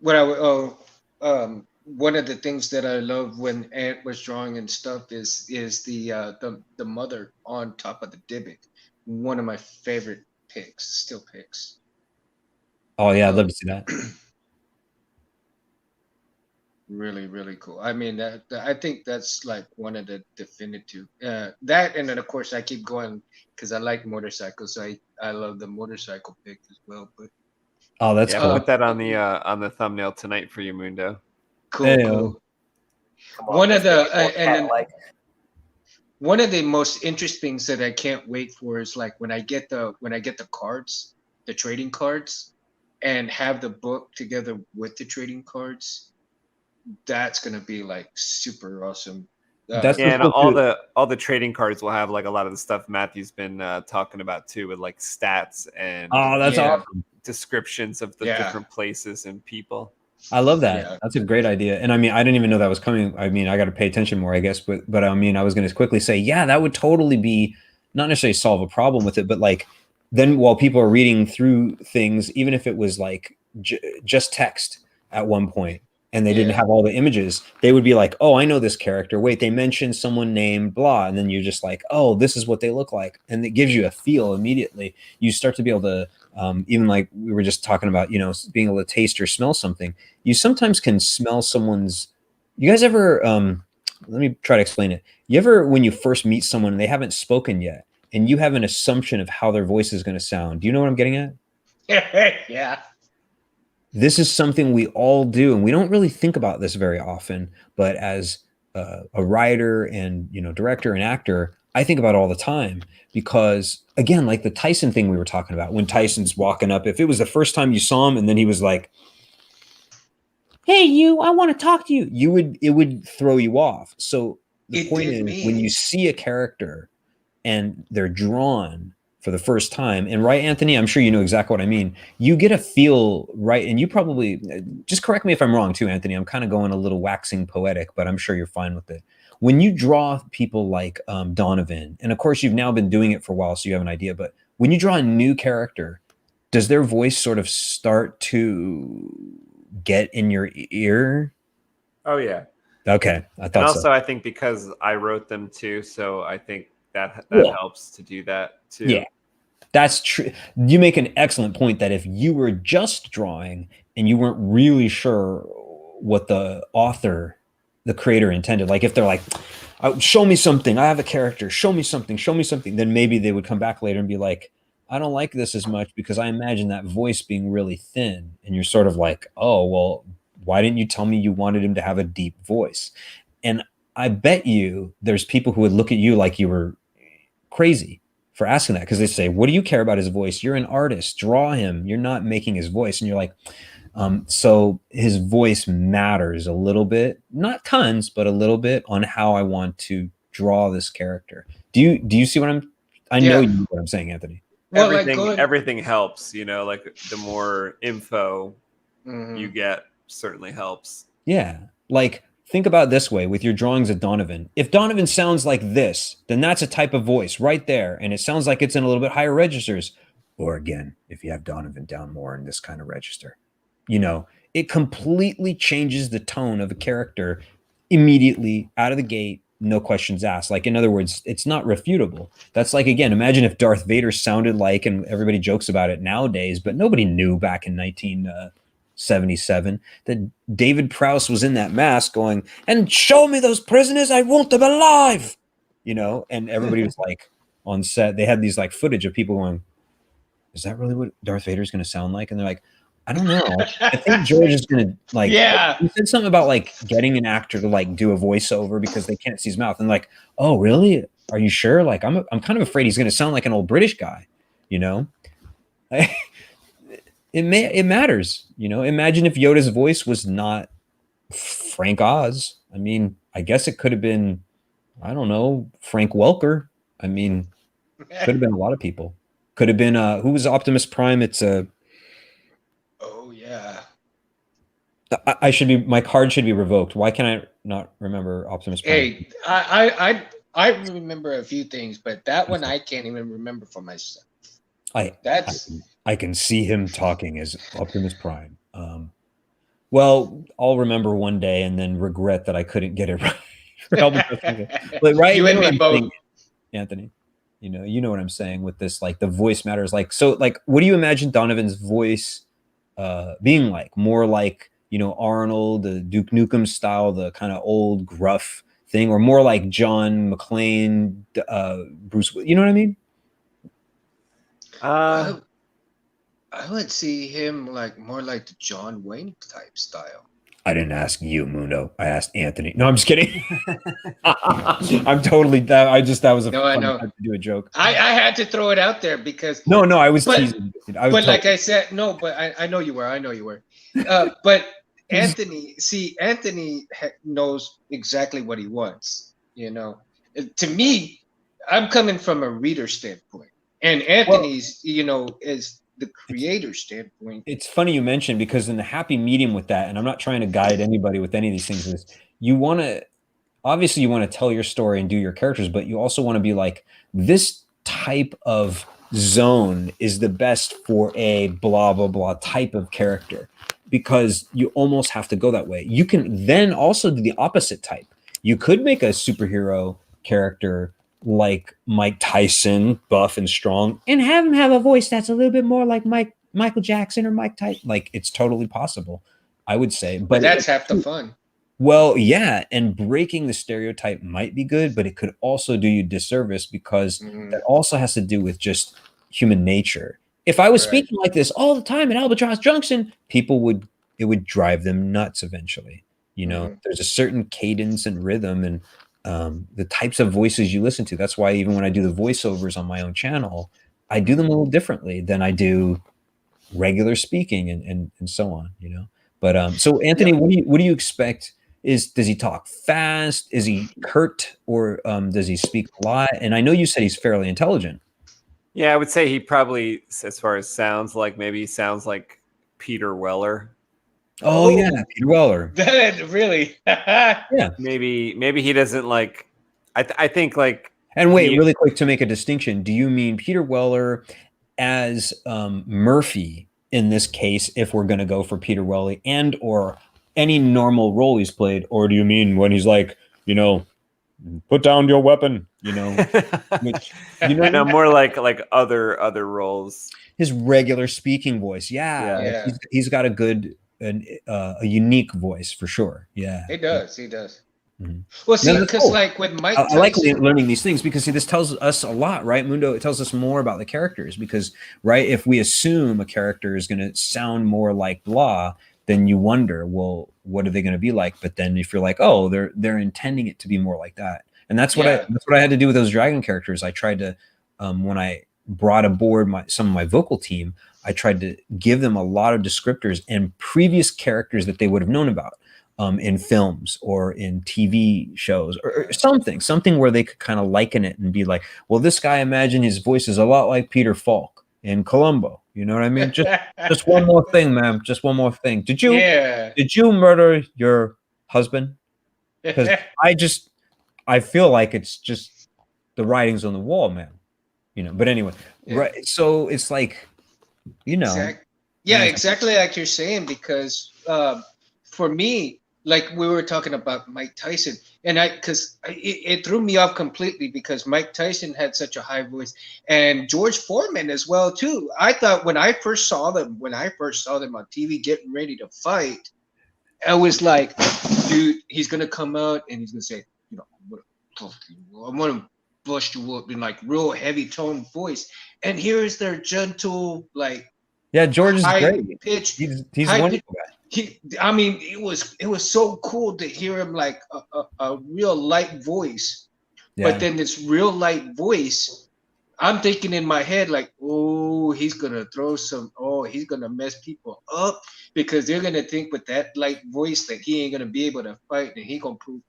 What I one of the things that I love when Ant was drawing and stuff is the mother on top of the Dybbuk. One of my favorite picks, still picks. Oh yeah, I'd love to see that. Really, really cool. I mean, I think that's like one of the definitive that, and then of course I keep going because I like motorcycles. So I love the motorcycle pick as well. But oh, that's cool. Put that on the thumbnail tonight for you, Mundo. Cool, cool. One of the one of the most interesting things that I can't wait for is like when I get the cards, the trading cards, and have the book together with the trading cards. That's gonna be like super awesome. And all the trading cards will have like a lot of the stuff Matthew's been talking about too, with like stats and that's awesome. Descriptions of the different places and people. I love that. Yeah. That's a great idea. And I mean, I didn't even know that was coming. I mean, I got to pay attention more, I guess. But I mean, I was going to quickly say, yeah, that would totally be not necessarily solve a problem with it, but like then while people are reading through things, even if it was like just text at one point, and they didn't have all the images, they would be like, oh, I know this character. Wait, they mentioned someone named blah. And then you're just like, oh, this is what they look like. And it gives you a feel immediately. You start to be able to, even like we were just talking about, you know, being able to taste or smell something. You sometimes can smell someone's, you guys ever, let me try to explain it. You ever, when you first meet someone and they haven't spoken yet, and you have an assumption of how their voice is going to sound. Do you know what I'm getting at? Yeah. This is something we all do, and we don't really think about this very often. But as a writer and, you know, director and actor, I think about it all the time because, again, like the Tyson thing we were talking about, when Tyson's walking up, if it was the first time you saw him and then he was like, "Hey, you, I want to talk to you," it would throw you off. So the point is, when you see a character and they're drawn for the first time, and right, Anthony, I'm sure you know exactly what I mean. You get a feel, right? And you probably, just correct me if I'm wrong too, Anthony. I'm kind of going a little waxing poetic, but I'm sure you're fine with it. When you draw people like Donovan, and of course you've now been doing it for a while, so you have an idea, but when you draw a new character, does their voice sort of start to get in your ear? Oh yeah. Okay, I thought And also, so. I think because I wrote them too, so I think that Yeah. helps to do that too. Yeah, that's true. You make an excellent point that if you were just drawing and you weren't really sure what the author, the creator intended, like if they're like, show me something, I have a character, show me something, then maybe they would come back later and be like, I don't like this as much because I imagine that voice being really thin. And you're sort of like, oh, well, why didn't you tell me you wanted him to have a deep voice? And I bet you there's people who would look at you like you were crazy for asking that, because they say, what do you care about his voice? You're an artist, draw him. You're not making his voice. And you're like, so his voice matters a little bit, not tons, but a little bit on how I want to draw this character. Do you see what I know you know what I'm saying, Anthony. Well, everything helps, you know, like the more info you get certainly helps. Yeah. Like, think about it this way with your drawings of Donovan. If Donovan sounds like this, then that's a type of voice right there. And it sounds like it's in a little bit higher registers. Or again, if you have Donovan down more in this kind of register, you know, it completely changes the tone of a character immediately out of the gate. No questions asked. Like, in other words, it's not refutable. That's like, again, imagine if Darth Vader sounded like, and everybody jokes about it nowadays, but nobody knew back in 1977 that David Prowse was in that mask going, and show me those prisoners, I want them alive, you know. And everybody was like, on set, they had these like footage of people going, is that really what Darth Vader is going to sound like? And they're like, I don't know. I think George is going to like, yeah. He said something about like getting an actor to like do a voiceover because they can't see his mouth. And like, oh really? Are you sure? Like, I'm kind of afraid he's going to sound like an old British guy, you know? It matters, you know. Imagine if Yoda's voice was not Frank Oz. I mean, I guess it could have been, I don't know, Frank Welker. I mean, could have been a lot of people. Could have been who was Optimus Prime? It's a oh yeah. I should be, my card should be revoked. Why can I not remember Optimus Prime? Hey, I remember a few things, but that one I can't even remember for myself. I can see him talking as Optimus Prime. Well, I'll remember one day and then regret that I couldn't get it right. But right, you and me both, Anthony. You know what I'm saying with this, like the voice matters. Like, so like, what do you imagine Donovan's voice being like? More like, you know, Arnold, the Duke Nukem style, the kind of old gruff thing, or more like John McClane, Bruce, you know what I mean? I would see him like more like the John Wayne type style. I didn't ask you, Mundo. I asked Anthony. No, I'm just kidding. I'm totally that. That was a fun time to do a joke. I had to throw it out there because no, I was teasing. Like I said, no, but I know you were. But Anthony knows exactly what he wants. You know, to me, I'm coming from a reader standpoint, and Anthony's, you know, is the creator standpoint. It's funny you mentioned, because in the happy medium with that, and I'm not trying to guide anybody with any of these things, is you want to, obviously you want to tell your story and do your characters, but you also want to be like, this type of zone is the best for a blah, blah, blah type of character, because you almost have to go that way. You can then also do the opposite type. You could make a superhero character like Mike Tyson, buff and strong, and have him have a voice that's a little bit more like Michael Jackson or Mike Tyson. Like, it's totally possible, I would say. But that's half the fun. Well, yeah, and breaking the stereotype might be good, but it could also do you disservice, because that also has to do with just human nature. If I was speaking like this all the time at Albatross Junction, it would drive them nuts eventually. You know, there's a certain cadence and rhythm and the types of voices you listen to. That's why even when I do the voiceovers on my own channel, I do them a little differently than I do regular speaking and so on, you know. But so Anthony, what do you expect? Does he talk fast? Is he curt, or does he speak a lot? And I know you said he's fairly intelligent. Yeah, I would say he probably, as far as sounds like, maybe he sounds like Peter Weller. Oh yeah, Peter Weller. That really? Yeah. Maybe he doesn't like. I think like And wait, really quick to make a distinction, do you mean Peter Weller as Murphy in this case, if we're going to go for Peter Weller, and or any normal role he's played, or do you mean when he's like, you know, put down your weapon, you know, which, you know, no, more like other roles. His regular speaking voice, yeah. He's got a good, a unique voice for sure. Yeah, he does. He does. Mm-hmm. Well, see, because like with Mike Tyson, I like learning these things because see, this tells us a lot, right, Mundo? It tells us more about the characters because, right, if we assume a character is going to sound more like blah, then you wonder, well, what are they going to be like? But then if you're like, oh, they're intending it to be more like that, and that's what I had to do with those dragon characters. I tried to, when I brought aboard some of my vocal team, I tried to give them a lot of descriptors and previous characters that they would have known about. In films or in TV shows or something where they could kind of liken it and be like, well, this guy, imagine his voice is a lot like Peter Falk in Columbo. You know what I mean? Just one more thing, ma'am. Just one more thing. Did you murder your husband? Because I feel like it's just the writings on the wall, man. You know, but anyway, right. So it's like, you know, exactly like you're saying, because for me, like we were talking about Mike Tyson, and it threw me off completely because Mike Tyson had such a high voice, and George Foreman as well too. I thought when I first saw them on TV getting ready to fight, I was like, dude, he's gonna come out and he's gonna say, you know, I'm gonna bust you up in like real heavy tone voice, and here's their gentle, like, George is great. Pitch, he's wonderful guy. I mean, it was so cool to hear him like a real light voice, but then this real light voice, I'm thinking in my head like, oh, he's gonna he's gonna mess people up because they're gonna think with that light voice that he ain't gonna be able to fight, and he gonna prove,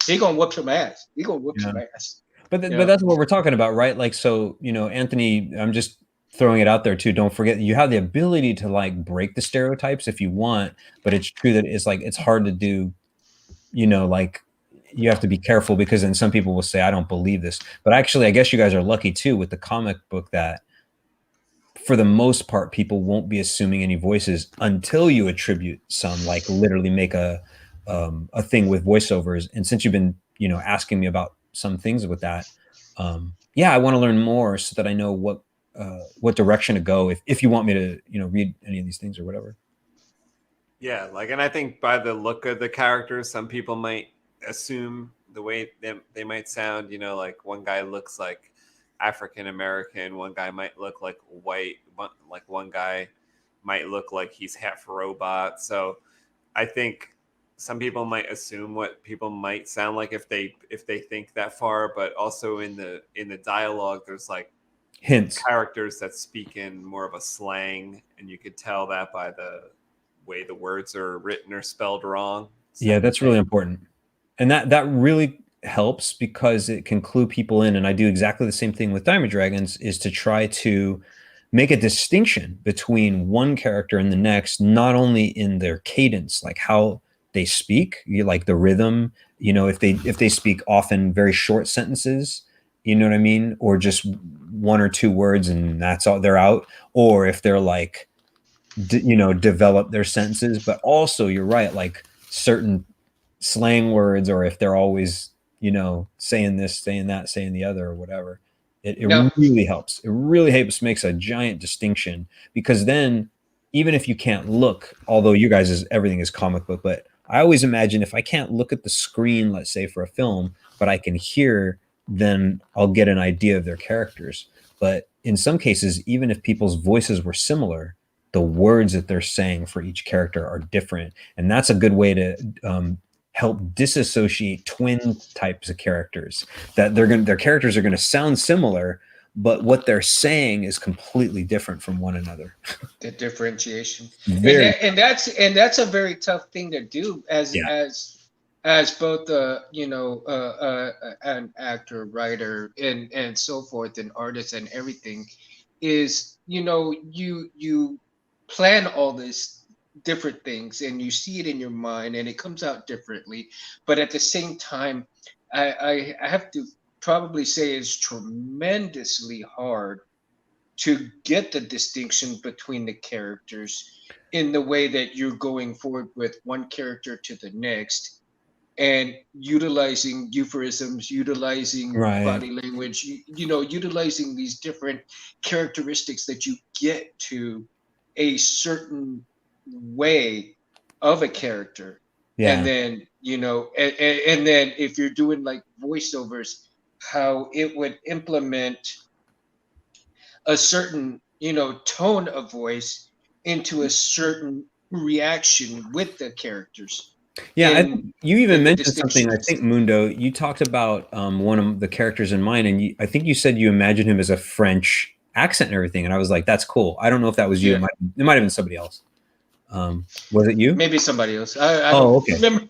he gonna whoop some ass. He gonna whoop some ass. But that's what we're talking about, right? Like, so, you know, Anthony, I'm just throwing it out there too. Don't forget you have the ability to like break the stereotypes if you want, but it's true that it's like, it's hard to do, you know, like you have to be careful because then some people will say, I don't believe this, but actually, I guess you guys are lucky too with the comic book that for the most part, people won't be assuming any voices until you attribute some, like literally make a thing with voiceovers. And since you've been, you know, asking me about some things with that, I want to learn more so that I know what direction to go if you want me to, you know, read any of these things or whatever. Yeah, like, and I think by the look of the characters, some people might assume the way they might sound, you know, like one guy looks like African American, one guy might look like white, like one guy might look like he's half robot. So I think some people might assume what people might sound like if they think that far, but also in the dialogue there's like hints, characters that speak in more of a slang, and you could tell that by the way the words are written or spelled wrong. Yeah, that's really important. And that really helps because it can clue people in. And I do exactly the same thing with Diamond Dragons, is to try to make a distinction between one character and the next, not only in their cadence, like how they speak, like the rhythm, you know, if they speak often very short sentences, you know what I mean? Or just one or two words and that's all, they're out. Or if they're like, you know, develop their sentences, but also you're right, like certain slang words, or if they're always, you know, saying this, saying that, saying the other or whatever, it really helps. It really helps, makes a giant distinction, because then even if you can't look, although you guys everything is comic book, but I always imagine if I can't look at the screen, let's say for a film, but I can hear, then I'll get an idea of their characters. But in some cases, even if people's voices were similar, the words that they're saying for each character are different. And that's a good way to help disassociate twin types of characters, that their characters are going to sound similar, but what they're saying is completely different from one another. The differentiation. And that's a very tough thing to do as both an actor, writer, and so forth, and artist and everything, is, you know, you plan all this different things and you see it in your mind and it comes out differently, but at the same time I have to probably say it's tremendously hard to get the distinction between the characters in the way that you're going forward with one character to the next and utilizing euphemisms, utilizing Right. body language, utilizing these different characteristics that you get to a certain way of a character. Yeah. And then, and then if you're doing like voiceovers, how it would implement a certain, tone of voice into a certain reaction with the characters. Yeah, And you even the mentioned something. I distinctions. think Mundo, you talked about one of the characters in mine, and I think you said you imagined him as a French accent and everything, and I was like, "That's cool." I don't know if that was you. Yeah. It might have been somebody else. Was it you? Maybe somebody else. I Oh, don't okay. remember.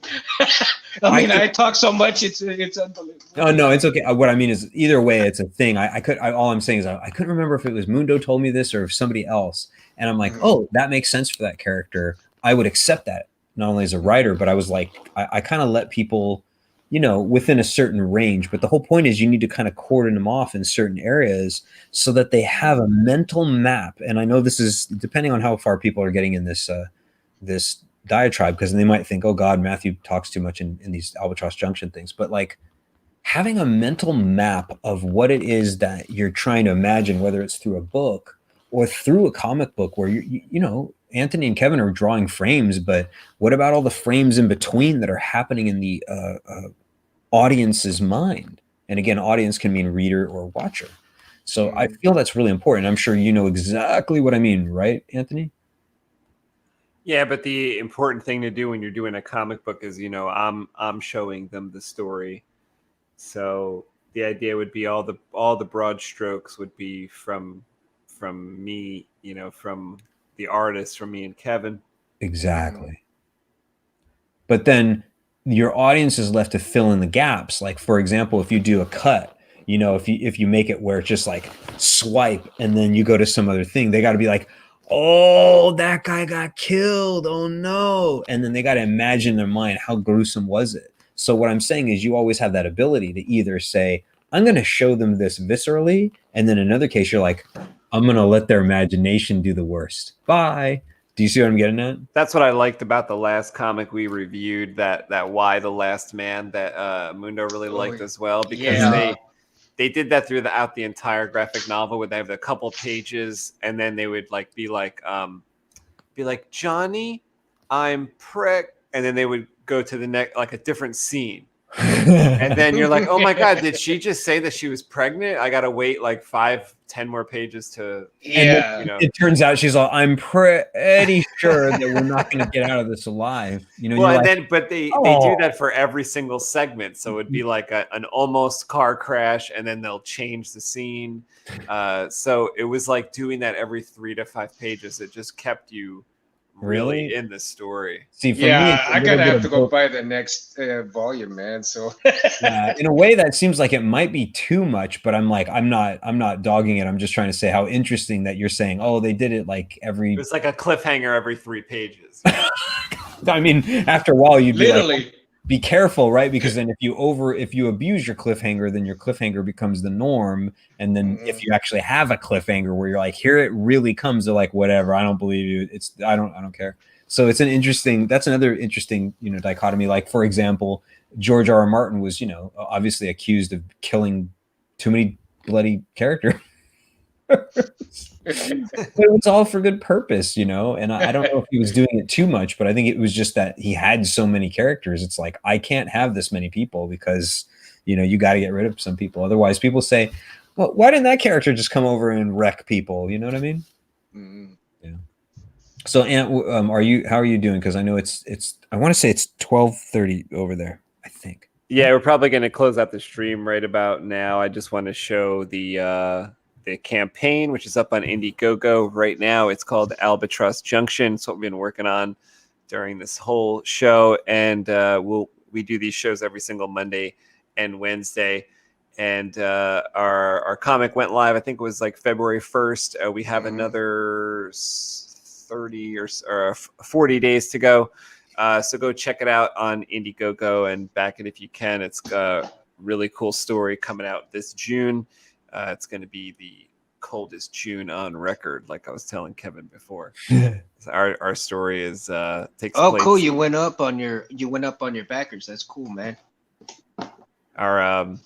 I talk so much. It's unbelievable. Oh no, it's okay. What I mean is, either way, it's a thing. All I'm saying is, I couldn't remember if it was Mundo told me this or if somebody else, and I'm like, oh, that makes sense for that character. I would accept that not only as a writer, but I was like, I kind of let people, within a certain range. But the whole point is, you need to kind of cordon them off in certain areas so that they have a mental map. And I know this is depending on how far people are getting in this this diatribe, because they might think, oh God, Matthew talks too much in these Albatross Junction things. But like having a mental map of what it is that you're trying to imagine, whether it's through a book or through a comic book where Anthony and Kevin are drawing frames, but what about all the frames in between that are happening in the audience's mind? And again, audience can mean reader or watcher. So I feel that's really important. I'm sure you know exactly what I mean, right, Anthony? Yeah, but the important thing to do when you're doing a comic book is, I'm showing them the story. So the idea would be all the broad strokes would be from me, from the artist, from me and Kevin. Exactly. But then your audience is left to fill in the gaps. Like, for example, if you do a cut, if you make it where it's just like swipe and then you go to some other thing, they got to be like, oh, that guy got killed. Oh no. And then they got to imagine in their mind, how gruesome was it? So what I'm saying is you always have that ability to either say, I'm going to show them this viscerally. And then in another case, you're like, I'm going to let their imagination do the worst. Bye. Do you see what I'm getting at? That's what I liked about the last comic we reviewed, that Why the Last Man, that Mundo really liked as well, because they did that throughout the entire graphic novel, where they have a couple pages and then they would be like Johnny, I'm prick, and then they would go to the next, like a different scene. And then you're like, oh my God, did she just say that she was pregnant? I gotta wait like 5-10 more pages to. Yeah. And then, it turns out she's all, I'm pretty sure that we're not going to get out of this alive. Well, and then, but they do that for every single segment. So it'd be like an almost car crash, and then they'll change the scene. So it was like doing that every 3 to 5 pages. It just kept you really in the story. See, for me, I gotta have to go buy the next volume, man. So in a way, that seems like it might be too much, but I'm like, I'm not dogging it. I'm just trying to say how interesting that you're saying, oh, they did it like every. It was like a cliffhanger every 3 pages. I mean, after a while, you'd literally be like, be careful, right? Because then if you abuse your cliffhanger, then your cliffhanger becomes the norm. And then if you actually have a cliffhanger where you're like, here it really comes, they're like, whatever, I don't believe you. I don't care. So that's another interesting, dichotomy. Like, for example, George R.R. Martin was, obviously accused of killing too many bloody characters. But it was all for good purpose, and I don't know if he was doing it too much, but I think it was just that he had so many characters. It's like, I can't have this many people because, you got to get rid of some people. Otherwise, people say, well, why didn't that character just come over and wreck people? You know what I mean? Yeah. So, Ant, how are you doing? Because I know I want to say it's 12:30 over there, I think. Yeah, we're probably going to close out the stream right about now. I just want to show the campaign, which is up on Indiegogo right now. It's called Albatross Junction. It's what we've been working on during this whole show, and we do these shows every single Monday and Wednesday. And our comic went live, I think it was like February 1st. We have another 30 or 40 days to go. So go check it out on Indiegogo and back it if you can. It's really cool story coming out this June. It's going to be the coldest June on record, like I was telling Kevin before. Our story is takes place. Cool! You went up on your backers. That's cool, man. Our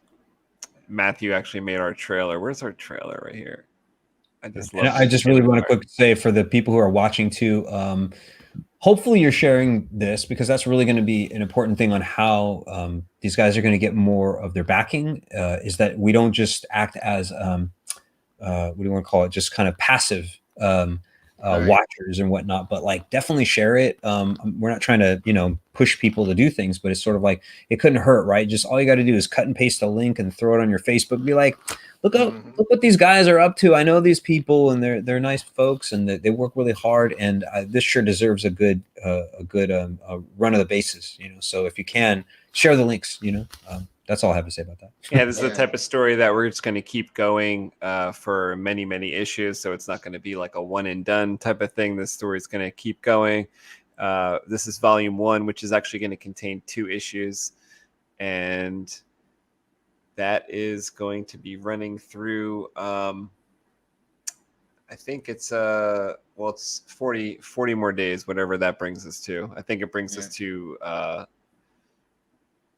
Matthew actually made our trailer. Where's our trailer? Right here. I just really want to quick say for the people who are watching too. Hopefully you're sharing this, because that's really going to be an important thing on how these guys are going to get more of their backing. Is that we don't just act as what do you want to call it? Just kind of passive watchers and whatnot, but like definitely share it. We're not trying to, push people to do things, but it's sort of like, it couldn't hurt, right? Just all you got to do is cut and paste a link and throw it on your Facebook. Be like, look what these guys are up to. I know these people, and they're nice folks, and they work really hard. And this sure deserves a good run of the bases, So if you can share the links, that's all I have to say about that. Yeah, this is the type of story that we're just going to keep going for many, many issues. So it's not going to be like a one and done type of thing. This story is going to keep going. This is volume 1, which is actually going to contain 2 issues. And that is going to be running through, I think it's, it's 40 more days, whatever that brings us to. I think it brings us to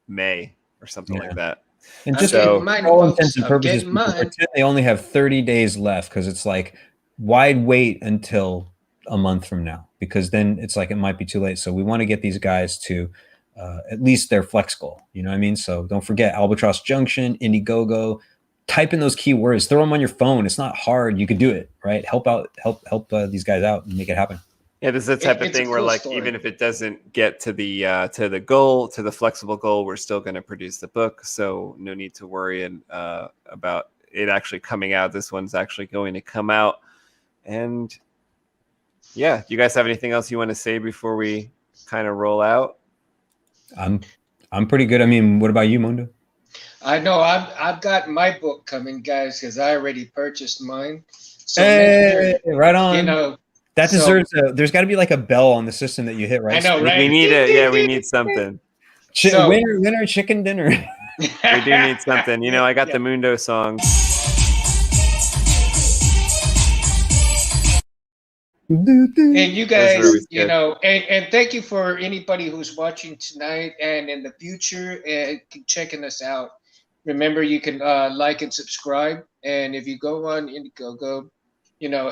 May or something like that. And just for all intents and purposes, pretend they only have 30 days left, because it's like, why wait until a month from now? Because then it's like it might be too late. So we want to get these guys to at least their flex goal. You know what I mean? So don't forget Albatross Junction, Indiegogo. Type in those keywords. Throw them on your phone. It's not hard. You could do it, right? Help these guys out and make it happen. Yeah, this is the type of thing where, like, even if it doesn't get to the goal, to the flexible goal, we're still going to produce the book. So no need to worry about it actually coming out. This one's actually going to come out. And yeah, do you guys have anything else you want to say before we kind of roll out? I'm pretty good. I mean, what about you, Mundo? I know I've got my book coming, guys, because I already purchased mine. So hey, right on. That deserves there's got to be like a bell on the system that you hit, right? I know, right? We need it. Yeah, we need something. Winner chicken dinner. We do need something. I got the Mundo songs. And you guys, and thank you for anybody who's watching tonight and in the future and checking us out. Remember, you can like and subscribe. And if you go on Indiegogo,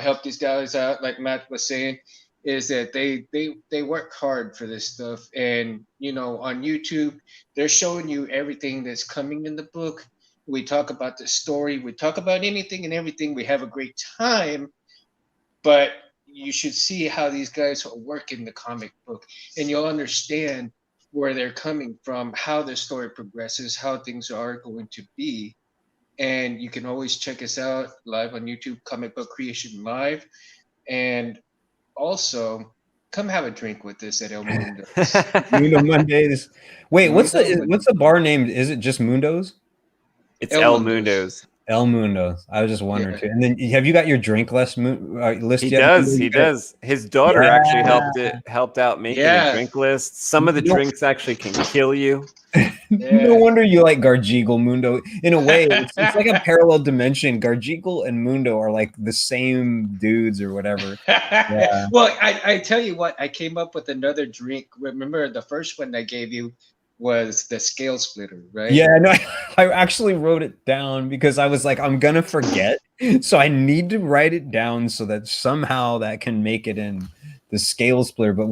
help these guys out, like Matt was saying, is that they work hard for this stuff. And, on YouTube, they're showing you everything that's coming in the book. We talk about the story. We talk about anything and everything. We have a great time. But you should see how these guys work in the comic book, and you'll understand where they're coming from, how the story progresses, how things are going to be. And you can always check us out live on YouTube, Comic Book Creation Live. And also, come have a drink with us at El Mundo. Mundo Mondays. Wait, what's the bar named? Is it just Mundo's? It's El Mundo's. El Mundo. I was just wondering too. And then, have you got your drink list yet? He does. His daughter actually helped out making a drink list. Some of the drinks actually can kill you. No wonder you like Gargigal, Mundo. In a way, it's like a parallel dimension. Gargigal and Mundo are like the same dudes or whatever. Yeah. Well, I tell you what, I came up with another drink. Remember the first one I gave you was the scale splitter, right? Yeah, no, I actually wrote it down because I was like, I'm gonna forget, so I need to write it down so that somehow that can make it in the scale splitter. But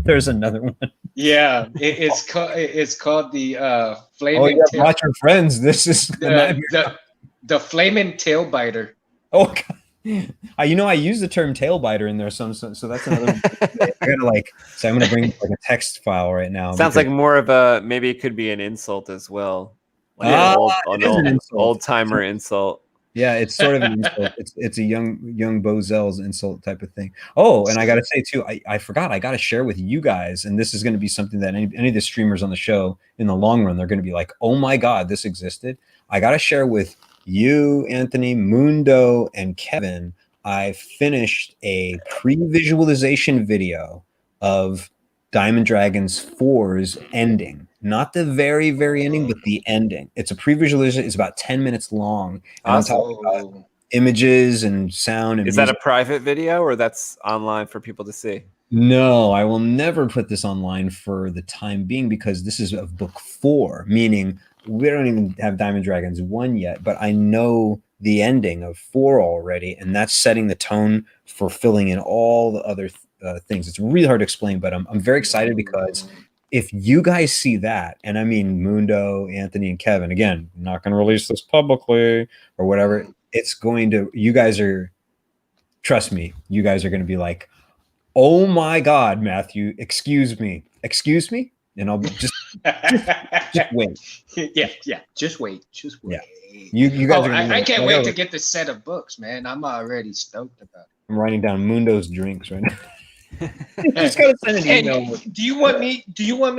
there's another one. Yeah, it's called the flaming. Oh yeah, watch your friends. This is the flaming tail biter. Oh God. I use the term tail biter in there, so that's another. I gotta so I'm gonna bring like a text file right now. Sounds like more of a, maybe it could be an insult as well, like an old timer insult. Yeah, it's sort of an insult. It's a young Bozel's insult type of thing. Oh, and I gotta say too, I forgot, I gotta share with you guys, and this is gonna be something that any of the streamers on the show in the long run, they're gonna be like, oh my God, this existed. I gotta share with you, Anthony, Mundo, and Kevin. I finished a pre-visualization video of Diamond Dragons 4's ending. Not the very, very ending, but the ending. It's a pre-visualization. It's about 10 minutes long. And Awesome. I'm talking about images and sound and Is music. that a private video or that's online for people to see? No, I will never put this online for the time being because this is of book 4, meaning we don't even have Diamond Dragons 1 yet, but I know the ending of 4 already, and that's setting the tone for filling in all the other things. It's really hard to explain, but I'm very excited because if you guys see that, and I mean Mundo, Anthony, and Kevin, again, I'm not going to release this publicly or whatever, it's going to, you guys are, trust me, you guys are going to be like, oh my God, Matthew, excuse me, and I'll just wait. Yeah, just wait. Yeah, you guys are. I can't wait to get the set of books, man. I'm already stoked about it. I'm writing down Mundo's drinks right now. Just gotta send an email. Do you want me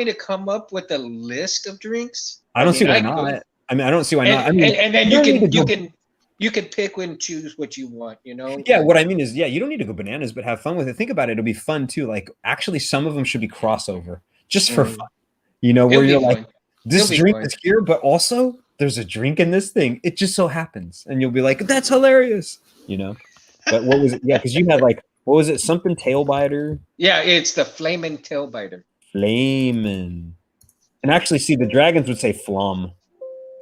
to come up with a list of drinks? I don't see why not. I mean, I don't see why not. I mean, and then you can pick and choose what you want, you know? Yeah, what I mean is, yeah, you don't need to go bananas, but have fun with it. Think about it. It'll be fun too. Like, actually, some of them should be crossover just for fun. You know, where you're like, this drink is here, but also there's a drink in this thing. It just so happens. And you'll be like, that's hilarious. You know? But what was it? Yeah, because you had like, what was it? Something tailbiter? Yeah, it's the flamin' tailbiter. Flamin'. And actually, see, the dragons would say flum.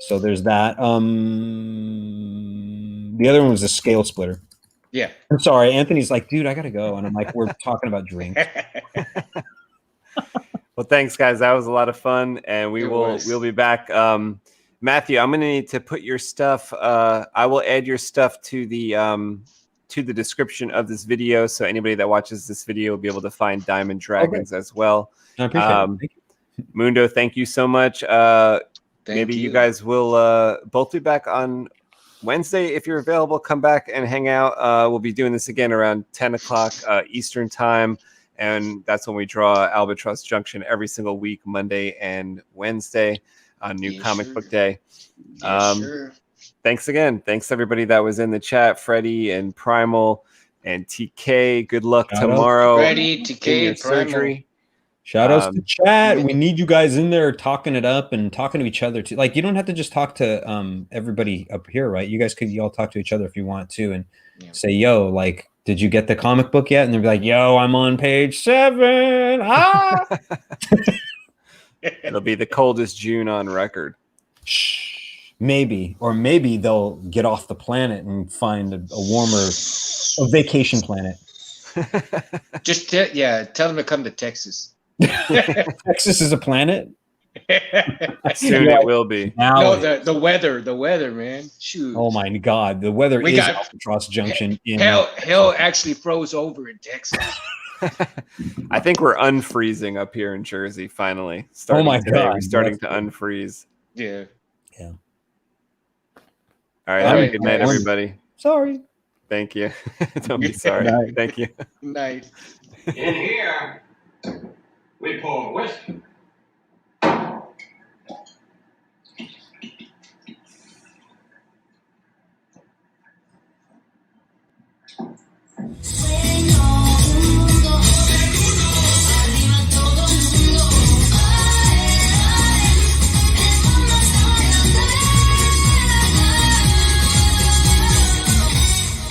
So there's that. The other one was a scale splitter. Yeah. I'm sorry. Anthony's like, dude, I gotta go. And I'm like, we're talking about drinks. Well, thanks, guys. That was a lot of fun, and we'll be back. Matthew, I'm gonna need to put your stuff. I will add your stuff to the description of this video, so anybody that watches this video will be able to find Diamond Dragons as well. I appreciate it. Thank you. Mundo, thank you so much. Maybe you guys will both be back on Wednesday if you're available. Come back and hang out. We'll be doing this again around 10 o'clock Eastern time, and that's when we draw Albatross Junction every single week, Monday and Wednesday on New Comic Book Day. Thanks again. Thanks everybody that was in the chat, Freddie and Primal and TK. Good luck tomorrow. Freddie, TK, surgery. Shout outs to chat. We need you guys in there talking it up and talking to each other too. Like, you don't have to just talk to everybody up here, right? You guys could all talk to each other if you want to and say, yo, like, did you get the comic book yet? And they'll be like, yo, I'm on page 7. Ah! It'll be the coldest June on record. Maybe. Or maybe they'll get off the planet and find a warmer vacation planet. Just tell them to come to Texas. Texas is a planet? Soon it will be. No, the weather, man. Shoot. Oh my God, the weather is Albatross Junction. Hell actually froze over in Texas. I think we're unfreezing up here in Jersey finally. Oh my God, we're starting to unfreeze. Yeah. All right. Have a good night, everybody. Sorry. Thank you. Don't be sorry. Thank you. Night. In here, we pour whiskey.